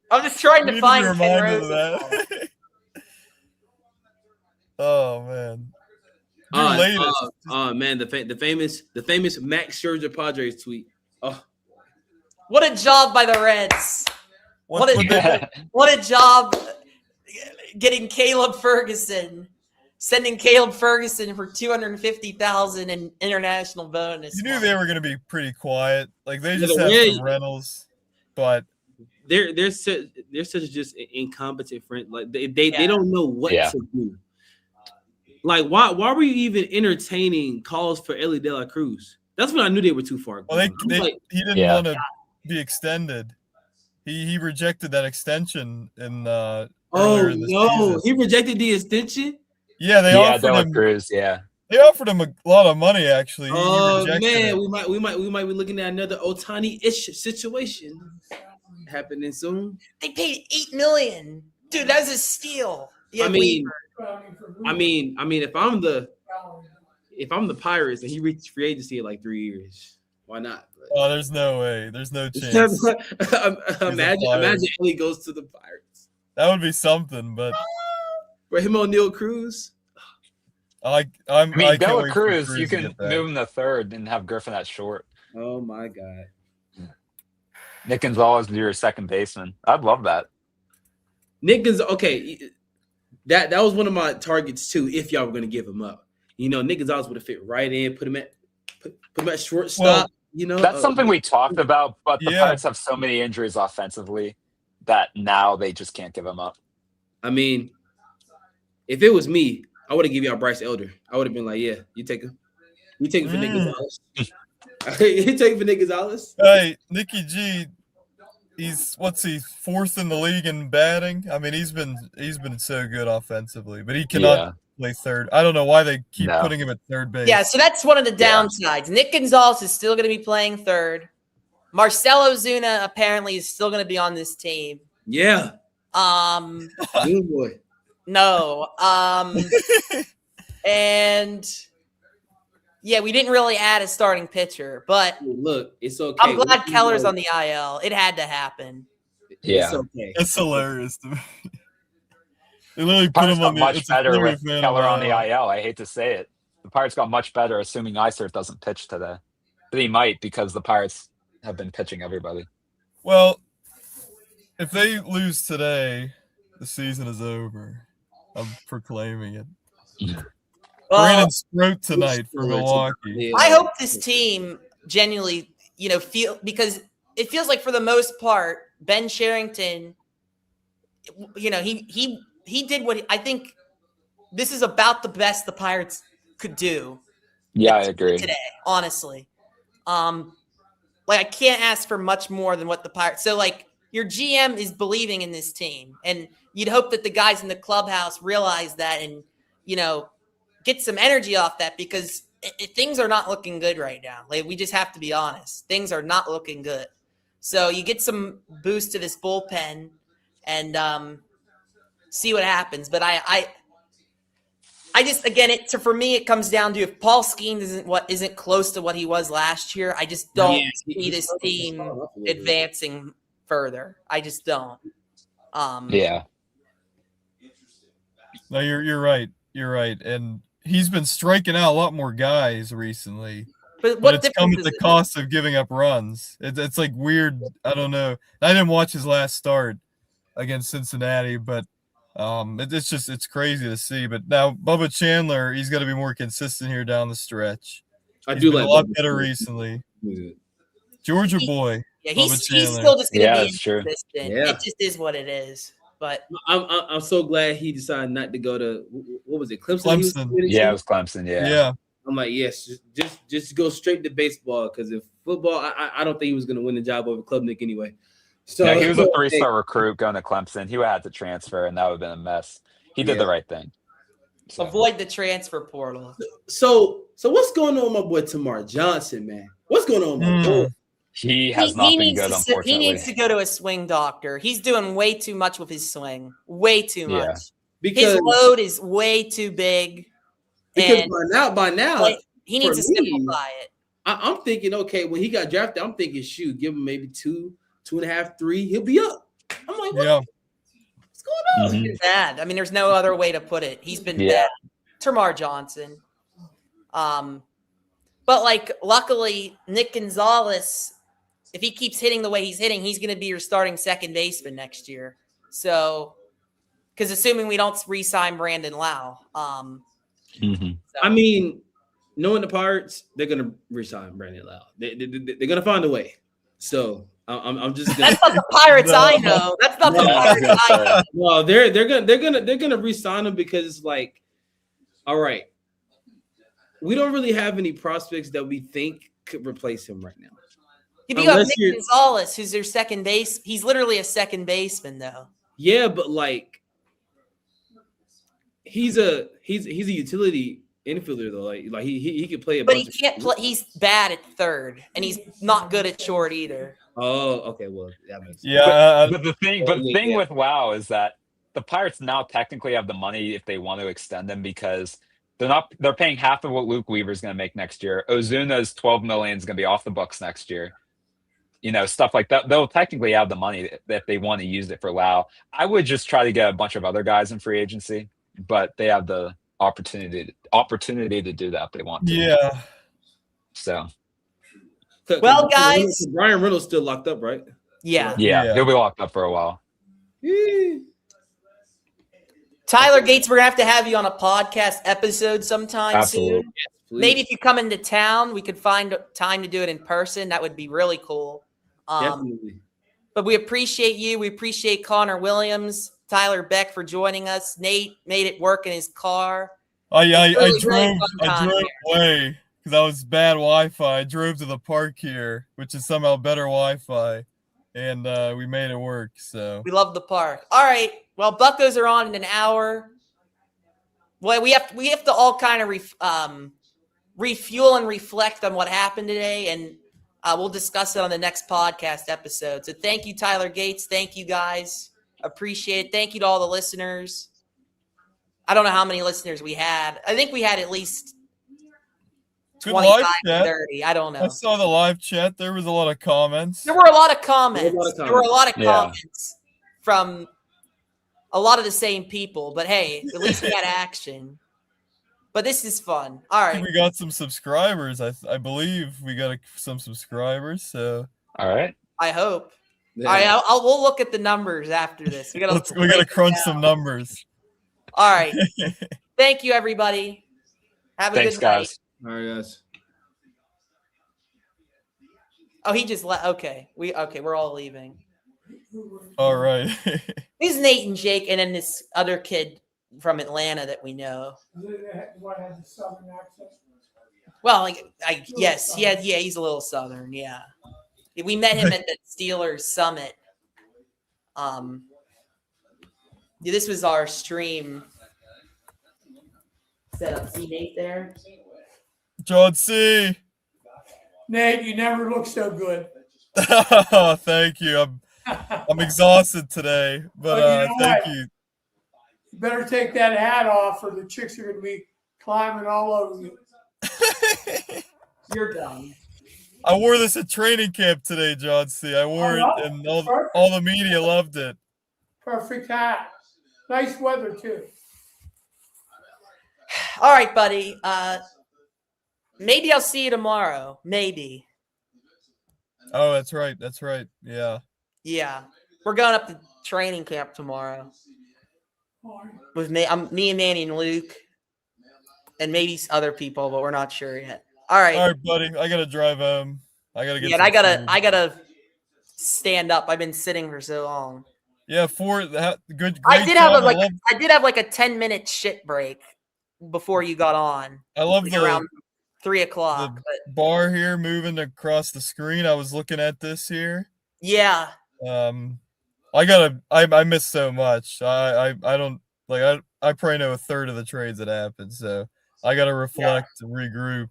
I'm just trying to find Ken Rose. Oh man. Man, the famous Max Scherzer Padres tweet. Oh, what a job by the Reds! What a job getting Caleb Ferguson, sending Caleb Ferguson for $250,000 in international bonus. You knew they were going to be pretty quiet. Like they just have some rentals, but they're such just incompetent friend. Like they don't know what to do. Like, why were you even entertaining calls for Ellie De La Cruz? That's when I knew they were too far. Well, he didn't want to be extended. He rejected that extension in season. He rejected the extension? Yeah, they offered De La him Cruz, yeah. They offered him a lot of money actually. Man, we might be looking at another Ohtani-ish situation happening soon. They paid $8 million. Dude, that was a steal. Yeah, I mean, if I'm the Pirates and he reaches free agency in like 3 years, why not? Oh, there's no way. There's no chance. imagine Ellie goes to the Pirates. That would be something, but for him on Neil Cruz. De La Cruz, you can move him to third and have Griffin at short. Oh my God. Nick Gonzalez be your second baseman. I'd love that. Nick Gonzalez, okay. That was one of my targets too. If y'all were going to give him up, Nick Gonzalez would have fit right in. Put him at shortstop. Well, that's something we talked about. But the Pirates have so many injuries offensively that now they just can't give him up. I mean, if it was me, I would have given y'all Bryce Elder. I would have been like, yeah, you take him. You take him for Nick Gonzalez. You take him for Nick Gonzalez. Hey, Nicky G. He's fourth in the league in batting. I mean, he's been so good offensively, but he cannot play third. I don't know why they keep putting him at third base. Yeah, so that's one of the downsides. Nick Gonzalez is still going to be playing third. Marcell Ozuna apparently is still going to be on this team. Yeah. Good boy. No. And yeah, we didn't really add a starting pitcher, but look, it's okay. I'm glad Keller's on the IL. It had to happen. Yeah, it's okay. It's hilarious to me. They literally put Pirates him on much better with Keller on the IL. I hate to say it. The Pirates got much better, assuming Isert doesn't pitch today. But he might because the Pirates have been pitching everybody. Well, if they lose today, the season is over. I'm proclaiming it. Brandon Stroke tonight for Milwaukee. I hope this team genuinely, because it feels like for the most part, Ben Sherrington, he did what I think this is about the best the Pirates could do. Yeah, I agree. Today, honestly. like I can't ask for much more than what the Pirates. So like your GM is believing in this team, and you'd hope that the guys in the clubhouse realize that and get some energy off that because things are not looking good right now. Like we just have to be honest, things are not looking good. So you get some boost to this bullpen and see what happens. But I just again for me it comes down to if Paul Skeens isn't close to what he was last year, I just don't see this team advancing further. I just don't. Yeah. No, you're right. You're right, and he's been striking out a lot more guys recently. But it's come at the cost of giving up runs. It's like weird. I don't know. I didn't watch his last start against Cincinnati, but it's crazy to see. But now Bubba Chandler, he's got to be more consistent here down the stretch. He's been a lot better recently. Georgia boy. Yeah, he's still just going to be consistent. Yeah. It just is what it is. But I'm so glad he decided not to go to what was it, Clemson? Yeah, it was Clemson. Yeah. I'm like, yes, just go straight to baseball because if football, I don't think he was going to win the job over Klubnik anyway. So he was a 3-star recruit going to Clemson. He would have to transfer, and that would have been a mess. He did the right thing. So. Avoid the transfer portal. So what's going on with my boy Tamar Johnson, man? What's going on with my boy? He has not been good, unfortunately. He needs to go to a swing doctor. He's doing way too much with his swing. Way too much. Because his load is way too big. Because by now, like, he needs to simplify it. I'm thinking, okay, when he got drafted, I'm thinking, shoot, give him maybe 2.5, 3, he'll be up. I'm like, what's going on? He's been bad. I mean, there's no other way to put it. He's been bad. Tamar Johnson. But like, luckily, Nick Gonzalez, if he keeps hitting the way he's hitting, he's going to be your starting second baseman next year. So, because assuming we don't re-sign Brandon Lau. I mean, knowing the Pirates, they're gonna resign Brandon Lau. They're gonna find a way. So I'm just. That's not the Pirates I know. That's not the Pirates I know. Well, they're gonna resign him because it's like, all right, we don't really have any prospects that we think could replace him right now. You have Nick Gonzalez, who's their second base. He's literally a second baseman, though. Yeah, but like. He's a utility infielder though. Like he could play but he can't play. He's bad at third, and he's not good at short either. Oh, okay. Well, that makes sense. Yeah. But the thing with Wow is that the Pirates now technically have the money if they want to extend them because they're paying half of what Luke Weaver is going to make next year. Ozuna's $12 million is going to be off the books next year. Stuff like that. They'll technically have the money if they want to use it for Lau. I would just try to get a bunch of other guys in free agency. But they have the opportunity to do that if they want to. Yeah. So. Well, guys. Brian Reynolds still locked up, right? Yeah. He'll be locked up for a while. Tyler Gates, we're going to have you on a podcast episode sometime soon. Yes, maybe if you come into town, we could find time to do it in person. That would be really cool. Definitely. But we appreciate you. We appreciate Connor Williams. Tyler Beck for joining us. Nate made it work in his car. I drove away because I was bad Wi-Fi. I drove to the park here, which is somehow better Wi-Fi, and we made it work. So we love the park. All right. Well, Buccos are on in an hour. Well, we have to all kind of refuel and reflect on what happened today, and we'll discuss it on the next podcast episode. So thank you, Tyler Gates. Thank you, guys. Appreciate it. Thank you to all the listeners. I don't know how many listeners we had. I think we had at least 25 to 30. I don't know. I saw the live chat. There was a lot of comments. There were a lot of comments. From a lot of the same people. But hey, at least we had action. But this is fun. All right. We got some subscribers. I believe we got some subscribers. So all right. I hope. Yeah. All right, we'll look at the numbers after this. We gotta crunch some numbers. All right. Thank you, everybody. Have a good night. Guys. All right, guys. Oh, he just left. Okay, we're all leaving. All right. These Nate and Jake, and then this other kid from Atlanta that we know. What has a southern accent? Well, yes, he's a little southern, yeah. We met him at the Steelers Summit. This was our stream setup. See Nate there? John C. Nate, you never look so good. Oh, thank you. I'm exhausted today, but thank you. You better take that hat off, or the chicks are going to be climbing all over you. You're done. I wore this at training camp today, John C. I wore it, and all the media loved it. Perfect hat. Nice weather, too. All right, buddy. Maybe I'll see you tomorrow. Maybe. Oh, that's right. That's right. Yeah. Yeah. We're going up to training camp tomorrow. With me and Manny and Luke. And maybe other people, but we're not sure yet. All right. All right, buddy. I gotta drive home. I gotta get. Yeah, and I gotta stand up. I've been sitting for so long. Yeah, good. I did have like a 10-minute shit break before you got on. I love around 3 o'clock. The bar here moving across the screen. I was looking at this here. Yeah. I miss so much. I don't like. I probably know a third of the trades that happened. So I gotta reflect and regroup.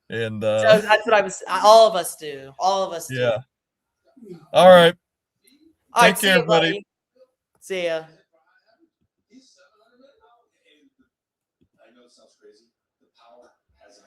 And so that's what all of us do. All of us do. Yeah. All right. Take care, buddy. See ya. I know it sounds crazy. The power has